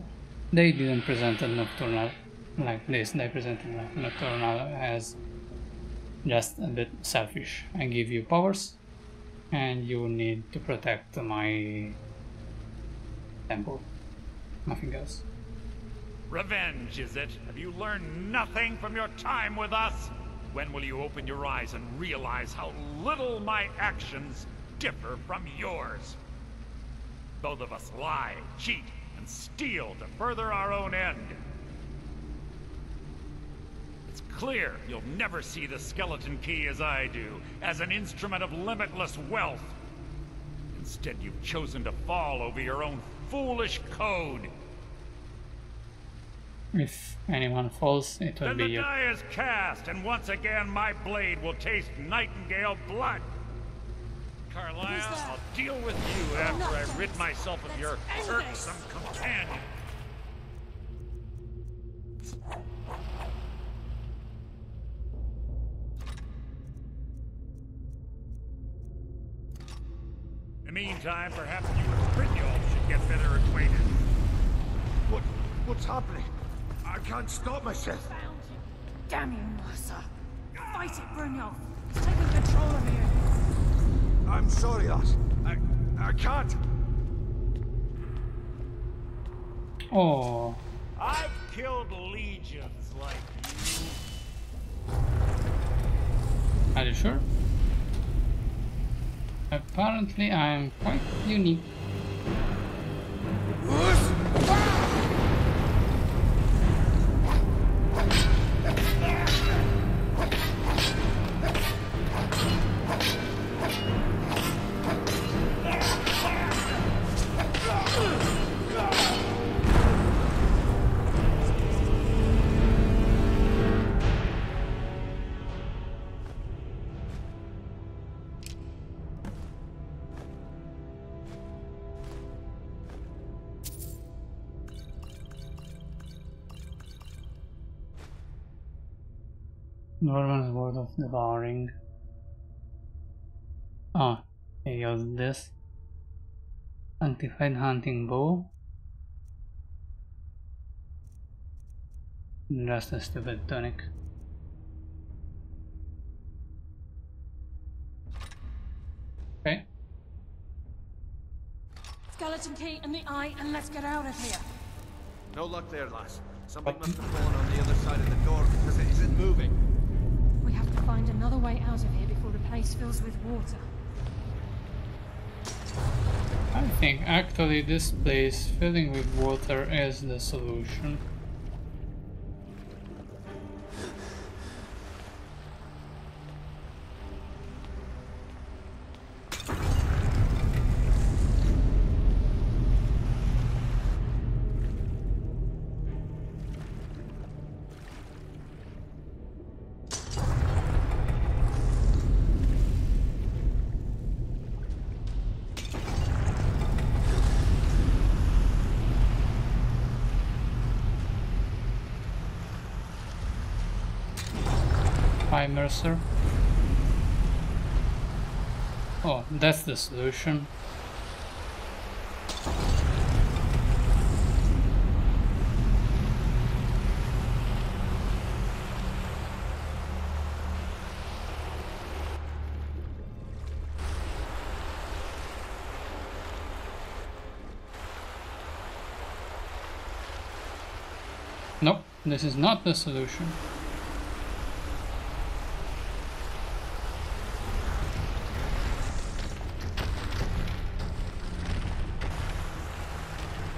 they didn't present a Nocturnal like this. They presented Nocturnal as just a bit selfish. I give you powers and you need to protect my temple. Nothing else. Revenge, is it? Have you learned nothing from your time with us? When will you open your eyes and realize how little my actions differ from yours? Both of us lie, cheat, and steal to further our own end. It's clear you'll never see the skeleton key as I do, as an instrument of limitless wealth. Instead, you've chosen to fall over your own foolish code. If anyone falls, it will Then be the you. die is cast, and once again my blade will taste Nightingale blood. Carlisle, I'll deal with you after I rid myself of your irksome companion. In the meantime, perhaps you and Brynjolf should get better acquainted. What's happening? I can't stop myself. Damn you, Mercer. Fight it, Brynjolf. He's taking control of you. I'm sorry, lass. I can't. Oh. I've killed legions like you. Are you sure? Apparently I'm quite unique. Norman's Word of Devouring. Oh, he used this. Sanctified Hunting Bow. Just a stupid tonic. Okay. Skeleton key in the eye, and let's get out of here. No luck there, lass. Something must have fallen on the other side of the door because it isn't moving. We have to find another way out of here before the place fills with water. I think actually this place filling with water is the solution. Hi, Mercer. Oh, that's the solution. Nope, this is not the solution.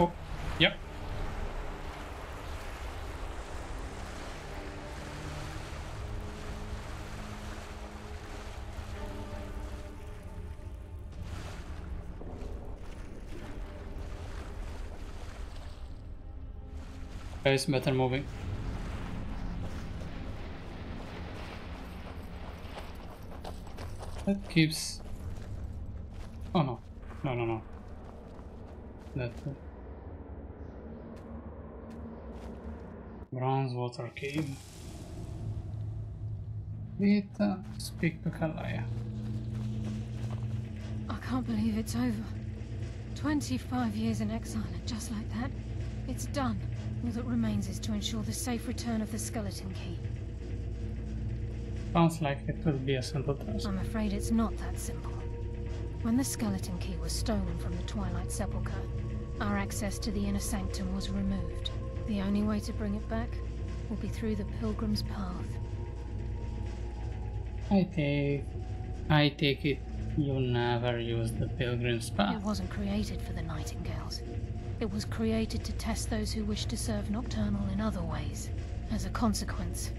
Oh, yep. Guys, better moving. That keeps... Oh no. No. That... Bronze water cave. Vita, speak to Kalaya. I can't believe it's over. 25 years in exile, and just like that, it's done. All that remains is to ensure the safe return of the skeleton key. Sounds like it will be a simple task. I'm afraid it's not that simple. When the skeleton key was stolen from the Twilight Sepulchre, our access to the inner sanctum was removed. The only way to bring it back will be through the Pilgrim's Path. I take it you never used the Pilgrim's Path. It wasn't created for the Nightingales. It was created to test those who wish to serve Nocturnal in other ways. As a consequence,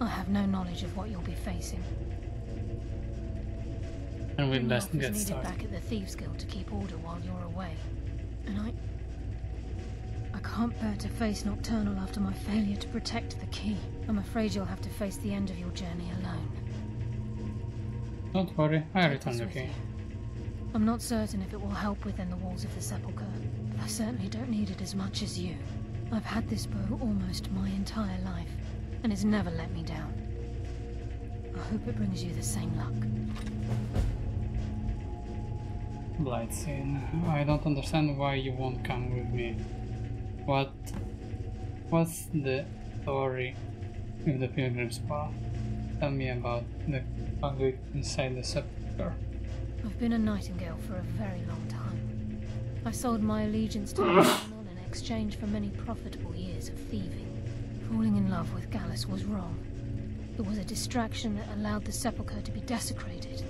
I have no knowledge of what you'll be facing. And we'd best Bring get needed started. back at the Thieves Guild to keep order while you're away. And I can't bear to face Nocturnal after my failure to protect the key. I'm afraid you'll have to face the end of your journey alone. Don't worry, I return the with key. you. I'm not certain if it will help within the walls of the Sepulchre, but I certainly don't need it as much as you. I've had this bow almost my entire life, and it's never let me down. I hope it brings you the same luck. Blight Scene. I don't understand why you won't come with me. What's the story with the Pilgrim's Path? Tell me about the conduit inside the sepulchre. I've been a Nightingale for a very long time. I sold my allegiance to Nocturnal in exchange for many profitable years of thieving. Falling in love with Gallus was wrong. It was a distraction that allowed the sepulchre to be desecrated,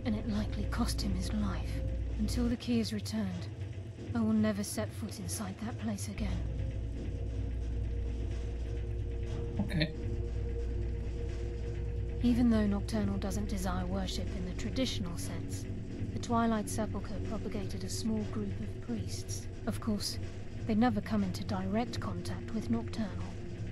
and it likely cost him his life. Until the key is returned, I will never set foot inside that place again. Okay. Even though Nocturnal doesn't desire worship in the traditional sense, the Twilight Sepulchre propagated a small group of priests. Of course, they'd never come into direct contact with Nocturnal,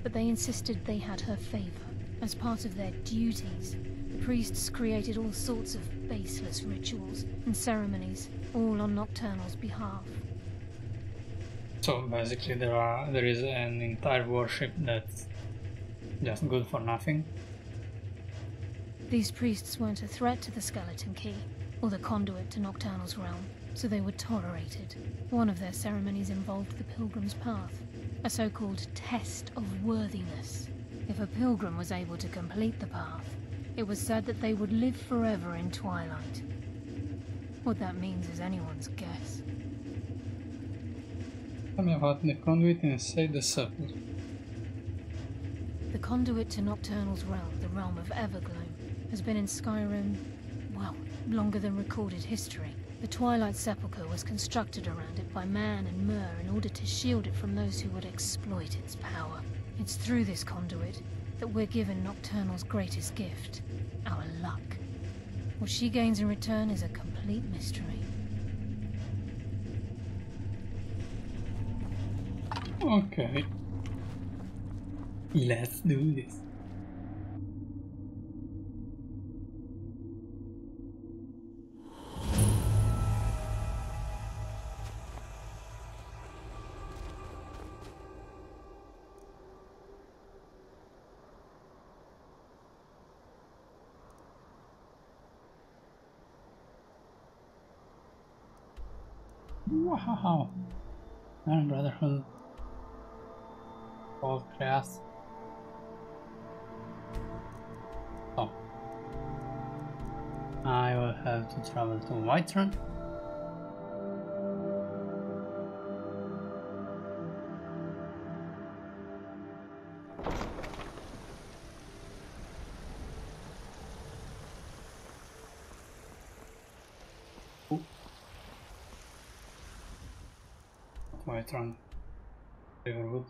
but they insisted they had her favor. As part of their duties, the priests created all sorts of baseless rituals and ceremonies, all on Nocturnal's behalf. So basically there is an entire worship that's just good for nothing. These priests weren't a threat to the skeleton key, or the conduit to Nocturnal's realm, so they were tolerated. One of their ceremonies involved the Pilgrim's Path, a so-called test of worthiness. If a pilgrim was able to complete the path, it was said that they would live forever in Twilight. What that means is anyone's guess. Tell me about the conduit inside the sepulchre. The conduit to Nocturnal's realm, the realm of Everglow, has been in Skyrim, well, longer than recorded history. The Twilight Sepulchre was constructed around it by Man and Myr in order to shield it from those who would exploit its power. It's through this conduit that we're given Nocturnal's greatest gift, our luck. What she gains in return is a complete mystery. Okay. Let's do this. Wow. Iron Brotherhood. Old class. Oh. I will have to travel to Whiterun. Whiterun. Riverwood.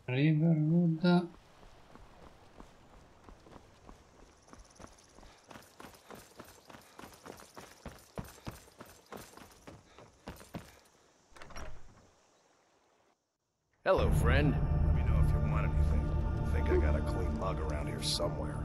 Riverwood. Hello, friend. Let me know if you want anything. I think I got a clean mug around here somewhere.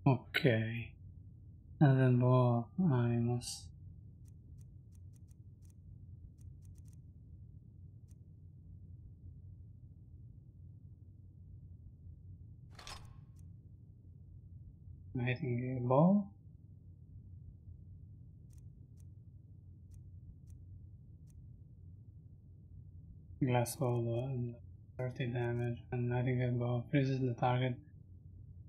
Okay. And then more I must hitting a ball. Glass ball and 30 damage, and hitting a ball freezes the target.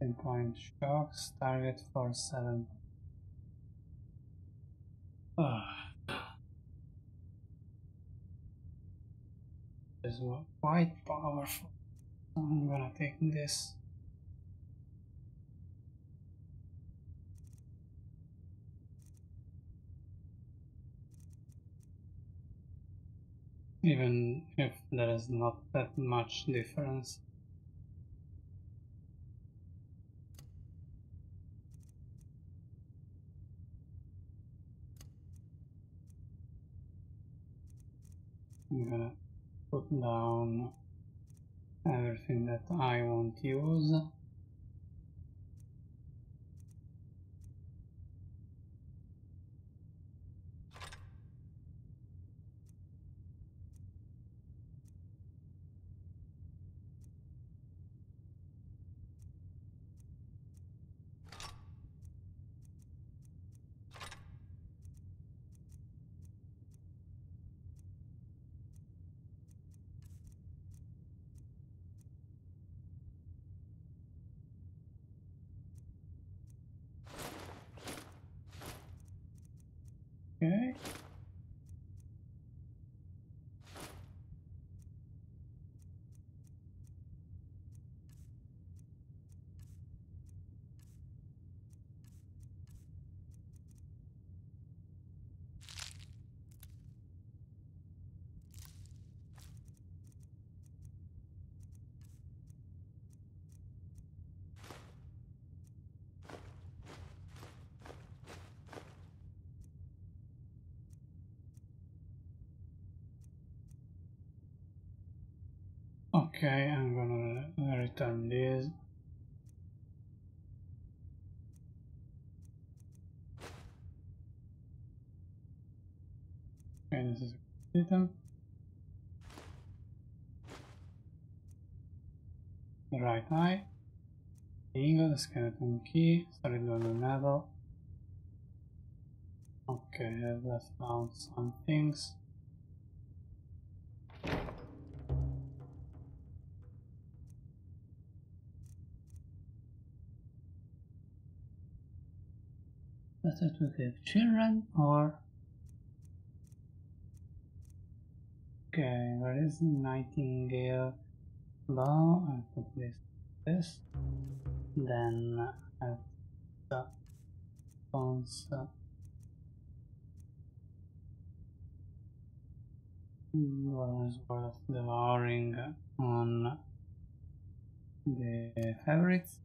10 point shocks target for 7. This is quite powerful. I'm gonna take this. Even if there is not that much difference. I'm gonna put down everything that I won't use. Okay. Okay, I'm gonna return this. Okay, this is a item. The right eye. The ingot, the skeleton key, solid golden medal. Okay, let's found some things. Better to give children or... Okay, where is Nightingale bow? I put this. Then at the bones was worth devouring on the favorites.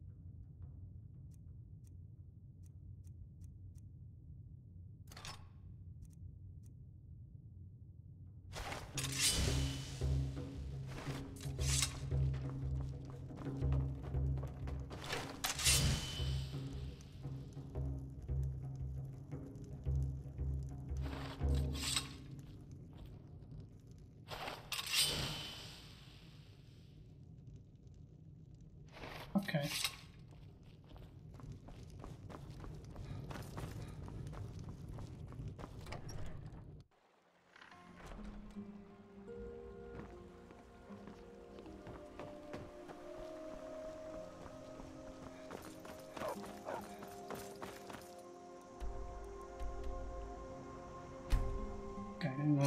Okay.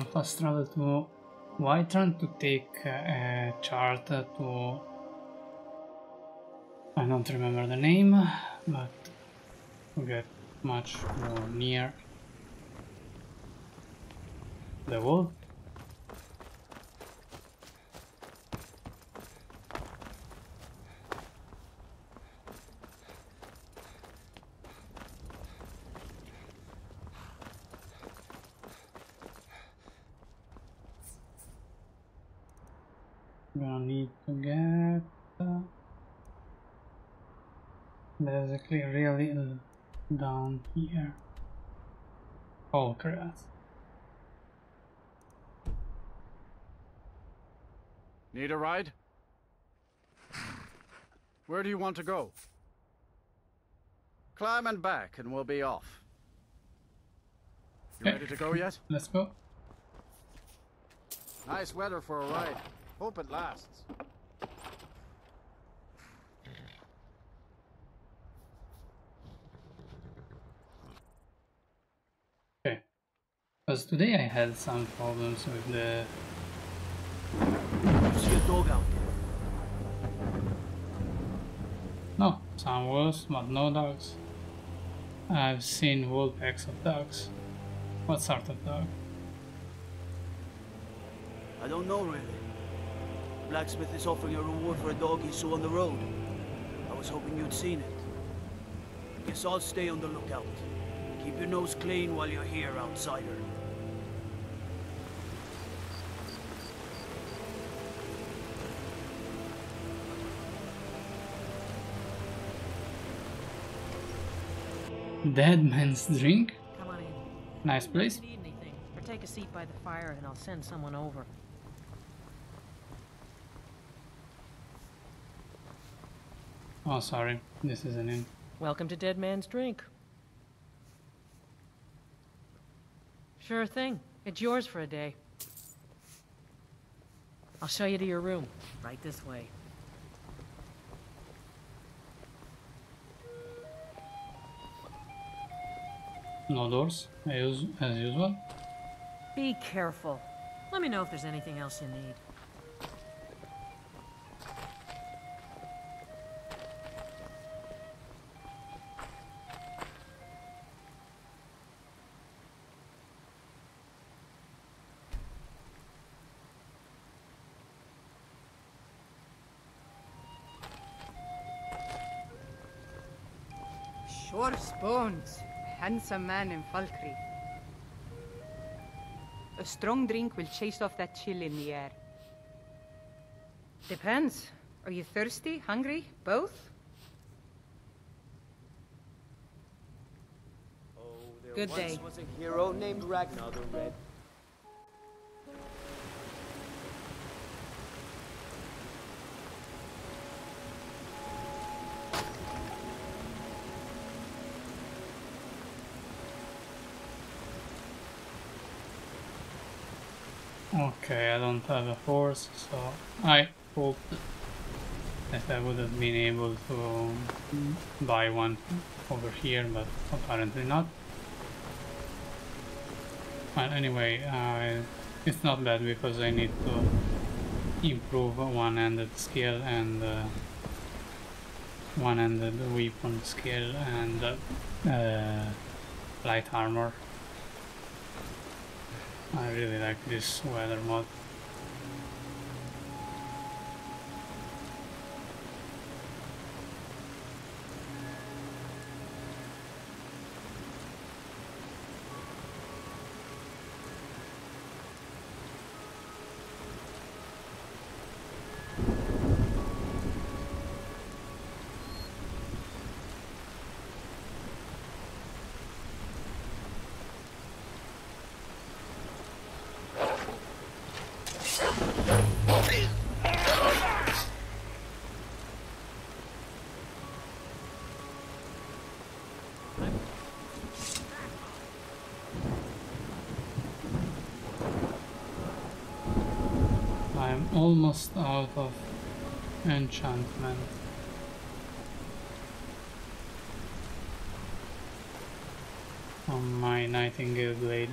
fast travel to Whiterun to take a chart to... I don't remember the name, but to get much more near the wolf. Gonna need to get basically really down here. Oh crap. Need a ride? Where do you want to go? Climb and back and we'll be off. You ready to go yet? Let's go. Nice weather for a ride. Hope it lasts. Okay. Because today I had some problems with the... See a dog out there? No, some wolves, but no dogs. I've seen whole packs of dogs. What sort of dog? I don't know really. The blacksmith is offering a reward for a dog he saw on the road. I was hoping you'd seen it. Guess I'll stay on the lookout. Keep your nose clean while you're here, outsider. Dead Man's Drink? Come on in. Nice place. If you need anything, or take a seat by the fire and I'll send someone over. Oh, sorry. This is an inn. Welcome to Dead Man's Drink. Sure thing. It's yours for a day. I'll show you to your room. Right this way. No doors, as usual. Be careful. Let me know if there's anything else you need. Shor's bones. Handsome man in Falkreath. A strong drink will chase off that chill in the air. Depends. Are you thirsty, hungry, both? Good day. Once was a hero named Ragnar the Red. Okay, I don't have a horse, so I hoped that I would have been able to buy one over here, but apparently not. Well, anyway, it's not bad because I need to improve one-handed skill and one-handed weapon skill and light armor. I really like this weather mod. I'm almost out of enchantment. On my Nightingale blade.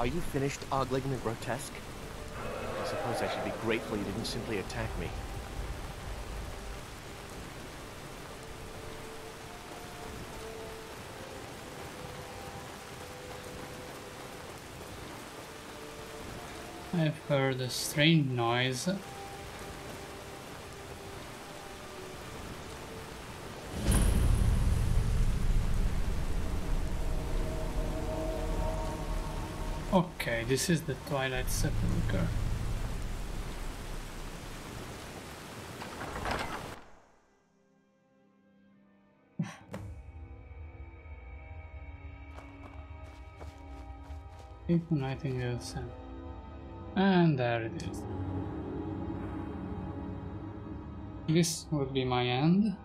Are you finished ogling the grotesque? I suppose I should be grateful you didn't simply attack me. I've heard a strange noise. Okay, this is the Twilight Sepulchre. People Nightingale Center. And there it is. This would be my end.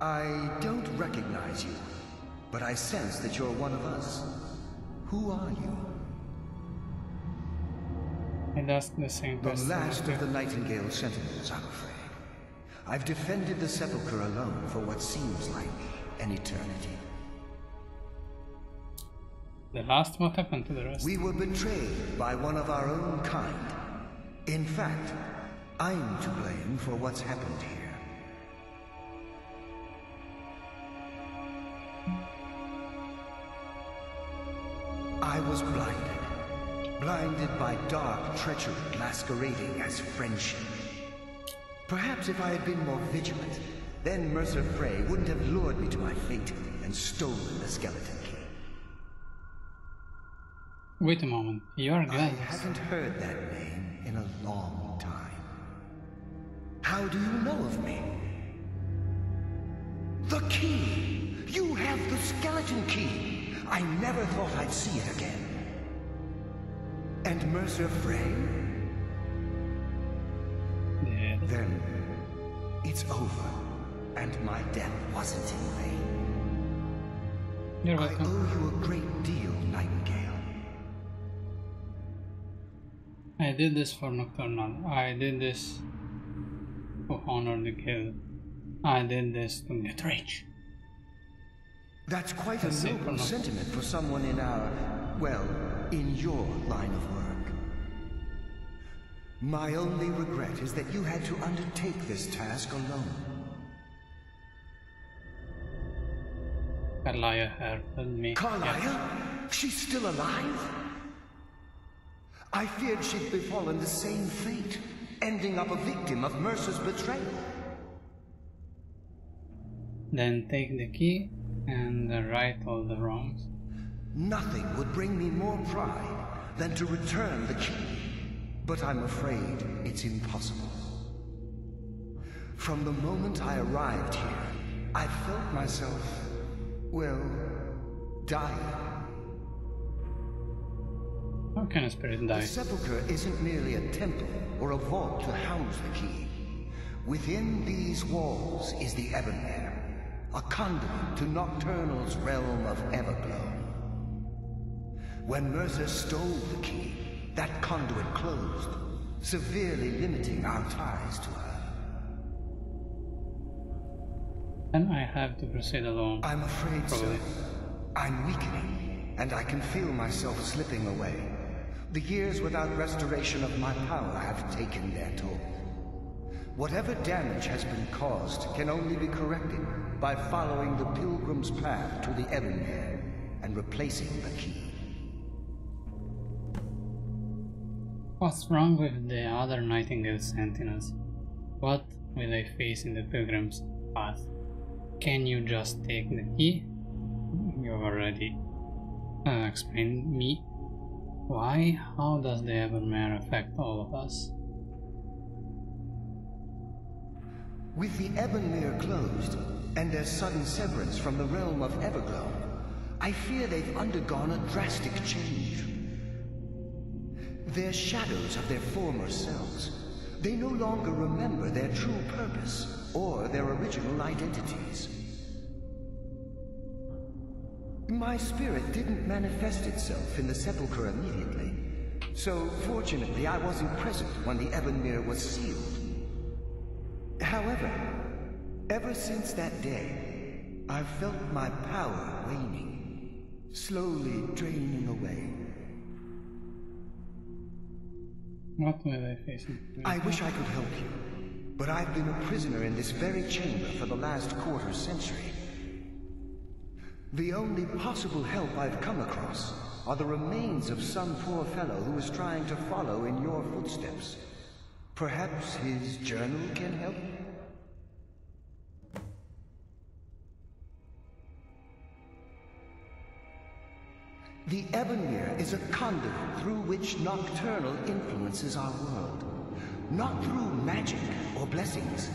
I don't recognize you, but I sense that you're one of us. Who are you? I'd ask the same question. The last of the Nightingale Sentinels, I'm afraid. I've defended the Sepulchre alone for what seems like an eternity. The last, what happened to the rest? We were betrayed by one of our own kind. In fact, I'm to blame for what's happened here. I was blinded by dark treachery masquerading as friendship. Perhaps if I had been more vigilant, then Mercer Frey wouldn't have lured me to my fate and stolen the skeleton key. Wait a moment, you're I haven't heard that name in a long time. How do you know of me? The key! You have the skeleton key! I never thought I'd see it again. And Mercer Frey? Yeah. Then it's over, and my death wasn't in vain. You're welcome. I owe you a great deal, Nightingale. I did this for Nocturnal. I did this to honor the guild. I did this to get rich. That's quite a noble sentiment for someone in our, well, in your line of work. My only regret is that you had to undertake this task alone. Carlia helped me. Carlia? Yeah. She's still alive? I feared she'd befallen the same fate, ending up a victim of Mercer's betrayal. Then take the key and right all the wrongs. Nothing would bring me more pride than to return the key, but I'm afraid it's impossible. From the moment I arrived here, I felt myself, well, dying. How can a spirit die? The Sepulchre isn't merely a temple or a vault to house the key. Within these walls is the Ebonmere, a conduit to Nocturnal's realm of Everglow. When Mercer stole the key, that conduit closed, severely limiting our ties to her. Then I have to proceed alone. I'm afraid so. I'm weakening, and I can feel myself slipping away. The years without restoration of my power have taken their toll. Whatever damage has been caused can only be corrected by following the pilgrim's path to the Ebonmere and replacing the key. What's wrong with the other Nightingale Sentinels? What will I face in the pilgrim's path? Can you just take the key? You already explained me. Why? How does the Evermare affect all of us? With the Ebonmere closed, and their sudden severance from the realm of Everglow, I fear they've undergone a drastic change. They're shadows of their former selves. They no longer remember their true purpose or their original identities. My spirit didn't manifest itself in the Sepulchre immediately, so fortunately I wasn't present when the Ebonmere was sealed. However, ever since that day, I've felt my power waning, slowly draining away. What will I face? I wish I could help you, but I've been a prisoner in this very chamber for the last quarter century. The only possible help I've come across are the remains of some poor fellow who is trying to follow in your footsteps. Perhaps his journal can help? The Ebonmere is a conduit through which Nocturnal influences our world. Not through magic or blessings,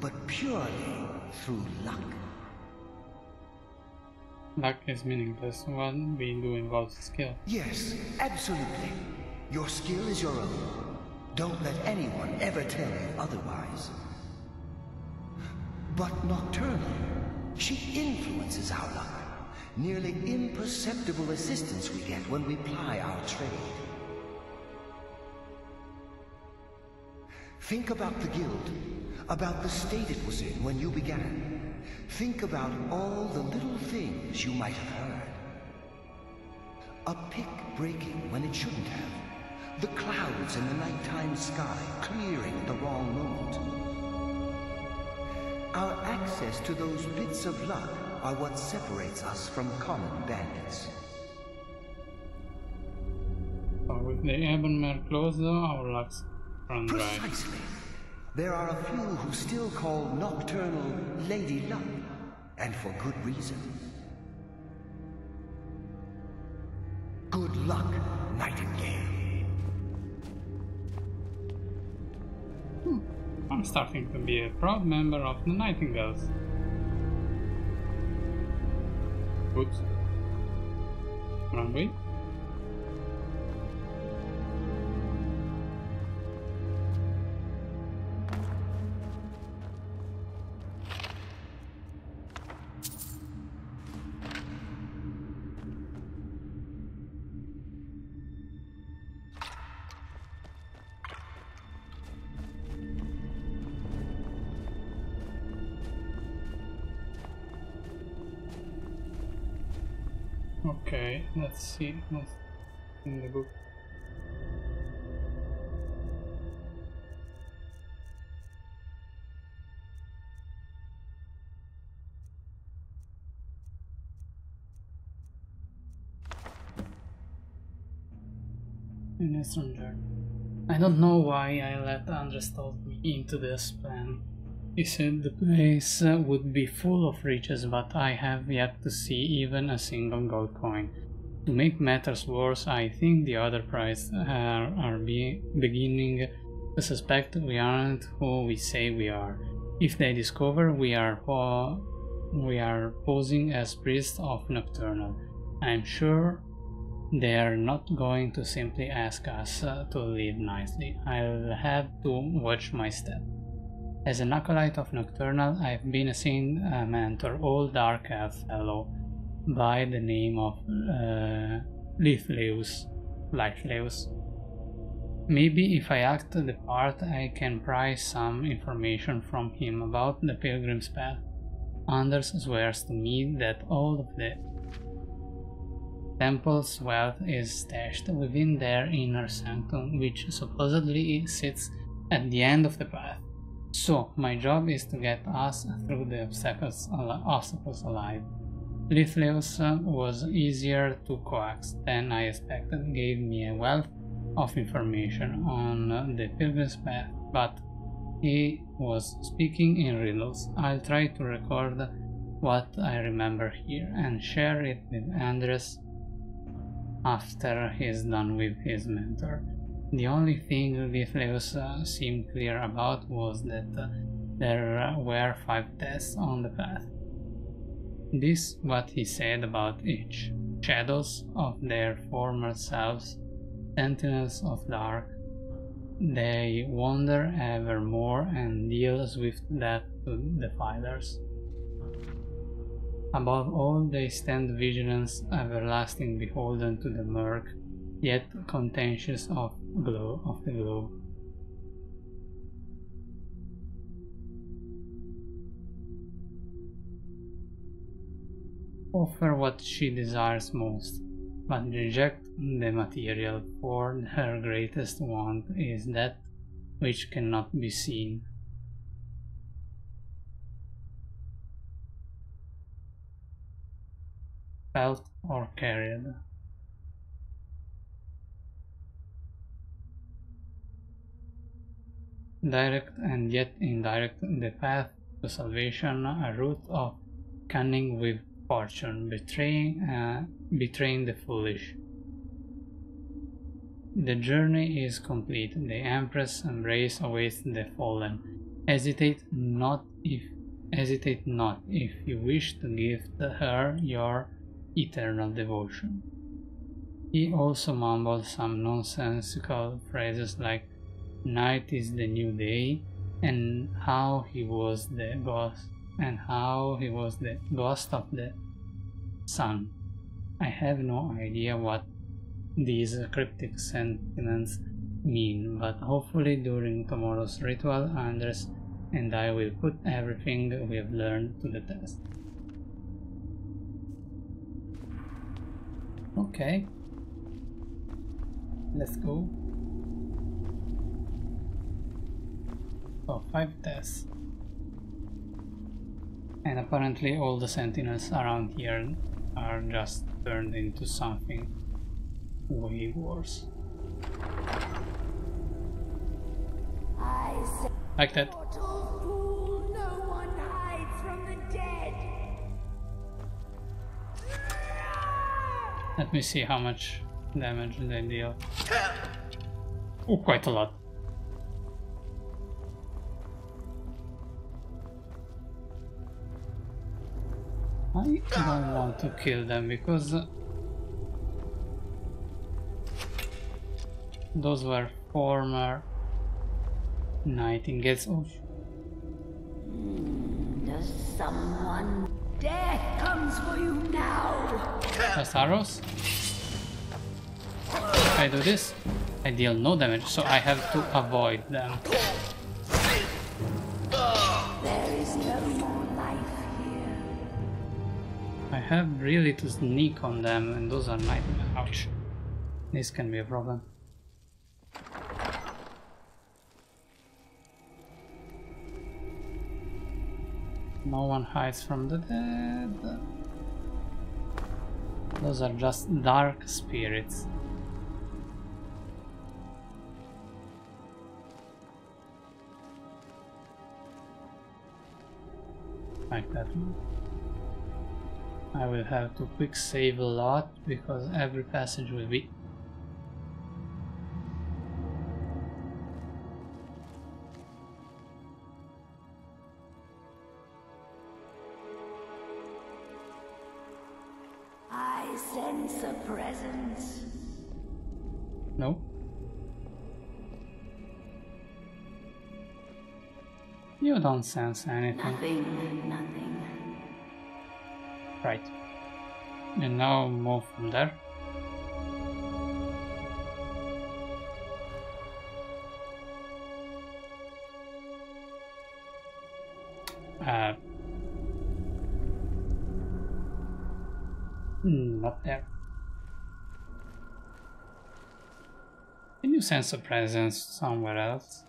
but purely through luck. Luck is meaningless. What we do involves skill. Yes, absolutely. Your skill is your own. Don't let anyone ever tell you otherwise. But Nocturnal, she influences our luck. Nearly imperceptible assistance we get when we ply our trade. Think about the guild, about the state it was in when you began. Think about all the little things you might have heard. A pick breaking when it shouldn't have. The clouds in the nighttime sky clearing at the wrong moment. Our access to those bits of luck are what separates us from common bandits. So with the Ebonmere closed, our luck's run dry. Precisely. There are a few who still call Nocturnal Lady Luck, and for good reason. Good luck, Nightingale. I'm starting to be a proud member of the Nightingales. Oops. Wrong way. Okay, let's see what's in the book. An stranger. I don't know why I let Andres talk me into this plan. He said the place would be full of riches, but I have yet to see even a single gold coin. To make matters worse, I think the other prize are beginning to suspect we aren't who we say we are. If they discover we are posing as priests of Nocturnal, I'm sure they are not going to simply ask us to live nicely. I'll have to watch my step. As an acolyte of Nocturnal, I've been assigned a mentor, old dark elf fellow by the name of Lithlaeus. Maybe if I act the part, I can pry some information from him about the Pilgrim's Path. Anders swears to me that all of the temple's wealth is stashed within their inner sanctum, which supposedly sits at the end of the path. So, my job is to get us through the obstacles alive. Lithlaeus was easier to coax than I expected, gave me a wealth of information on the Pilgrim's Path, but he was speaking in riddles. I'll try to record what I remember here and share it with Andres after he's done with his mentor. The only thing Lithlaeus seemed clear about was that there were 5 tests on the path. This what he said about each. Shadows of their former selves, sentinels of dark. They wander evermore and deal swift death to defilers. Above all, they stand vigilance, everlasting, beholden to the murk, yet contentious of the globe. offer what she desires most, but reject the material, for her greatest want is that which cannot be seen. Felt or carried. Direct and yet indirect, the path to salvation, a route of cunning with fortune, betraying the foolish. The journey is complete, the Empress' embrace awaits the fallen. Hesitate not if you wish to give her your eternal devotion. He also mumbled some nonsensical phrases like night is the new day, and how he was the ghost of the sun. I have no idea what these cryptic sentiments mean, but hopefully during tomorrow's ritual Anders and I will put everything we have learned to the test. Okay, let's go. So 5 tests. And apparently all the sentinels around here are just turned into something way worse. Like that. No one hides from the dead. Let me see how much damage they deal. Oh, quite a lot. I don't want to kill them because those were former nightingales. Oh. Does someone? Death comes for you now. Just arrows. If I do this, I deal no damage, so I have to avoid them. There is no more life here. I have really to sneak on them, and those are nightmares. Ouch. This can be a problem. No one hides from the dead. Those are just dark spirits. Like that one. I will have to quick save a lot because every passage will be I sense a presence. no. You don't sense anything. Nothing. Right. And now move from there. Not there. Can you sense a presence somewhere else?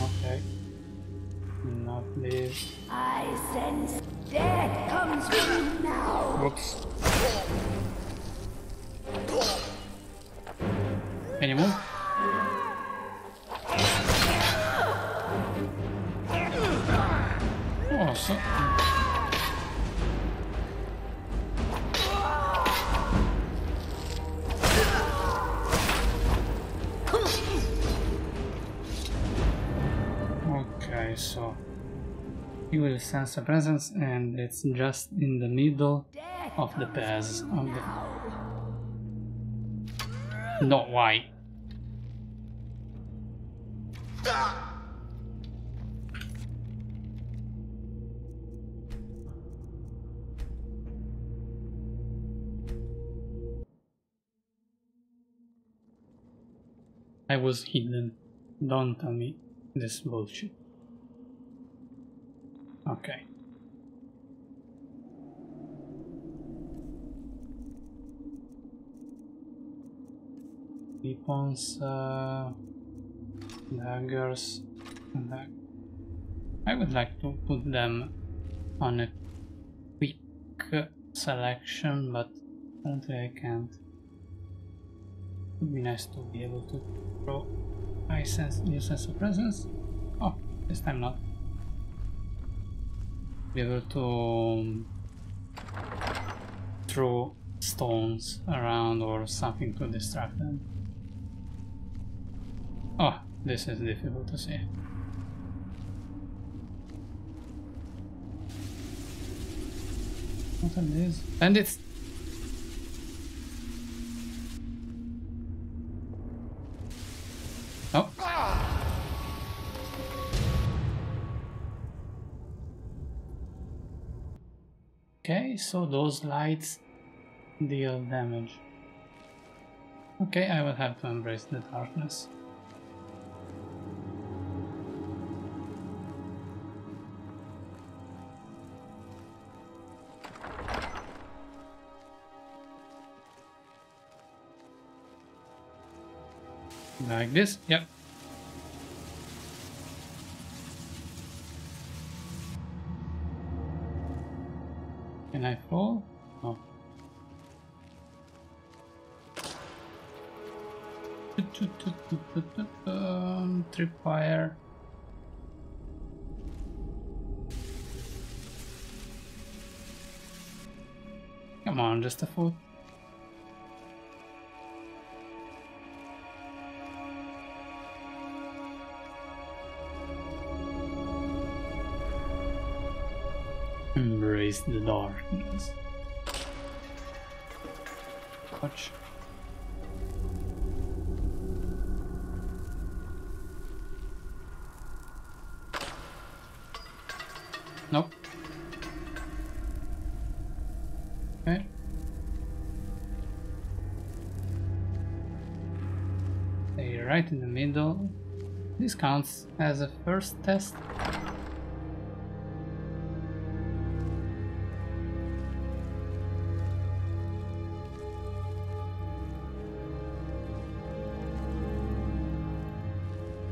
Okay. Not this. I sense death comes for you now. Whoops. Can you move? Oh, so... Okay, so... you will sense a presence and it's just in the middle of the pass. Not why. I was hidden. Don't tell me this bullshit. Okay. Weapons, daggers. I would like to put them on a quick selection, but apparently I can't. It would be nice to be able to throw new sense of presence. Oh, this time not. Be able to throw stones around or something to distract them. Oh, this is difficult to see. What are these? Bandits! Oh. Okay, so those lights deal damage. Okay, I will have to embrace the darkness. Like this? Yep. Can I fall? No. Tripwire. Come on, just a foot. Embrace the darkness. Watch. Nope. Okay. Stay right in the middle. This counts as a first test.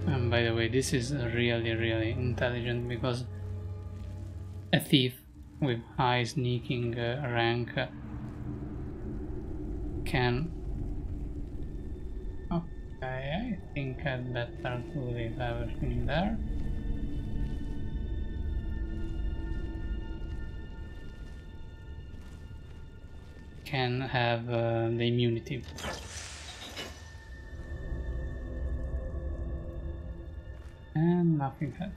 And by the way, this is really intelligent, because a thief with high sneaking rank can... Okay, I think I'd better to leave everything there. Can have the immunity. And nothing happened.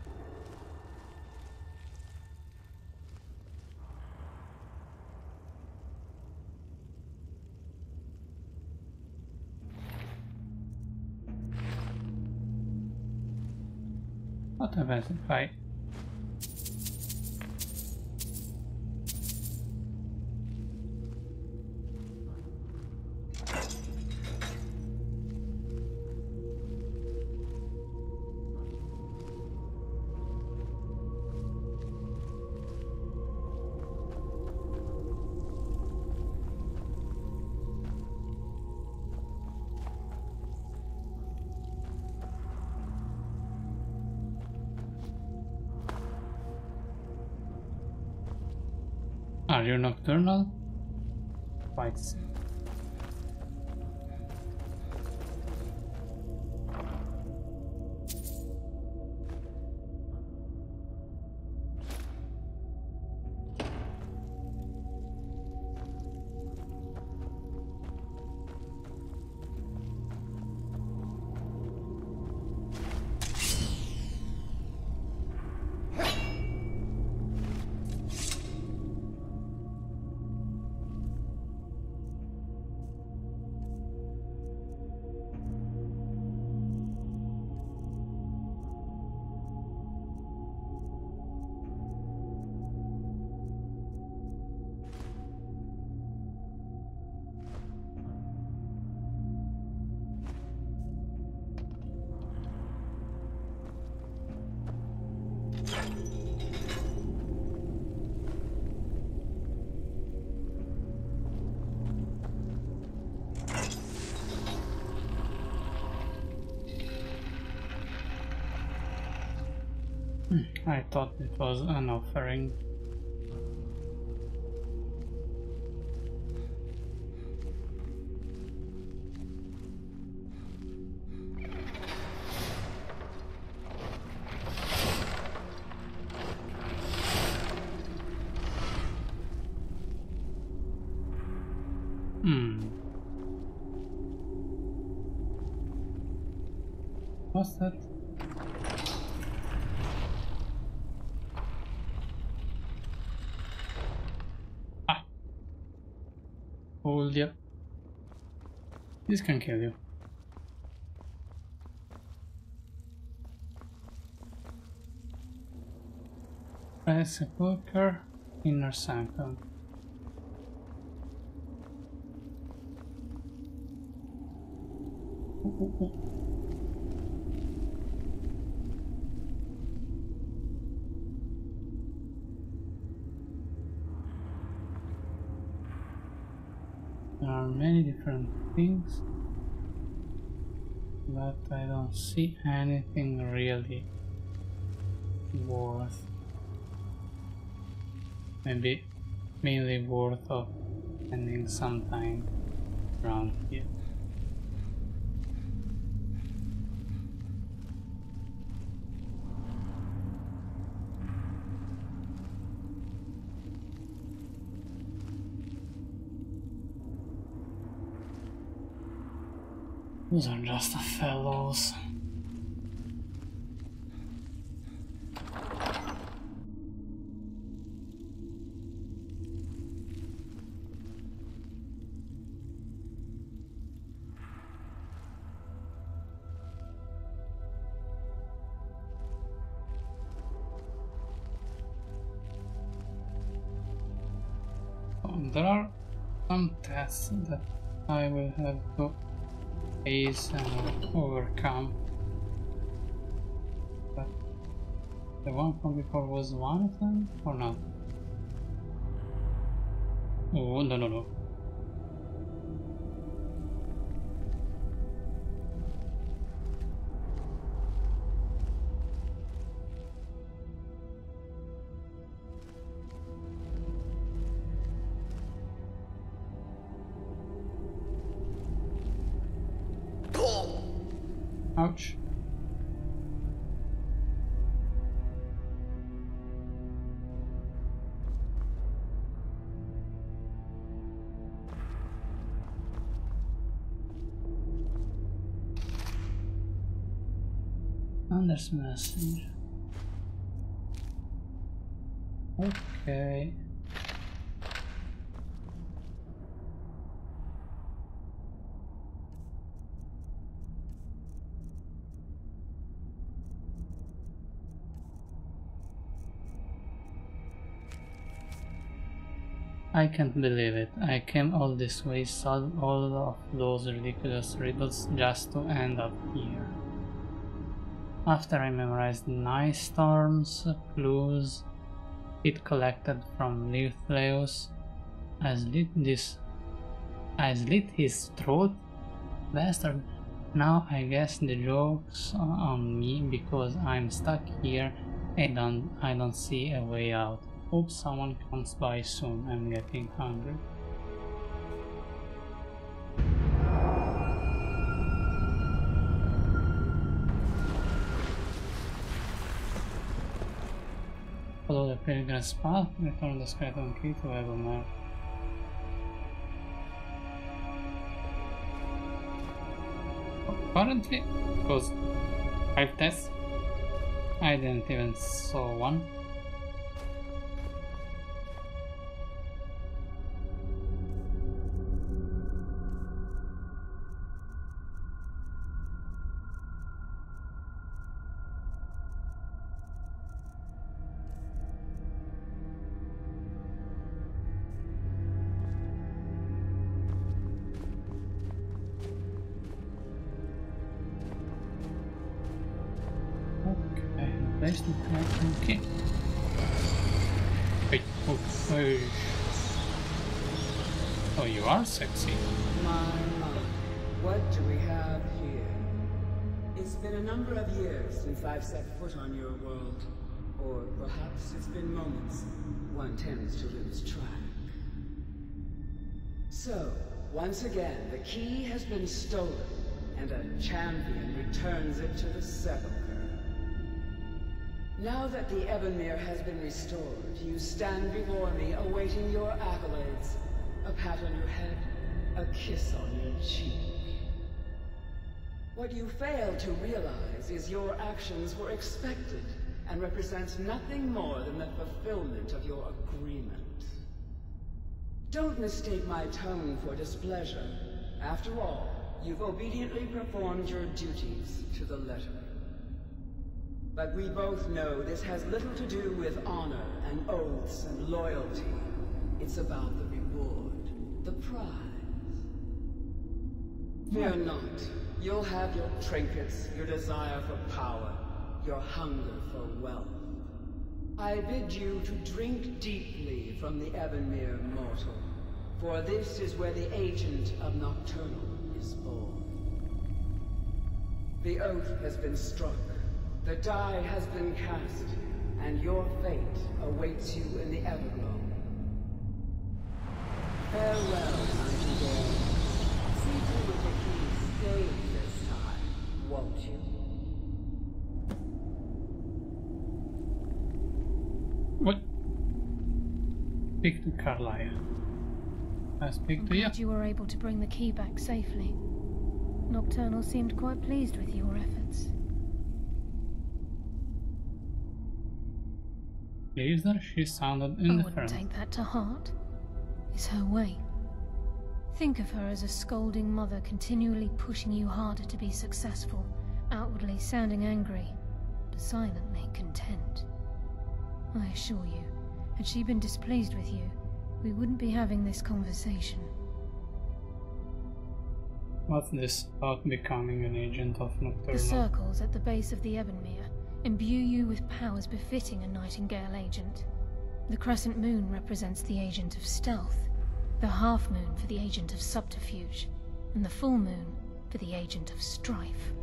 What happens if I... Are you nocturnal? Quite so. I thought it was an offering. What's that? Ah. Hold ya. This can kill you. Press a cooker, inner sanctum. There are many different things, but I don't see anything really worth, maybe mainly worth of spending some time around here. Those are just fellows. There are some tests that I will have to face and overcome, but the one from before was one of them or not? Oh, no. Ouch. Anders message. Okay. I can't believe it. I came all this way, solved all of those ridiculous riddles just to end up here. After I memorized 9 storms, clues it collected from Leithleus, I slit his throat, bastard. Now I guess the joke's on me because I'm stuck here and I don't see a way out. Hope someone comes by soon. I'm getting hungry. Follow the pilgrim's path, return the skeleton key to Evermore. Apparently, because 5 tests, I didn't even saw one. Okay. Hey, hey. Oh, you are sexy. My, what do we have here? It's been a number of years since I've set foot on your world. Or perhaps it's been moments. One tends to lose track. So, once again, the key has been stolen, and a champion returns it to the sepulchre. Now that the Ebonmere has been restored, you stand before me awaiting your accolades. A pat on your head, a kiss on your cheek. What you fail to realize is your actions were expected and represent nothing more than the fulfillment of your agreement. Don't mistake my tone for displeasure. After all, you've obediently performed your duties to the letter. But we both know this has little to do with honor and oaths and loyalty. It's about the reward, the prize. Fear not. You'll have your trinkets, your desire for power, your hunger for wealth. I bid you to drink deeply from the Ebonmere mortal, for this is where the agent of Nocturnal is born. The oath has been struck, the die has been cast, and your fate awaits you in the Everglow. Farewell, Nightingale. See to it that he stays this time, won't you? What? Speak to Carlisle. I speak I'm to you. glad you were able to bring the key back safely. Nocturnal seemed quite pleased with your efforts. Laser, she sounded I indifferent. wouldn't take that to heart. It's her way. Think of her as a scolding mother continually pushing you harder to be successful, outwardly sounding angry, but silently content. I assure you, had she been displeased with you, we wouldn't be having this conversation. What's this about becoming an agent of Nocturnal? The circles at the base of the Ebonmere imbue you with powers befitting a Nightingale agent. The crescent moon represents the agent of stealth, the half moon for the agent of subterfuge, and the full moon for the agent of strife.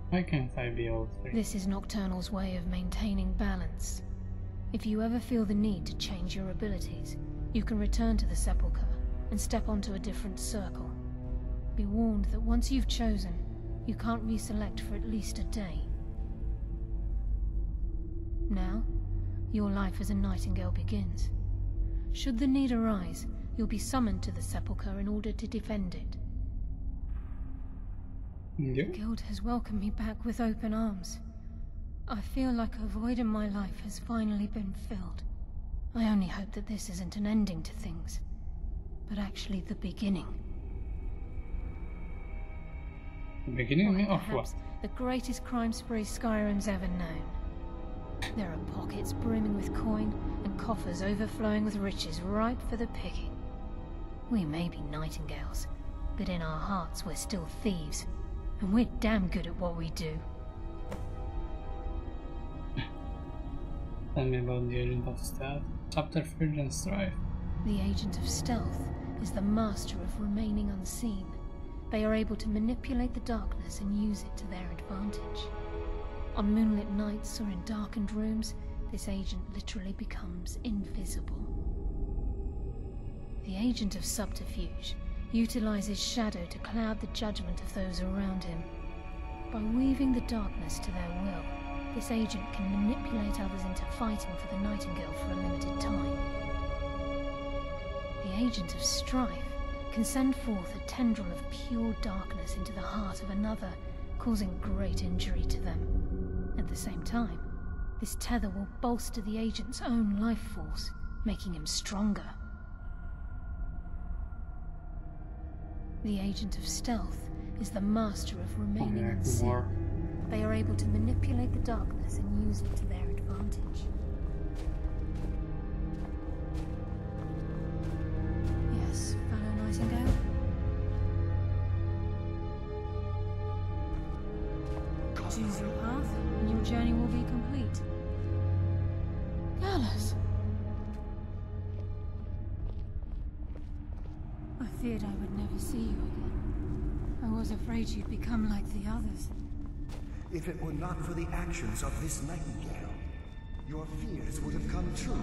Why can't I be all three? This is Nocturnal's way of maintaining balance. If you ever feel the need to change your abilities, you can return to the sepulchre and step onto a different circle. Be warned that once you've chosen, you can't reselect for at least a day. Now, your life as a Nightingale begins. Should the need arise, you'll be summoned to the sepulchre in order to defend it. Yep. The Guild has welcomed me back with open arms. I feel like a void in my life has finally been filled. I only hope that this isn't an ending to things, but actually the beginning. The beginning of what? Perhaps the greatest crime spree Skyrim's ever known. There are pockets brimming with coin and coffers overflowing with riches ripe for the picking. We may be Nightingales, but in our hearts we're still thieves, and we're damn good at what we do. Tell me about the agent of stealth, subterfuge and strife. The agent of stealth is the master of remaining unseen. They are able to manipulate the darkness and use it to their advantage. On moonlit nights or in darkened rooms, this agent literally becomes invisible. The agent of subterfuge utilizes shadow to cloud the judgment of those around him. By weaving the darkness to their will, this agent can manipulate others into fighting for the Nightingale for a limited time. The agent of strife can send forth a tendril of pure darkness into the heart of another, causing great injury to them. At the same time, this tether will bolster the agent's own life force, making him stronger. The agent of stealth is the master of remaining unseen. They are able to manipulate the darkness and use it to their advantage. Yes, fellow Nightingale? Choose your path, and your journey will be complete. Gallus! I feared I would never see you again. I was afraid you'd become like the others. If it were not for the actions of this nightingale, your fears would have come true.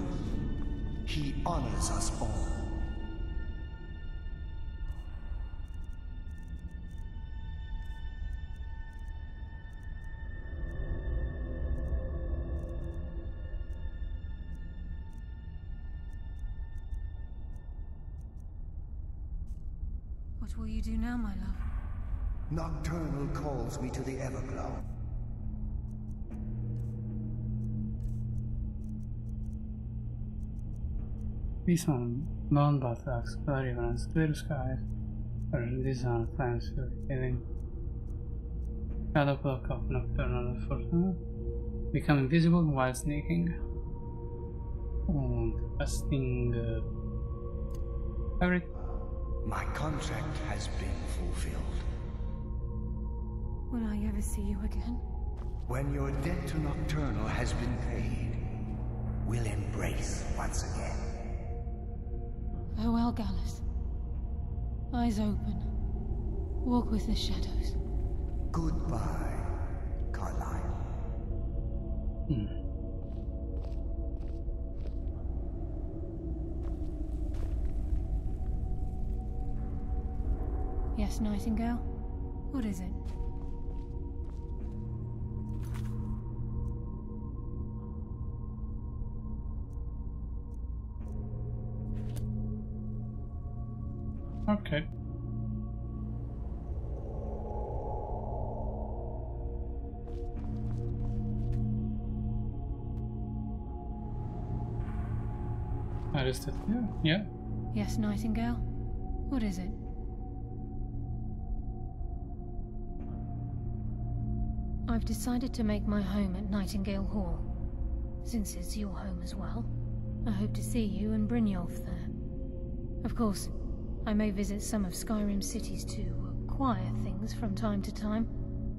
He honors us all. What will you do now, my love? Nocturnal calls me to the Everglow. Vision, non-battles, deliverance, clear skies, or design plans for healing. Shadow block of nocturnal fortuna. Become invisible while sneaking. And casting everything. My contract has been fulfilled. Will I ever see you again? When your debt to Nocturnal has been paid, we'll embrace once again. Farewell, Gallus. Eyes open. Walk with the shadows. Goodbye, Carlyle. Yes, Nightingale? What is it? Okay. I just did, yeah. Yes, Nightingale? What is it? I've decided to make my home at Nightingale Hall. Since it's your home as well, I hope to see you and Brynjolf there. Of course, I may visit some of Skyrim's cities to acquire things from time to time.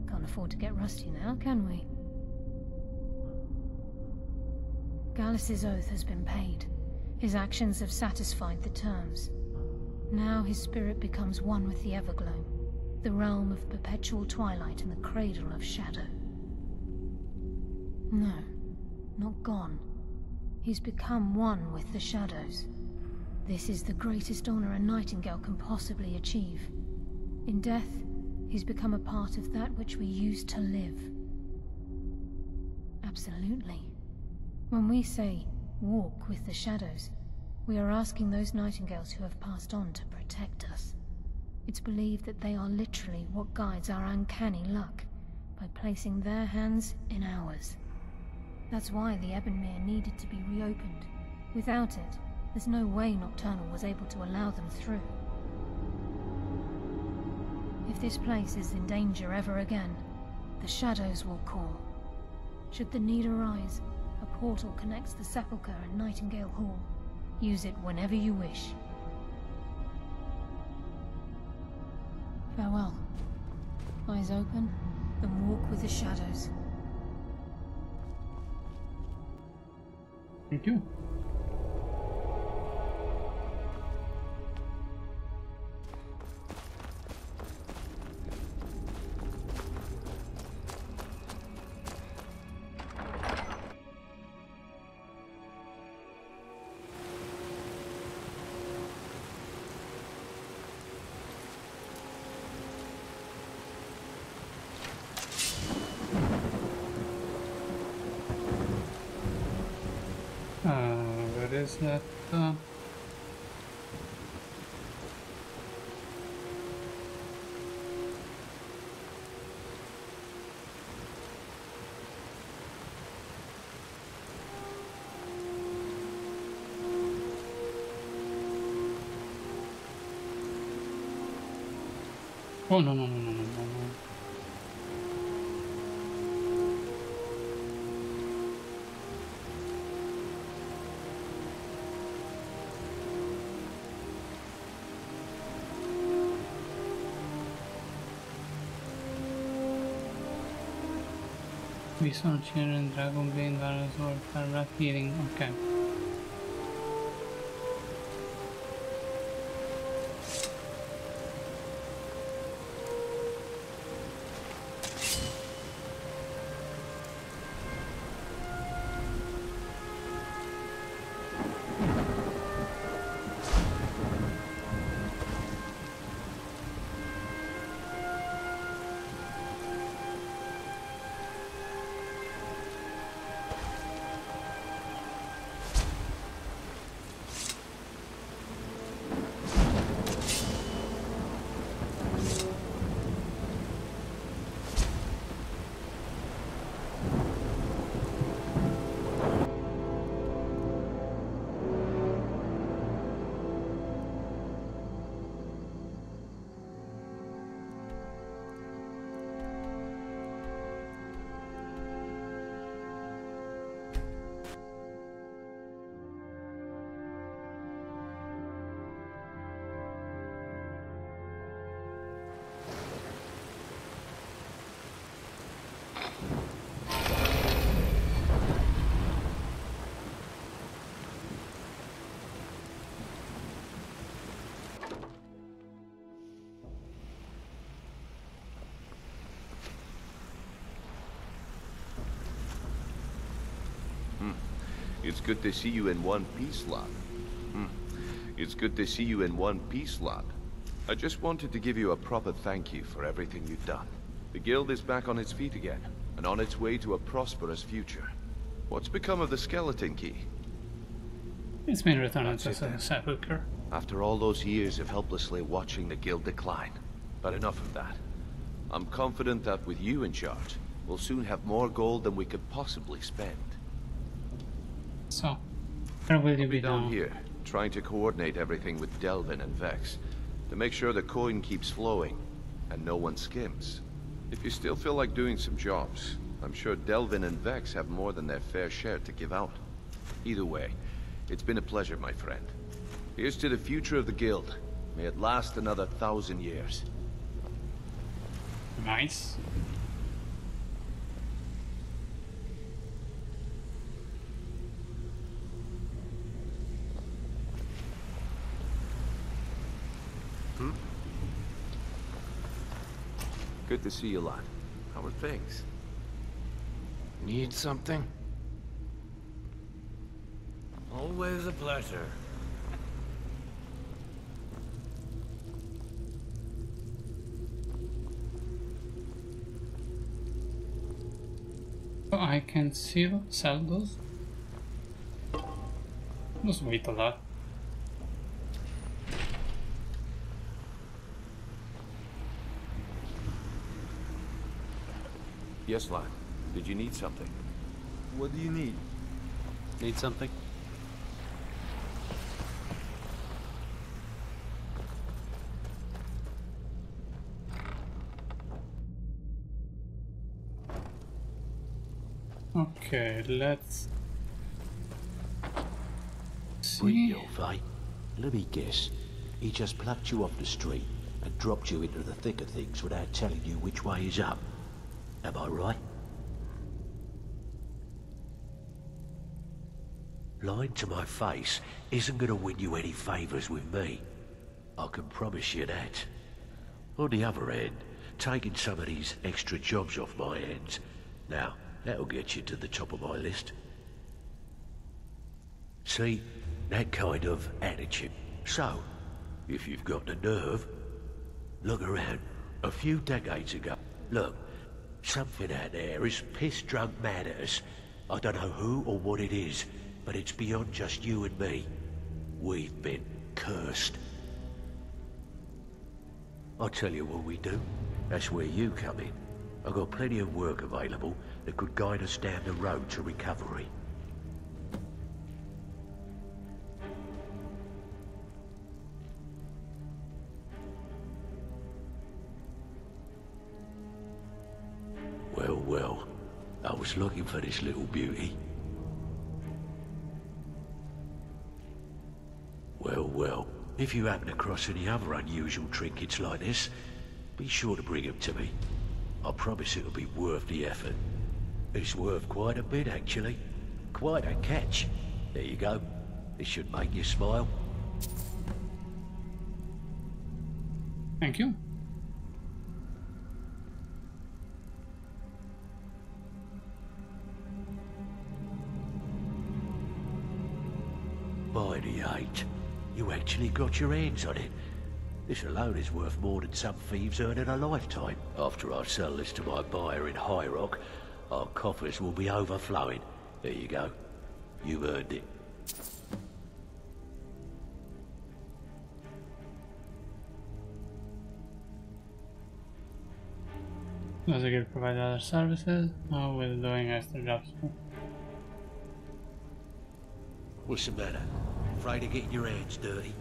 Can't afford to get rusty now, can we? Gallus's oath has been paid. His actions have satisfied the terms. Now his spirit becomes one with the Everglow, the realm of perpetual twilight and the cradle of shadow. No, not gone. He's become one with the shadows. This is the greatest honor a Nightingale can possibly achieve. In death, he's become a part of that which we used to live. Absolutely. When we say, walk with the shadows, we are asking those Nightingales who have passed on to protect us. It's believed that they are literally what guides our uncanny luck, by placing their hands in ours. That's why the Ebonmere needed to be reopened. Without it, there's no way Nocturnal was able to allow them through. If this place is in danger ever again, the shadows will call. Should the need arise, a portal connects the Sepulchre and Nightingale Hall. Use it whenever you wish. Farewell. Eyes open, and walk with the shadows. Thank you. Where is that? Oh no. Bison, children, dragon bane, dinosaur, parrot, healing. Okay. It's good to see you in one piece, lad. It's good to see you in one piece, lad. I just wanted to give you a proper thank you for everything you've done. The guild is back on its feet again, and on its way to a prosperous future. What's become of the skeleton key? It's been returned to the sepulchre. After all those years of helplessly watching the guild decline. But enough of that. I'm confident that with you in charge, we'll soon have more gold than we could possibly spend. So, where will you be down now? here, trying to coordinate everything with Delvin and Vex, to make sure the coin keeps flowing, and no one skims. If you still feel like doing some jobs, I'm sure Delvin and Vex have more than their fair share to give out. Either way, it's been a pleasure, my friend. Here's to the future of the guild. May it last another 1,000 years. Nice. Good to see you, lad. How are things? Need something? Always a pleasure. So I can sell those. Just wait a lot. Yes, lad. Did you need something? What do you need? Need something? Okay, let's see. Eh? Let me guess. He just plucked you off the street and dropped you into the thick of things without telling you which way is up. Am I right? Lying to my face isn't going to win you any favours with me. I can promise you that. On the other hand, taking some of these extra jobs off my hands, now, that'll get you to the top of my list. See, that kind of attitude. So, if you've got the nerve, look around. A few decades ago, look, something out there is piss-drunk mad at us. I don't know who or what it is, but it's beyond just you and me. We've been cursed. I'll tell you what we do. That's where you come in. I've got plenty of work available that could guide us down the road to recovery. Well, I was looking for this little beauty. Well, if you happen across any other unusual trinkets like this, be sure to bring them to me. I promise it'll be worth the effort. It's worth quite a bit, actually. Quite a catch. There you go. This should make you smile. Thank you. By the 8, you actually got your hands on it. This alone is worth more than some thieves earn in a lifetime. After I sell this to my buyer in High Rock, our coffers will be overflowing. There you go. You earned it. Does the guild provide other services? No, we're doing extra jobs. What's the matter? Afraid of getting your hands dirty?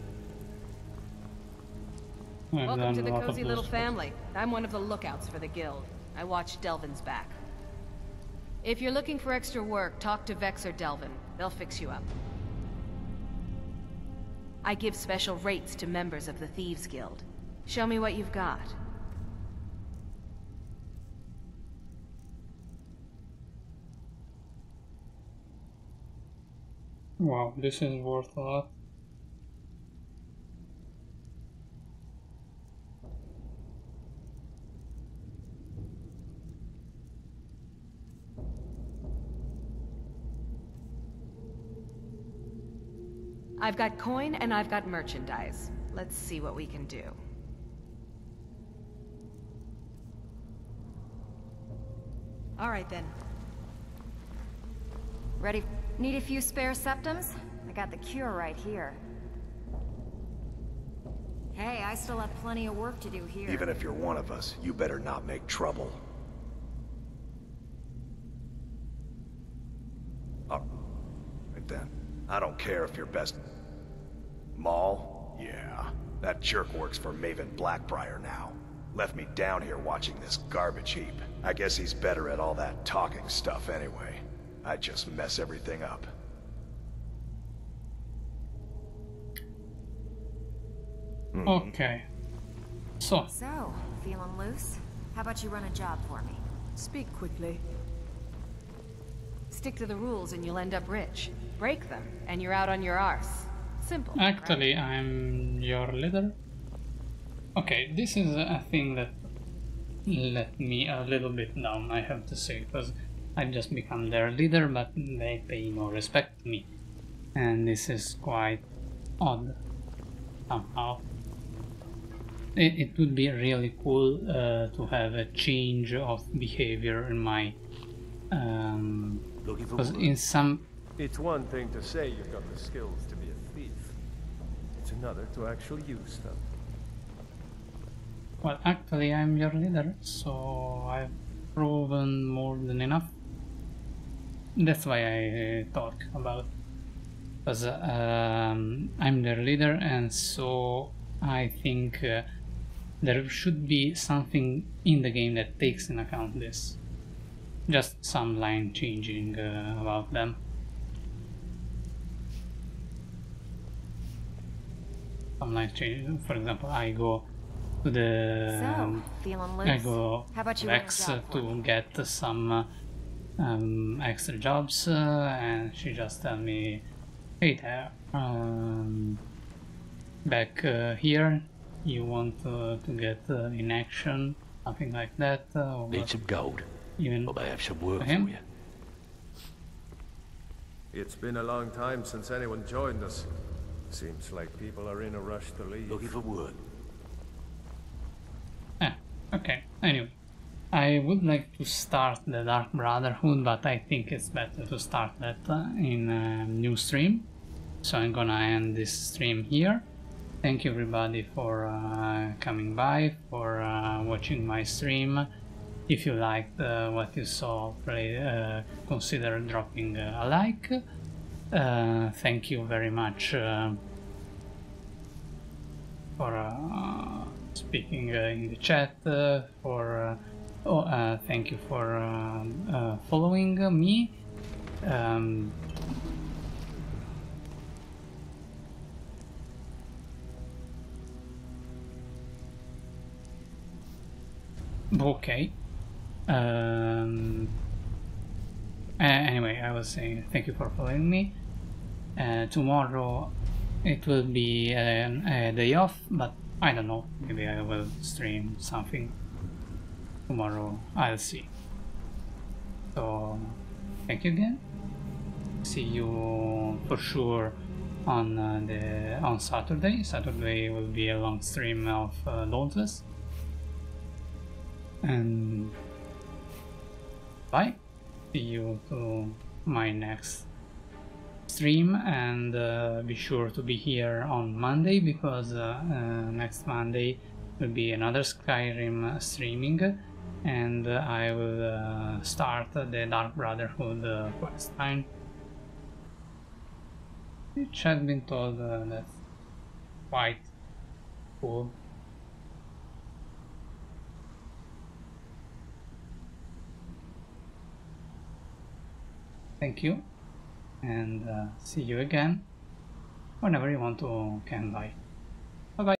Welcome to the cozy little family. I'm one of the lookouts for the guild. I watch Delvin's back. If you're looking for extra work, talk to Vex or Delvin. They'll fix you up. I give special rates to members of the Thieves Guild. Show me what you've got. Wow, this is worth a lot. I've got coin and I've got merchandise. Let's see what we can do. All right then. Ready? Need a few spare septums? I got the cure right here. Hey, I still have plenty of work to do here. Even if you're one of us, you better not make trouble. Oh, right then. I don't care if you're best... Maul? Yeah. That jerk works for Maven Blackbriar now. Left me down here watching this garbage heap. I guess he's better at all that talking stuff anyway. I just mess everything up. Okay. So, feeling loose? How about you run a job for me? Speak quickly. Stick to the rules and you'll end up rich. Break them, and you're out on your arse. Simple. actually, I'm your leader. Okay, this is a thing that let me a little bit down, I have to say, because I've just become their leader, but they pay no respect to me. And this is quite odd, somehow. It would be really cool to have a change of behavior in my... because in some... It's one thing to say you've got the skills to be a thief. It's another to actually use them. Well, actually I'm your leader, so I've proven more than enough. That's why I talk about, because I'm their leader, and so I think there should be something in the game that takes into account this. Just some line changing about them. Some line changing. For example, I go to the feeling loose? I go How about you Vex run a job for to me? get some extra jobs, and she just tell me, hey there, back here, you want to get in action, something like that. Need some gold. Even Well, I have some work for him? you. It's been a long time since anyone joined us. Seems like people are in a rush to leave. Looking for work. Okay, anyway, I would like to start the Dark Brotherhood, but I think it's better to start that in a new stream. So I'm gonna end this stream here. Thank you everybody for coming by, for watching my stream. If you liked what you saw, consider dropping a like. Thank you very much for speaking in the chat, thank you for following me. Okay. Anyway, I was saying thank you for following me. Tomorrow it will be a day off, but I don't know, maybe I will stream something tomorrow, I'll see. So, thank you again. See you for sure on Saturday. Saturday will be a long stream of Dauntless. And bye. See you to my next stream, and be sure to be here on Monday, because next Monday will be another Skyrim streaming, and I will start the Dark Brotherhood quest line, which I've been told that's quite cool. Thank you, and see you again whenever you want to come by. Bye bye.